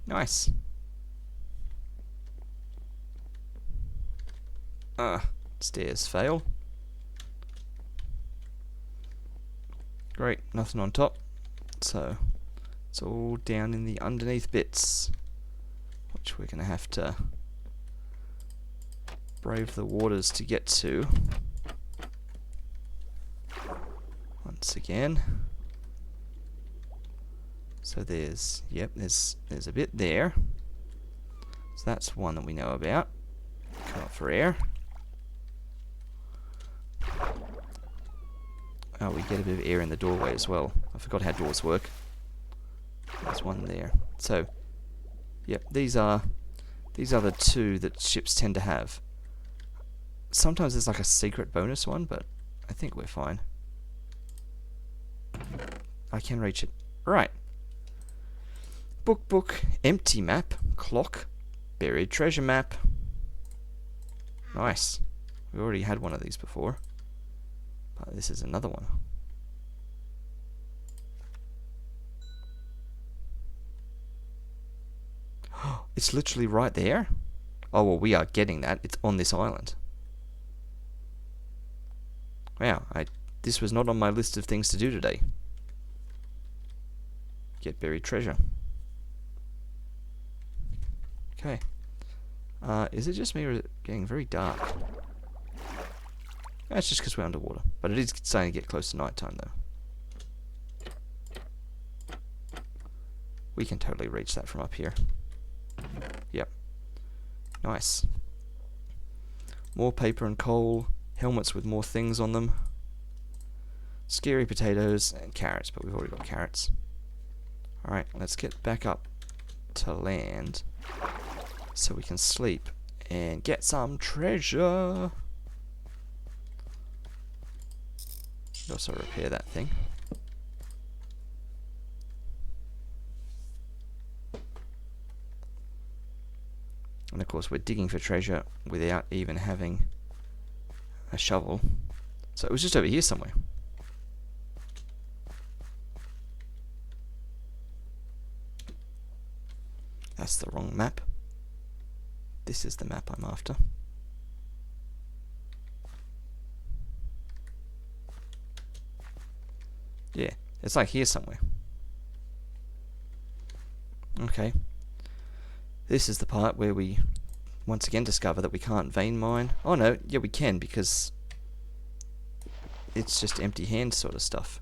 Speaker 1: Nice. Stairs fail. Great, nothing on top. So, it's all down in the underneath bits. Which we're going to have to brave the waters to get to. Once again. So there's a bit there. So that's one that we know about. Come up for air. Oh, we get a bit of air in the doorway as well. I forgot how doors work. There's one there. So, yep, these are the two that ships tend to have. Sometimes there's like a secret bonus one, but I think we're fine. I can reach it. Right. Book, empty map, clock, buried treasure map. Nice. We already had one of these before. But this is another one. It's literally right there. Oh, well, we are getting that. It's on this island. Wow, this was not on my list of things to do today. Get buried treasure. Okay. Is it just me or is it getting very dark? That's just because we're underwater. But it is starting to get close to night time, though. We can totally reach that from up here. Yep. Nice. More paper and coal. Helmets with more things on them. Scary potatoes and carrots, but we've already got carrots. Alright, let's get back up to land so we can sleep and get some treasure. Also repair that thing. And of course we're digging for treasure without even having a shovel. So it was just over here somewhere. That's the wrong map. This is the map I'm after. Yeah, it's like here somewhere. Okay. This is the part where we once again discover that we can't vein mine. Oh no, yeah we can, because it's just empty hand sort of stuff.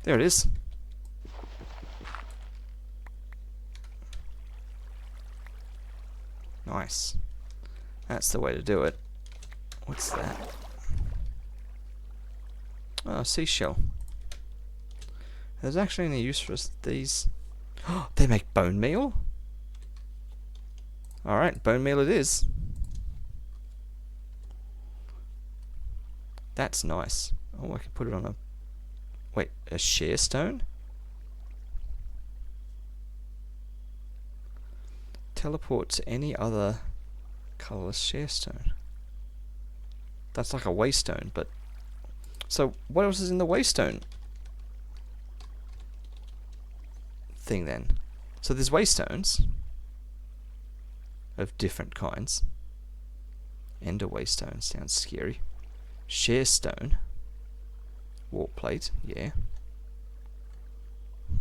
Speaker 1: There it is. Nice. That's the way to do it. What's that? Oh, seashell. There's actually any use for these. Oh, they make bone meal? Alright, bone meal it is. That's nice. Oh, I can put it on a... Wait, a share stone? Teleport to any other colorless share stone. That's like a waystone, but... So, what else is in the waystone thing then? So there's waystones of different kinds. Ender waystone sounds scary. Share stone. Warp plate, yeah.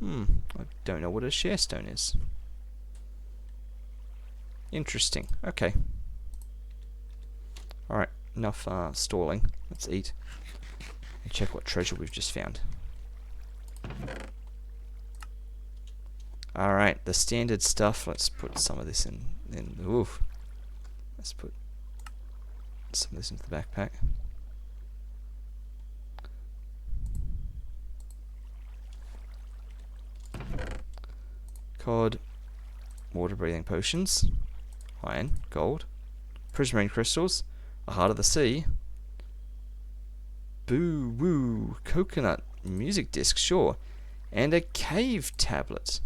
Speaker 1: I don't know what a share stone is. Interesting. Okay. Alright, enough stalling. Let's eat. And check what treasure we've just found. Alright, the standard stuff. Let's put some of this in. Oof. Let's put some of this into the backpack. Cod, water breathing potions, iron, gold, prismarine crystals, a heart of the sea, boo woo, coconut, music disc, sure, and a cave tablet.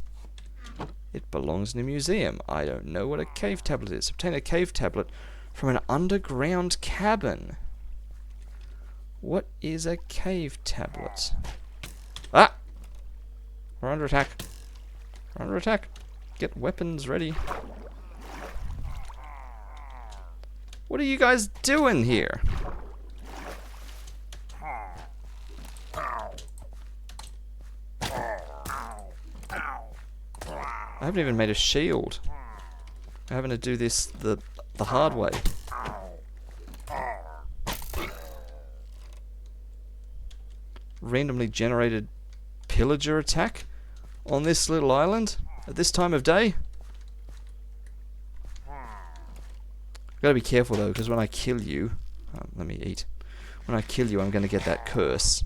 Speaker 1: It belongs in a museum. I don't know what a cave tablet is. Obtain a cave tablet from an underground cabin. What is a cave tablet? Ah! We're under attack. We're under attack. Get weapons ready. What are you guys doing here? I haven't even made a shield. I'm having to do this the hard way. Randomly generated pillager attack on this little island at this time of day. Gotta be careful though, because when I kill you, let me eat. When I kill you, I'm gonna get that curse.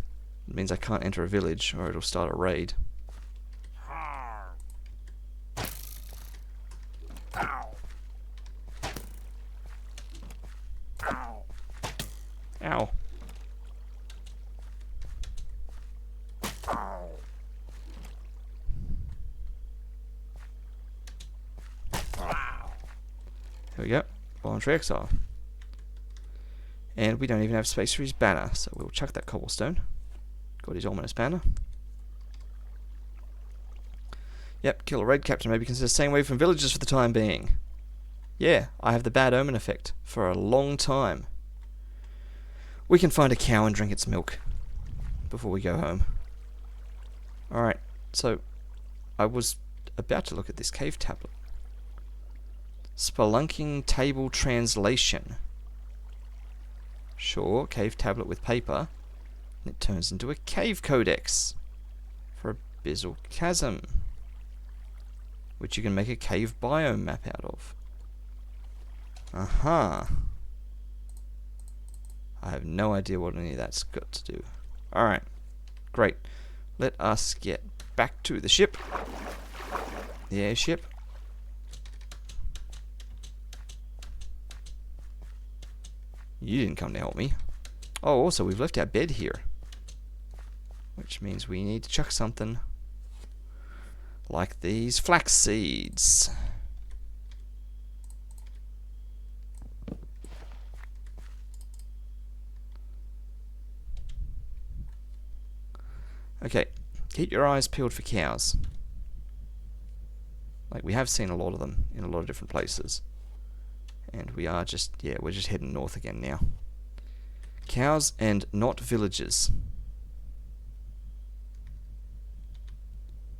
Speaker 1: It means I can't enter a village, or it'll start a raid. Ow. Here we go. Voluntary exile. And we don't even have space for his banner, so we'll chuck that cobblestone. Got his ominous banner. Yep, kill a raid captain may be considered staying away from villages for the time being. Yeah, I have the bad omen effect for a long time. We can find a cow and drink its milk before we go home. Alright, so I was about to look at this cave tablet. Spelunking table translation. Sure, cave tablet with paper. And it turns into a cave codex for Abyssal Chasm, which you can make a cave biome map out of. Aha. I have no idea what any of that's got to do. Alright, great. Let us get back to the ship. The airship. You didn't come to help me. Oh, also, we've left our bed here. Which means we need to chuck something. Like these flax seeds. Okay, keep your eyes peeled for cows. Like, we have seen a lot of them in a lot of different places. And we are just, yeah, we're just heading north again now. Cows and not villages.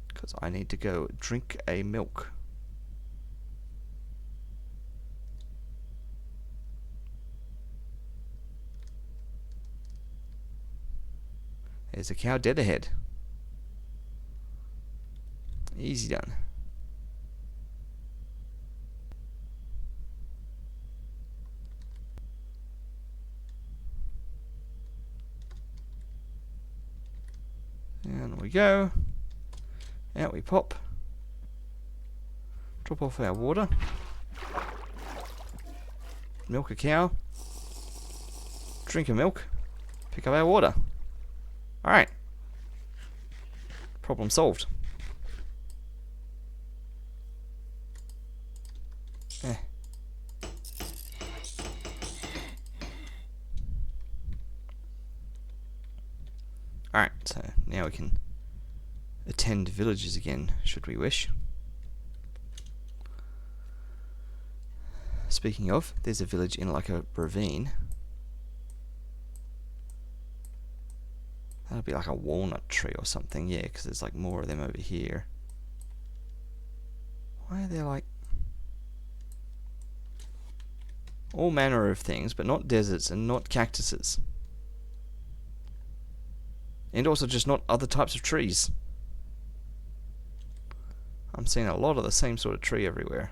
Speaker 1: Because I need to go drink a milk. There's a cow dead ahead. Easy done. And we go. Out we pop. Drop off our water. Milk a cow. Drink a milk. Pick up our water. Alright. Problem solved. Alright, so now we can attend villages again, should we wish. Speaking of, there's a village in like a ravine. That'll be like a walnut tree or something, yeah, because there's like more of them over here. Why are there like all manner of things, but not deserts and not cactuses? And also just not other types of trees. I'm seeing a lot of the same sort of tree everywhere.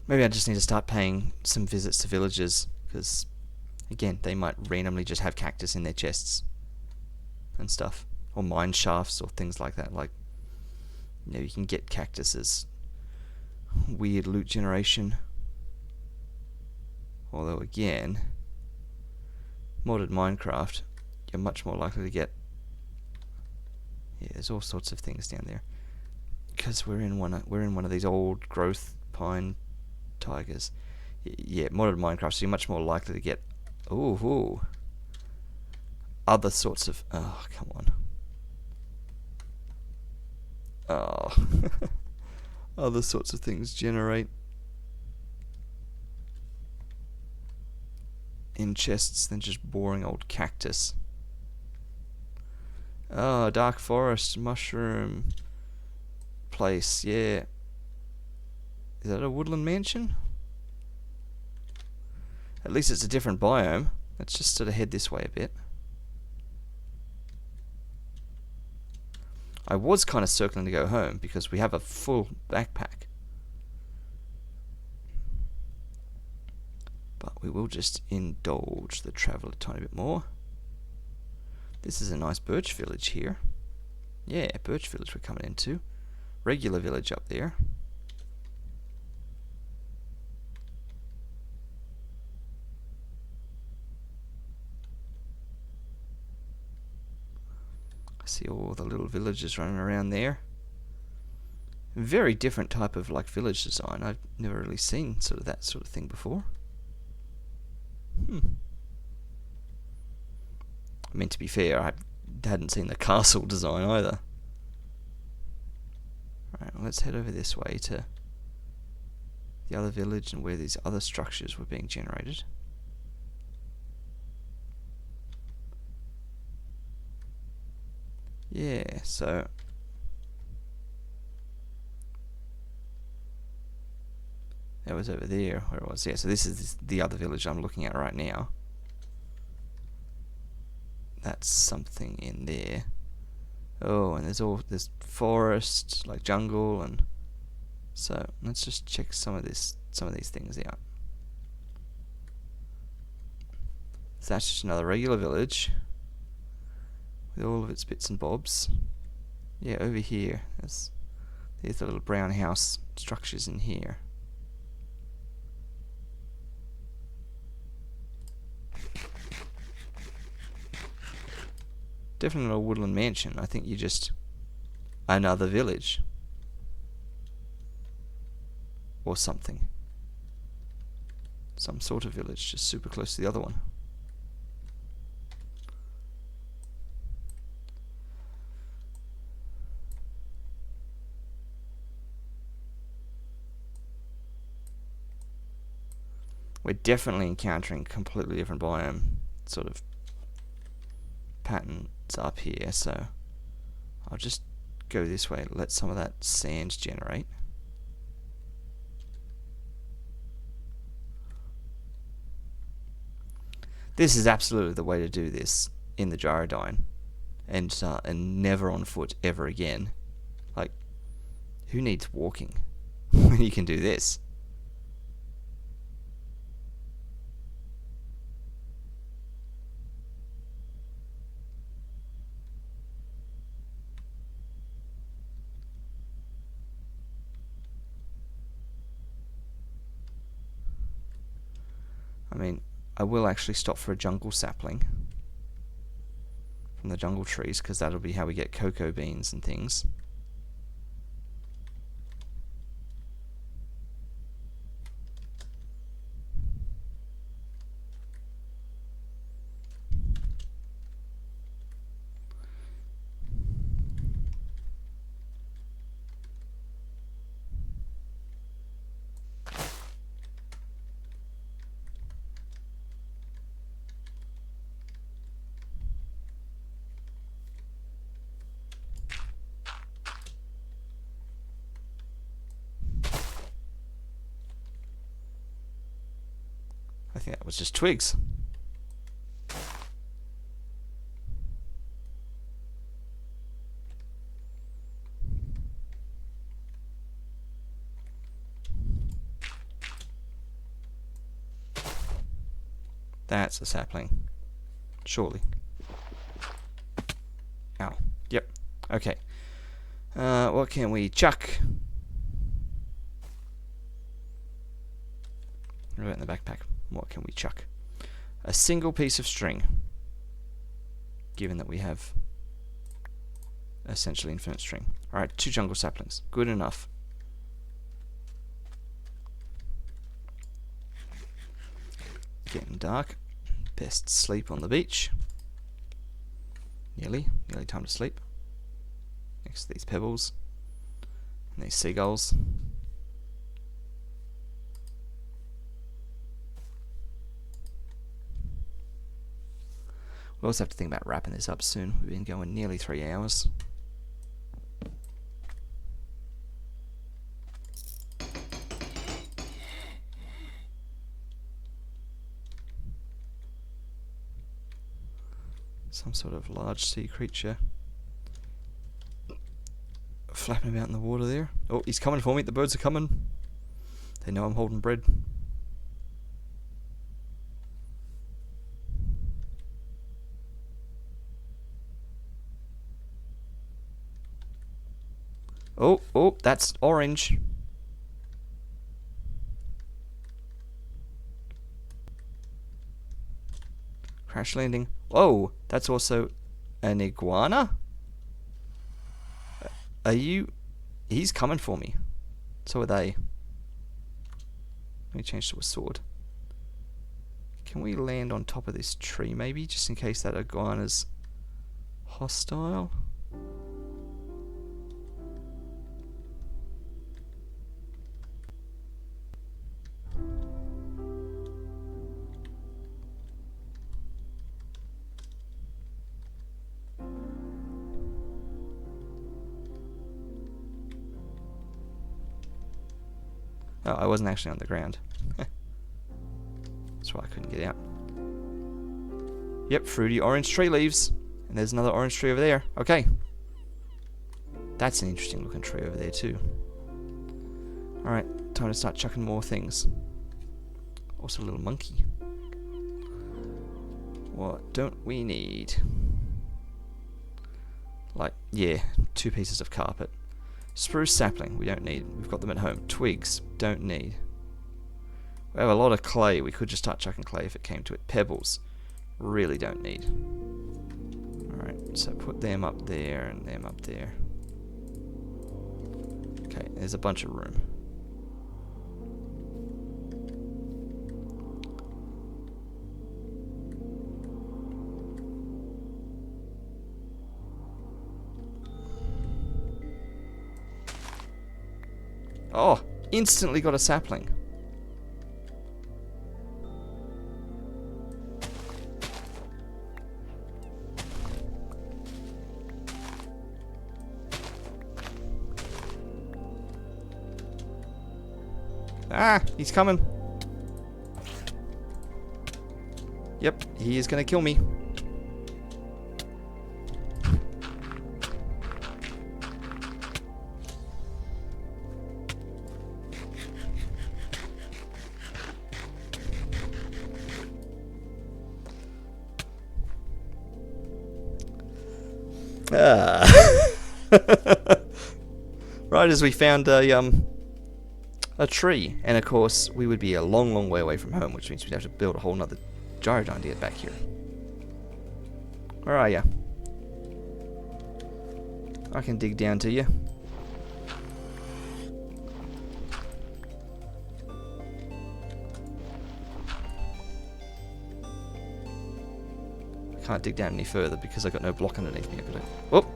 Speaker 1: Maybe I just need to start paying some visits to villages, because again, they might randomly just have cactus in their chests and stuff, or mine shafts or things like that. Like, you know, you can get cactuses. Weird loot generation. Although again, modded Minecraft, you're much more likely to get. Yeah, there's all sorts of things down there. Because we're in one of these old growth pine tigers. Yeah, modded Minecraft, so you're much more likely to get other sorts of. Oh, come on. Oh. Other sorts of things generate in chests than just boring old cactus. Oh, dark forest, mushroom place, yeah. Is that a woodland mansion? At least it's a different biome. Let's just sort of head this way a bit. I was kind of circling to go home because we have a full backpack. But we will just indulge the travel a tiny bit more. This is a nice birch village here. Yeah, birch village we're coming into. Regular village up there. I see all the little villages running around there. Very different type of like village design. I've never really seen sort of that sort of thing before. I mean, to be fair, I hadn't seen the castle design either. Right, well, let's head over this way to the other village and where these other structures were being generated. Yeah, so that was over there where it was. Yeah, so this is the other village I'm looking at right now. That's something in there. Oh, and there's forest, like jungle, and so let's just check some of these things out. So that's just another regular village with all of its bits and bobs. Yeah, over here, there's the little brown house structures in here. Definitely not a woodland mansion. I think you're just another village. Or something. Some sort of village, just super close to the other one. We're definitely encountering completely different biome sort of patterns up here, so I'll just go this way, let some of that sand generate. This is absolutely the way to do this in the Gyrodyne, and never on foot ever again. Like, who needs walking when you can do this? I mean, I will actually stop for a jungle sapling from the jungle trees, because that'll be how we get cocoa beans and things. I think that was just twigs. That's a sapling. Surely. Ow. Yep. Okay. What can we chuck? Right in the backpack. What can we chuck? A single piece of string. Given that we have essentially infinite string. Alright, 2 jungle saplings. Good enough. Getting dark. Best sleep on the beach. Nearly time to sleep. Next to these pebbles. And these seagulls. We also have to think about wrapping this up soon. We've been going nearly 3 hours. Some sort of large sea creature flapping about in the water there. Oh, he's coming for me. The birds are coming. They know I'm holding bread. Oh, oh, that's orange. Crash landing. Whoa, that's also an iguana? Are you... He's coming for me. So are they. Let me change to a sword. Can we land on top of this tree maybe, just in case that iguana's hostile? Oh, I wasn't actually on the ground. That's why I couldn't get out. Yep, fruity orange tree leaves. And there's another orange tree over there. Okay. That's an interesting looking tree over there too. Alright, time to start chucking more things. Also a little monkey. What don't we need? Like, yeah, 2 pieces of carpet. Spruce sapling, we don't need. We've got them at home. Twigs, don't need. We have a lot of clay. We could just start chucking clay if it came to it. Pebbles, really don't need. Alright, so put them up there and them up there. Okay, there's a bunch of room. Oh, instantly got a sapling. Ah, he's coming. Yep, he is gonna kill me. Ah. Right as we found a tree, and of course we would be a long, long way away from home, which means we'd have to build a whole nother gyrodon to get back here. Where are ya? I can dig down to you. I can't dig down any further because I've got no block underneath me. I've got to... Whoop!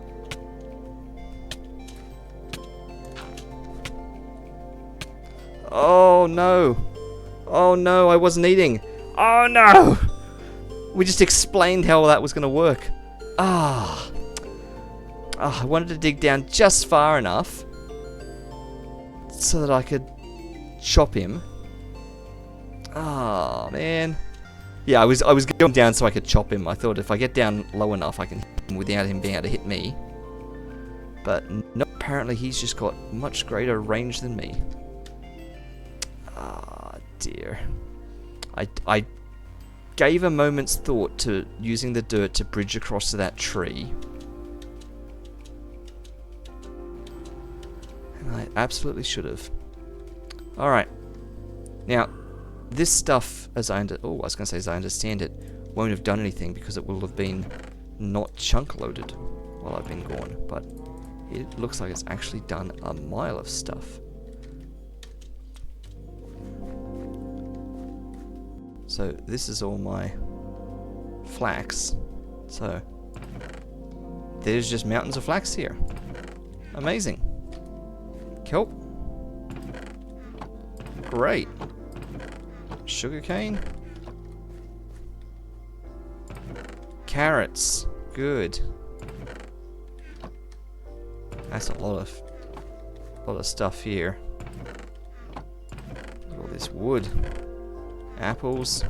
Speaker 1: Oh no! Oh no, I wasn't eating! Oh no! We just explained how that was going to work. Ah. Oh, I wanted to dig down just far enough so that I could chop him. Oh man. Yeah, I was going down so I could chop him. I thought if I get down low enough I can hit him without him being able to hit me. But no, apparently he's just got much greater range than me. Ah, dear. I gave a moment's thought to using the dirt to bridge across to that tree. And I absolutely should have. Alright. Now, this stuff, as I understand it, won't have done anything because it will have been not chunk loaded while I've been gone. But it looks like it's actually done a mile of stuff. So this is all my flax. So there's just mountains of flax here. Amazing. Kelp. Great. Sugarcane. Carrots. Good. That's a lot of stuff here. Look at all this wood. Apples.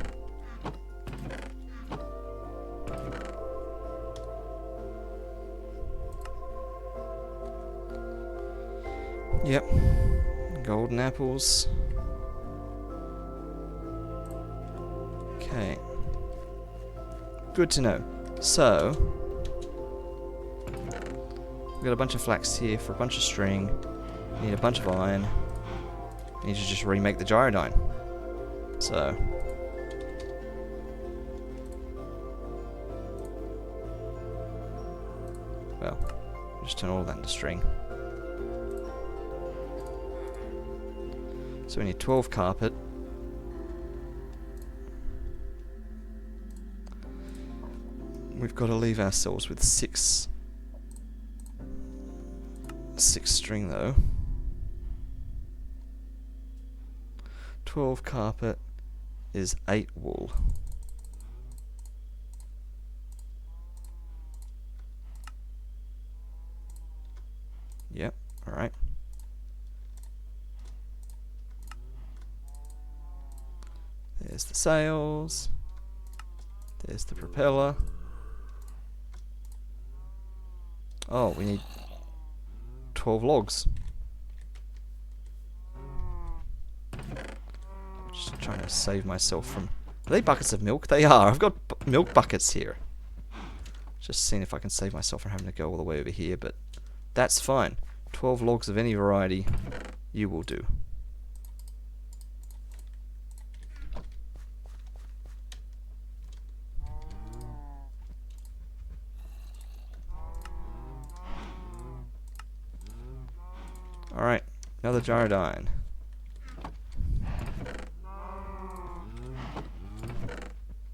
Speaker 1: Yep. Golden apples. Okay. Good to know. So, got a bunch of flax here for a bunch of string. We need a bunch of iron. We need to just remake the gyrodyne. So... well, just turn all that into string. So we need 12 carpet. We've got to leave ourselves with 6 string though. 12 carpet is 8 wool. Yep, alright. There's the sails. There's the propeller. Oh, we need 12 logs. Just trying to save myself from... are they buckets of milk? They are. I've got milk buckets here. Just seeing if I can save myself from having to go all the way over here, but that's fine. 12 logs of any variety, you will do. Alright, another gyrodyne.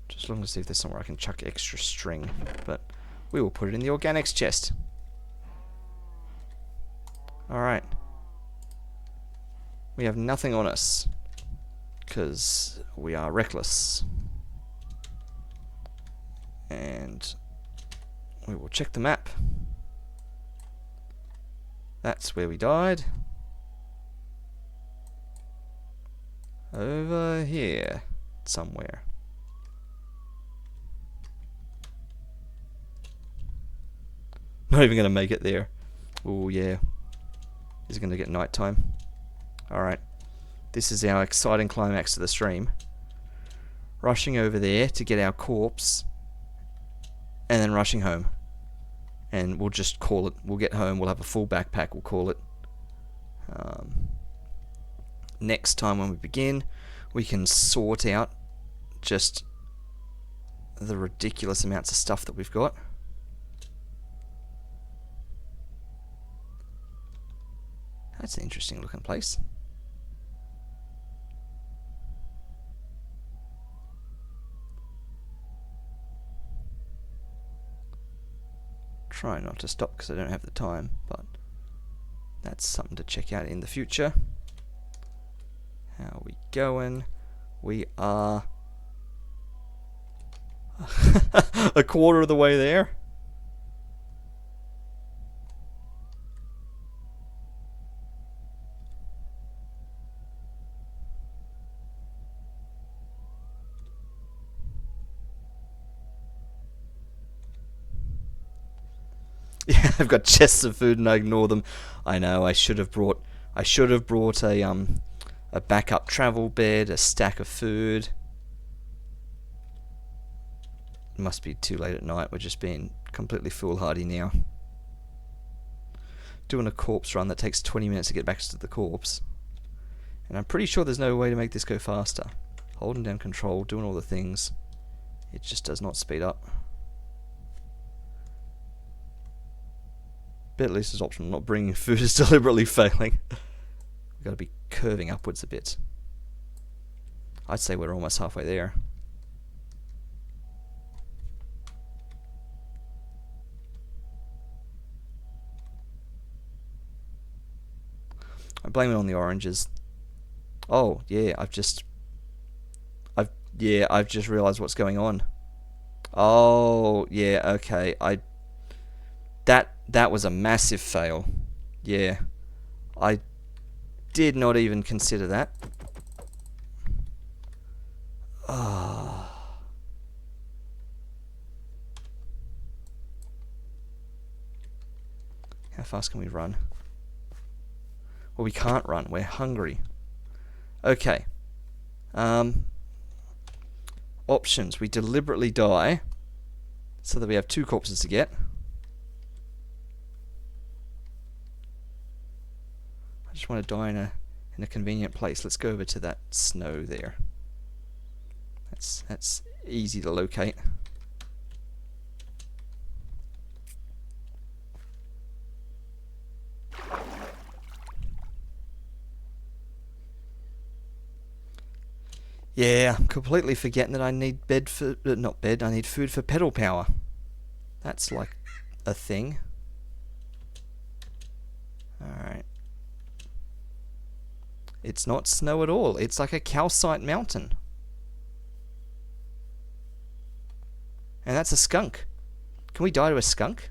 Speaker 1: Just looking to see if there's somewhere I can chuck extra string, but we will put it in the organics chest. Alright. We have nothing on us, because we are reckless. And we will check the map. That's where we died. Over here, somewhere. Not even going to make it there. Oh yeah. Is it going to get nighttime? Alright. This is our exciting climax to the stream. Rushing over there to get our corpse. And then rushing home. And we'll just call it. We'll get home. We'll have a full backpack. We'll call it. Next time when we begin, we can sort out just the ridiculous amounts of stuff that we've got. That's an interesting looking place. Try not to stop because I don't have the time, but that's something to check out in the future. How are we going? We are a quarter of the way there. Yeah, I've got chests of food and I ignore them. I know, I should have brought a backup travel bed, a stack of food. It must be too late at night. We're just being completely foolhardy now. Doing a corpse run that takes 20 minutes to get back to the corpse. And I'm pretty sure there's no way to make this go faster. Holding down control, doing all the things. It just does not speed up. Bit at least is optional. Not bringing food is deliberately failing. We've got to be curving upwards a bit. I'd say we're almost halfway there. I blame it on the oranges. Oh yeah, I've just realised what's going on. Oh yeah, okay. That was a massive fail. Yeah. I did not even consider that. Ah. How fast can we run? Well, we can't run. We're hungry. Okay. Options. We deliberately die so that we have 2 corpses to get. want to die in a convenient place. Let's go over to that snow there. That's easy to locate. Yeah, I'm completely forgetting that I need I need food for pedal power. That's like a thing. Alright. It's not snow at all. It's like a calcite mountain. And that's a skunk. Can we die to a skunk?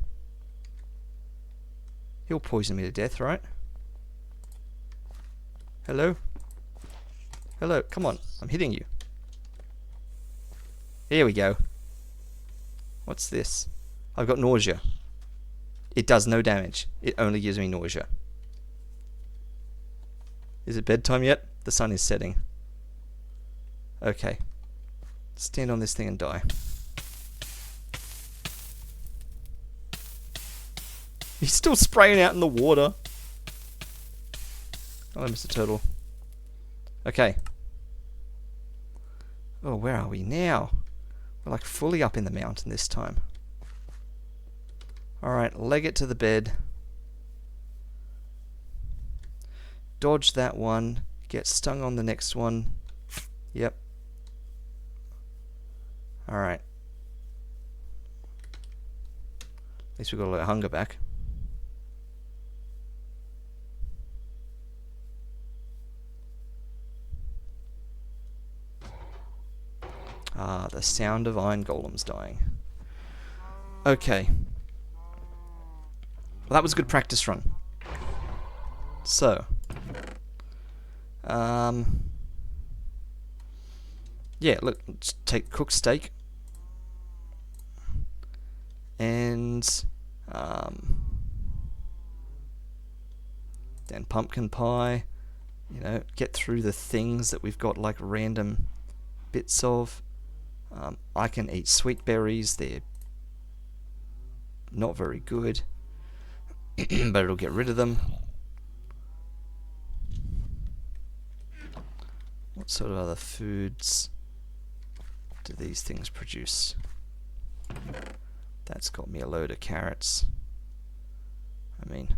Speaker 1: He'll poison me to death, right? Hello? Hello, come on. I'm hitting you. Here we go. What's this? I've got nausea. It does no damage. It only gives me nausea. Is it bedtime yet? The sun is setting. Okay. Stand on this thing and die. He's still spraying out in the water. Oh, Mr. Turtle. Okay. Oh, where are we now? We're like fully up in the mountain this time. Alright, leg it to the bed. Dodge that one. Get stung on the next one. Yep. Alright. At least we got a lot of hunger back. Ah, the sound of iron golems dying. Okay. Well, that was a good practice run. So. Yeah, look, let's take cooked steak. And, then pumpkin pie. You know, get through the things that we've got like random bits of. I can eat sweet berries. They're not very good. But it'll get rid of them. What sort of other foods do these things produce? That's got me a load of carrots. I mean,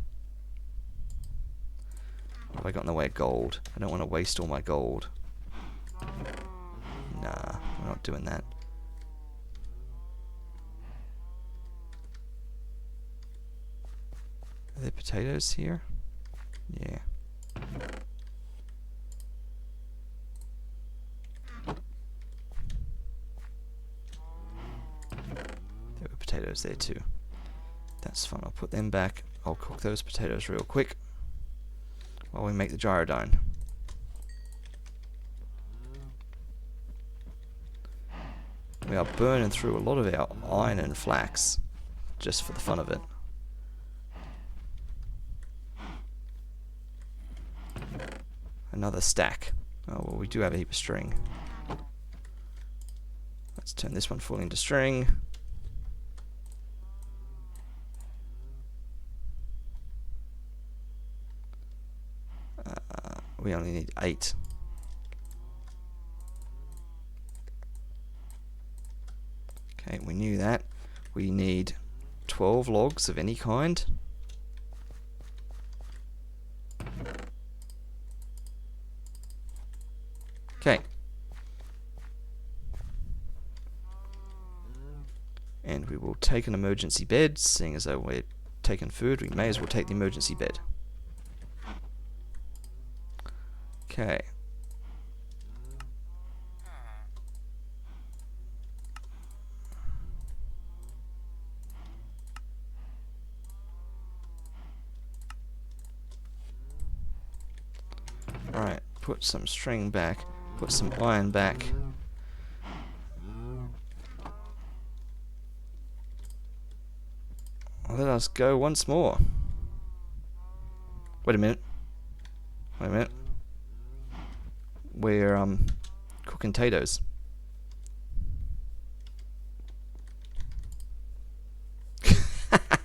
Speaker 1: what have I got in the way of gold? I don't want to waste all my gold. Nah, we're not doing that. Are there potatoes here? Yeah. There were potatoes there too. That's fun. I'll put them back. I'll cook those potatoes real quick while we make the gyrodine. We are burning through a lot of our iron and flax just for the fun of it. Another stack. Oh, well, we do have a heap of string. Let's turn this one full into string. We only need 8. Okay, we knew that. We need 12 logs of any kind. Okay. And we will take an emergency bed, seeing as though we're taking food, we may as well take the emergency bed. Okay. Alright, put some string back, put some iron back. Let us go once more. Wait a minute. Wait a minute. We're cooking potatoes.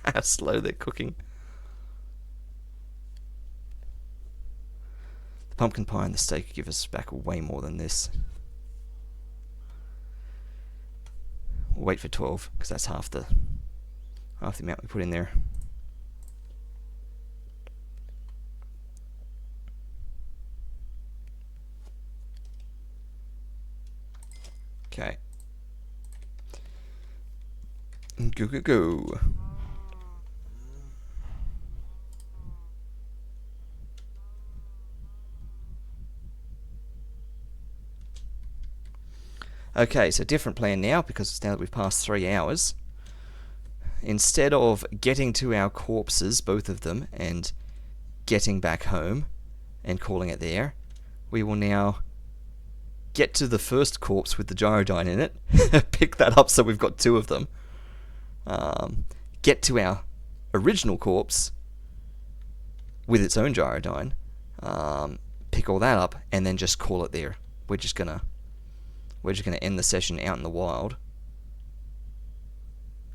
Speaker 1: How slow they're cooking. pumpkin pie and the steak give us back way more than this. We'll wait for 12 because that's half the amount we put in there. Okay. Go, go, go. Okay, so different plan now, because now that we've passed 3 hours. Instead of getting to our corpses, both of them, and getting back home and calling it there, we will now get to the first corpse with the gyrodyne in it, pick that up so we've got 2 of them, get to our original corpse with its own gyrodyne, pick all that up, and then just call it there. We're just gonna end the session out in the wild,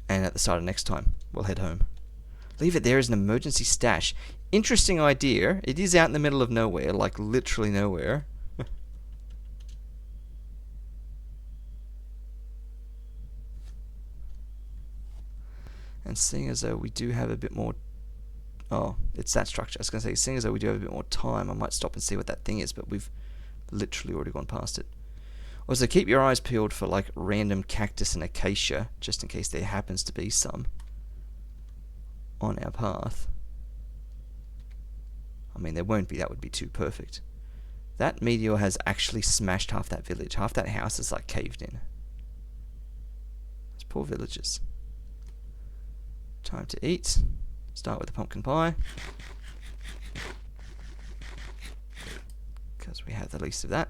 Speaker 1: and at the start of next time we'll head home. Leave it there as an emergency stash. Interesting idea. It is out in the middle of nowhere, like literally nowhere. And seeing as though we do have a bit more... Oh, it's that structure. I was going to say, seeing as though we do have a bit more time, I might stop and see what that thing is, but we've literally already gone past it. Also, keep your eyes peeled for like random cactus and acacia, just in case there happens to be some on our path. I mean, there won't be. That would be too perfect. That meteor has actually smashed half that village. Half that house is like caved in. Those poor villagers. Time to eat. Start with the pumpkin pie, because we have the least of that.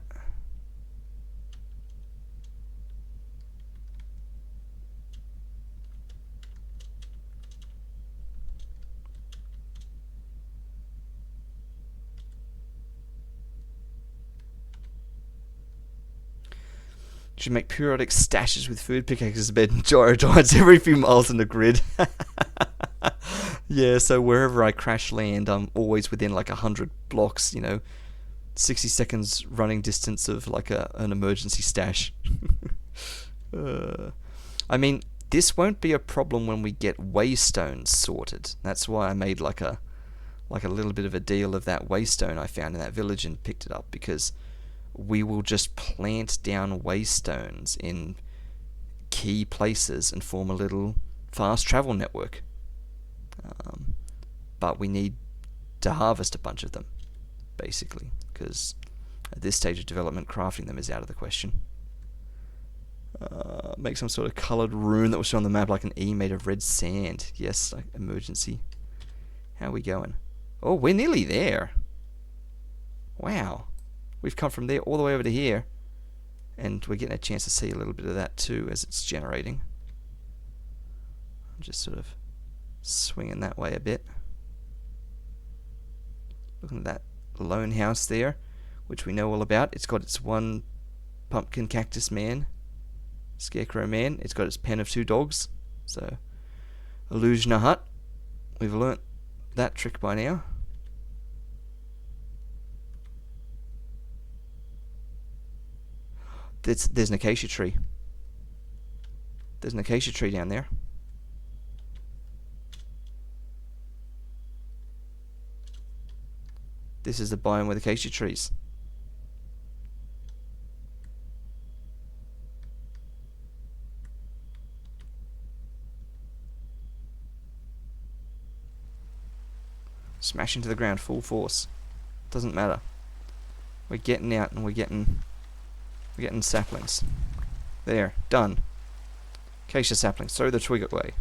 Speaker 1: Should make periodic stashes with food pickaxes, bed, and gyrodynes every few miles in the grid. Yeah, so wherever I crash land, I'm always within like 100 blocks, 60 seconds running distance of like an emergency stash. I mean, this won't be a problem when we get waystones sorted. That's why I made like a little bit of a deal of that waystone I found in that village and picked it up, because we will just plant down waystones in key places and form a little fast travel network. But we need to harvest a bunch of them, basically, because at this stage of development, crafting them is out of the question. Make some sort of coloured rune that will show on the map, like an E made of red sand. Yes, like emergency. How are we going? Oh, we're nearly there. Wow. We've come from there all the way over to here, and we're getting a chance to see a little bit of that too as it's generating. I'm just sort of swinging that way a bit. Looking at that lone house there, which we know all about. It's got its one pumpkin cactus man, scarecrow man. It's got its pen of 2 dogs. So, illusion a hut. We've learnt that trick by now. There's an acacia tree. There's an acacia tree down there. This is the biome with acacia trees. Smash into the ground full force. Doesn't matter. We're getting out and we're getting saplings. There, done. Acacia saplings. Throw the twig away.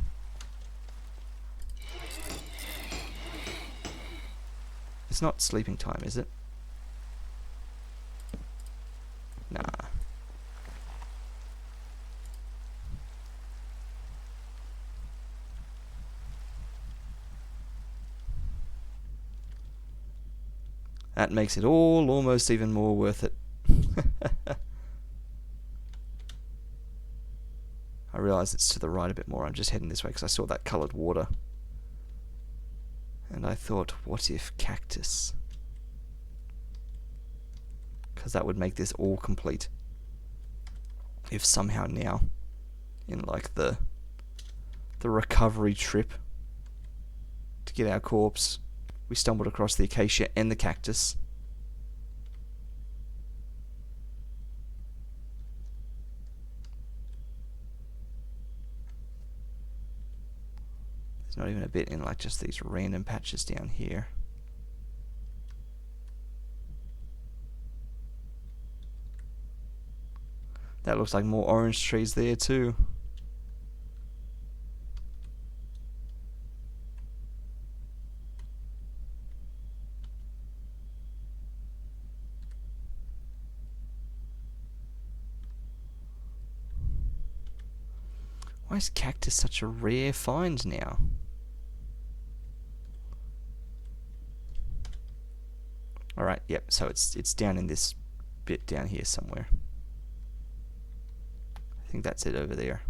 Speaker 1: It's not sleeping time, is it? Nah. That makes it all almost even more worth it. I realise it's to the right a bit more. I'm just heading this way because I saw that coloured water. And I thought, what if cactus? because that would make this all complete. If somehow now, in like the recovery trip to get our corpse, we stumbled across the acacia and the cactus. There's not even a bit in like just these random patches down here. That looks like more orange trees there too. Why is cactus such a rare find now? Alright, yep, so it's down in this bit down here somewhere. I think that's it over there.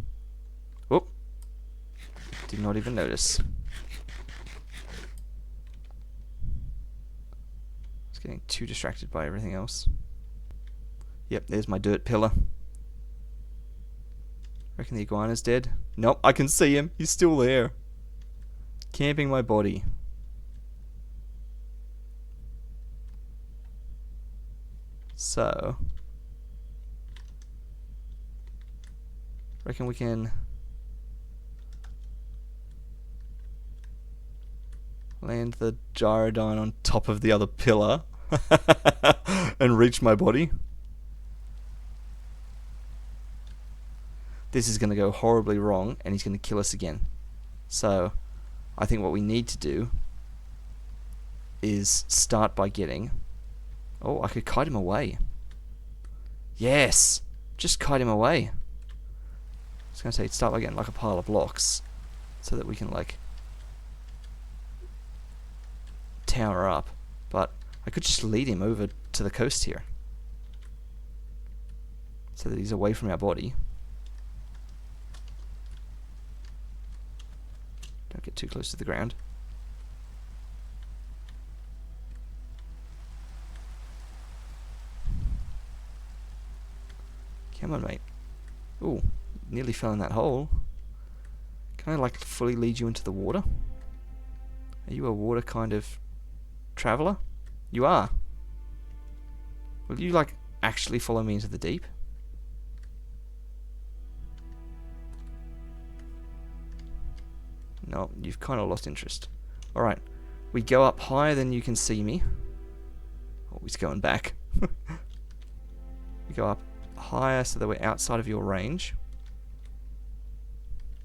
Speaker 1: Whoop! Did not even notice. I was getting too distracted by everything else. Yep, there's my dirt pillar. Reckon the iguana's dead? Nope, I can see him. He's still there. Camping my body. So, reckon we can land the gyrodine on top of the other pillar and reach my body. This is going to go horribly wrong and he's going to kill us again. So, I think what we need to do is start by getting... Oh, I could kite him away. Yes! Just kite him away. I was going to say, start by getting like a pile of blocks so that we can like tower up. But I could just lead him over to the coast here so that he's away from our body. Don't get too close to the ground. Come on, mate. Ooh, nearly fell in that hole. Can I, like, fully lead you into the water? Are you a water kind of traveller? You are. Will you, like, actually follow me into the deep? No, you've kind of lost interest. Alright, we go up higher than you can see me. Oh, he's going back. We go up higher so that we're outside of your range.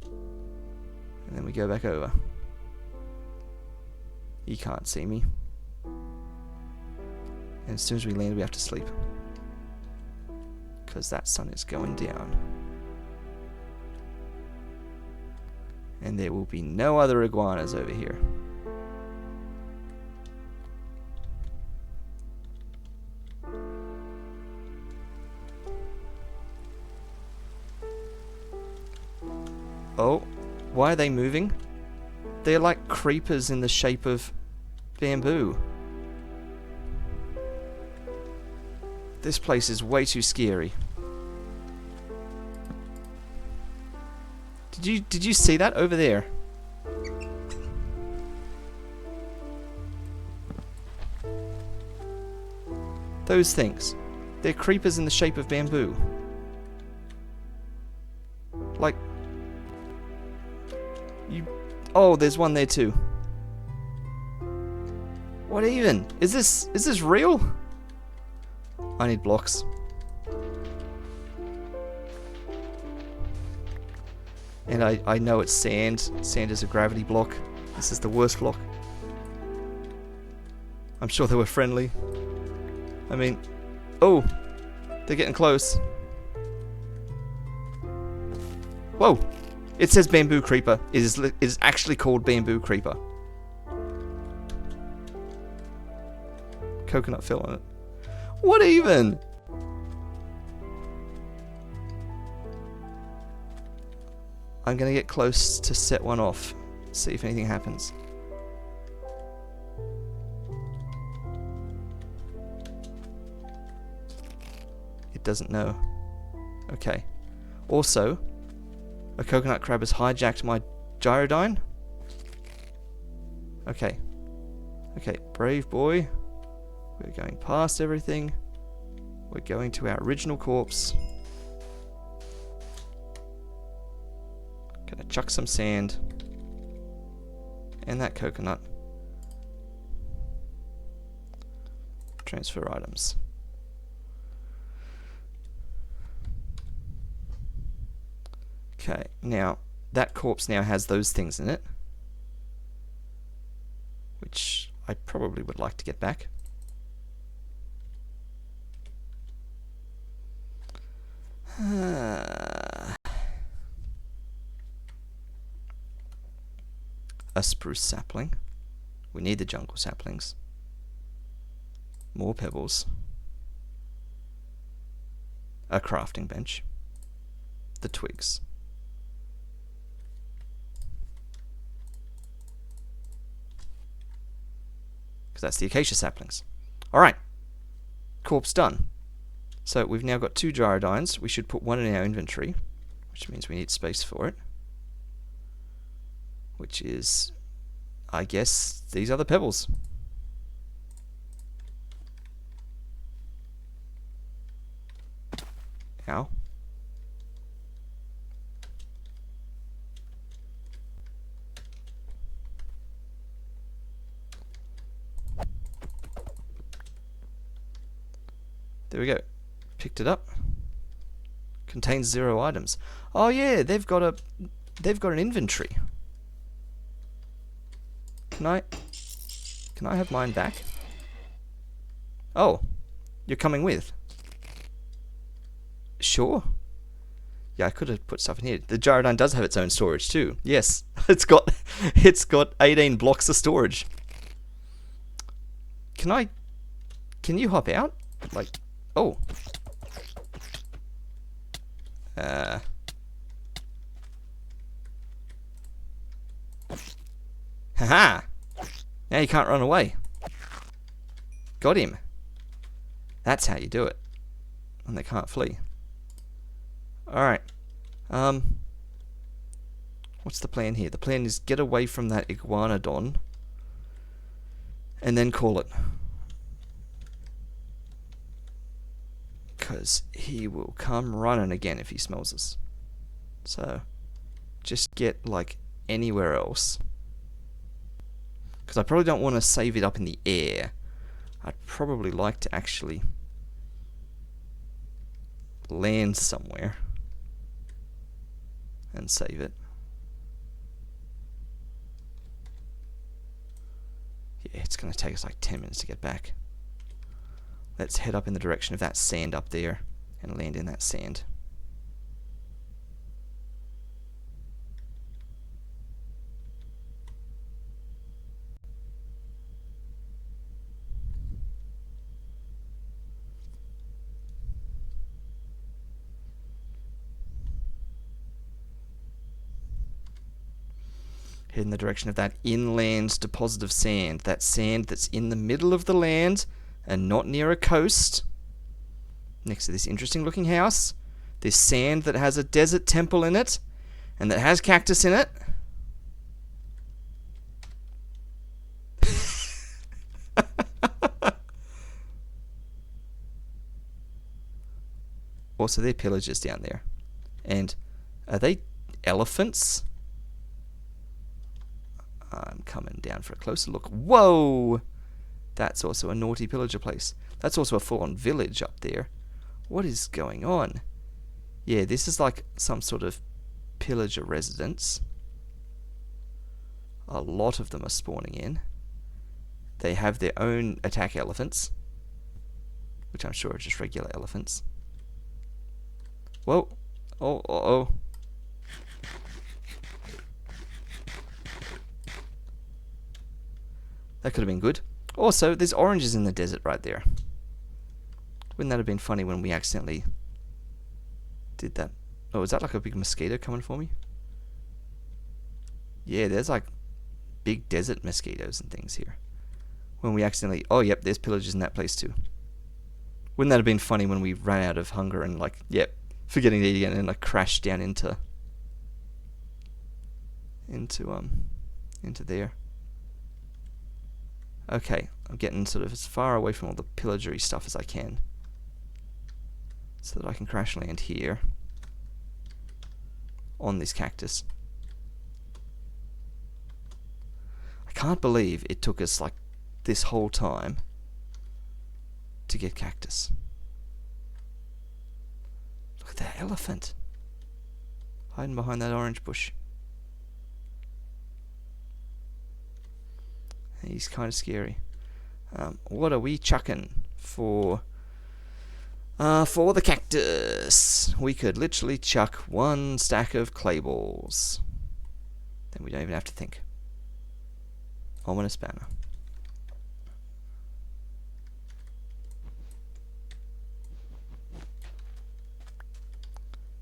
Speaker 1: And then we go back over. You can't see me. And as soon as we land, we have to sleep. Because that sun is going down. And there will be no other iguanas over here. Oh, why are they moving? They're like creepers in the shape of bamboo. This place is way too scary. Did you see that over there? Those things. They're creepers in the shape of bamboo. Like you... Oh, there's one there too. What even? Is this real? I need blocks. And I know it's sand. Sand is a gravity block. This is the worst block. I'm sure they were friendly. I mean... Oh! They're getting close. Whoa! It says bamboo creeper. It is actually called bamboo creeper. Coconut fell on it. What even? I'm gonna get close to set one off. See if anything happens. doesn't know. Okay. Also, a coconut crab has hijacked my gyrodyne. Okay. Okay, brave boy. We're going past everything. We're going to our original corpse. Gonna chuck some sand. And that coconut. Transfer items. Okay, now that corpse now has those things in it, which I probably would like to get back. A spruce sapling. We need the jungle saplings. More pebbles. A crafting bench. The twigs. Because that's the acacia saplings. Alright. Corpse done. So we've now got 2 gyrodynes. We should put one in our inventory, which means we need space for it. Which is, I guess, these are the pebbles. Ow. There we go. Picked it up. Contains 0 items. Oh yeah, they've got an inventory. Can I have mine back? Oh, you're coming with? Sure. Yeah, I could have put stuff in here. The gyrodyne does have its own storage too. Yes, it's got 18 blocks of storage. Can you hop out? Like, oh. Haha! Now you can't run away. Got him. That's how you do it. And they can't flee. Alright. What's the plan here? The plan is get away from that iguanodon and then call it. Because he will come running again if he smells us. So, just get, like, anywhere else. Because I probably don't want to save it up in the air. I'd probably like to actually land somewhere and save it. Yeah, it's going to take us like 10 minutes to get back. Let's head up in the direction of that sand up there and land in that sand. Head in the direction of that inland deposit of sand. That sand that's in the middle of the land and not near a coast. Next to this interesting looking house. This sand that has a desert temple in it and that has cactus in it. Also, they're pillagers down there. And are they elephants? I'm coming down for a closer look. Whoa! That's also a naughty pillager place. That's also a full-on village up there. What is going on? Yeah, this is like some sort of pillager residence. A lot of them are spawning in. They have their own attack elephants, which I'm sure are just regular elephants. Whoa. Oh, uh-oh. That could have been good. Also, there's oranges in the desert right there. Wouldn't that have been funny when we accidentally did that? Oh, is that like a big mosquito coming for me? Yeah, there's like big desert mosquitoes and things here. When we accidentally... Oh, yep, there's pillagers in that place too. Wouldn't that have been funny when we ran out of hunger and like, yep, forgetting to eat again and like crashed down into there. Okay, I'm getting sort of as far away from all the pillagery stuff as I can, so that I can crash land here on this cactus. I can't believe it took us like this whole time to get cactus. Look at that elephant hiding behind that orange bush. He's kind of scary. What are we chucking for the cactus? We could literally chuck 1 stack of clay balls. Then we don't even have to think. Ominous banner.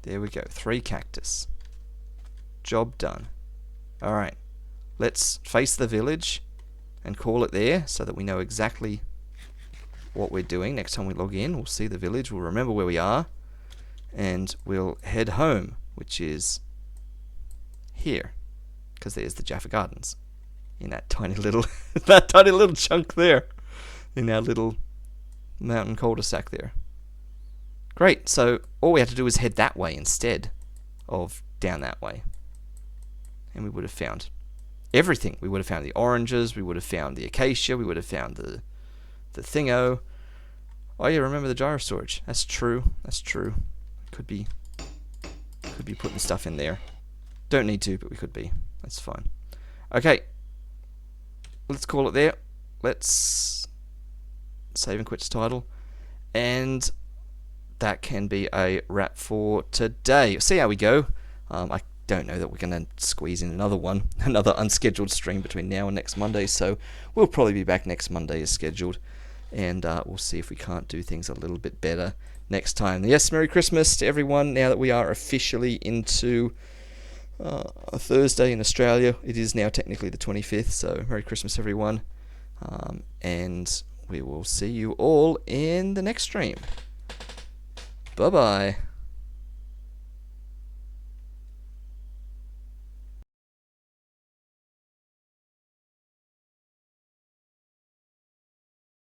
Speaker 1: There we go. 3 cactus. Job done. Alright. Let's face the village and call it there so that we know exactly what we're doing. Next time we log in, we'll see the village, we'll remember where we are, and we'll head home, which is here, because there's the Jaffa Gardens in that tiny little chunk there, in our little mountain cul-de-sac there. Great, so all we have to do is head that way instead of down that way, and we would have found everything. We would have found the oranges, we would have found the acacia, we would have found the thingo. Oh yeah, remember the gyro storage. That's true. That's true. Could be putting stuff in there. Don't need to, but we could be. That's fine. Okay. Let's call it there. Let's save and quit this title. And that can be a wrap for today. See how we go. I don't know that we're going to squeeze in another unscheduled stream between now and next Monday, so we'll probably be back next Monday as scheduled, and we'll see if we can't do things a little bit better next time. Yes, Merry Christmas to everyone, now that we are officially into a Thursday in Australia. It is now technically the 25th, so Merry Christmas everyone, and we will see you all in the next stream. Bye-bye.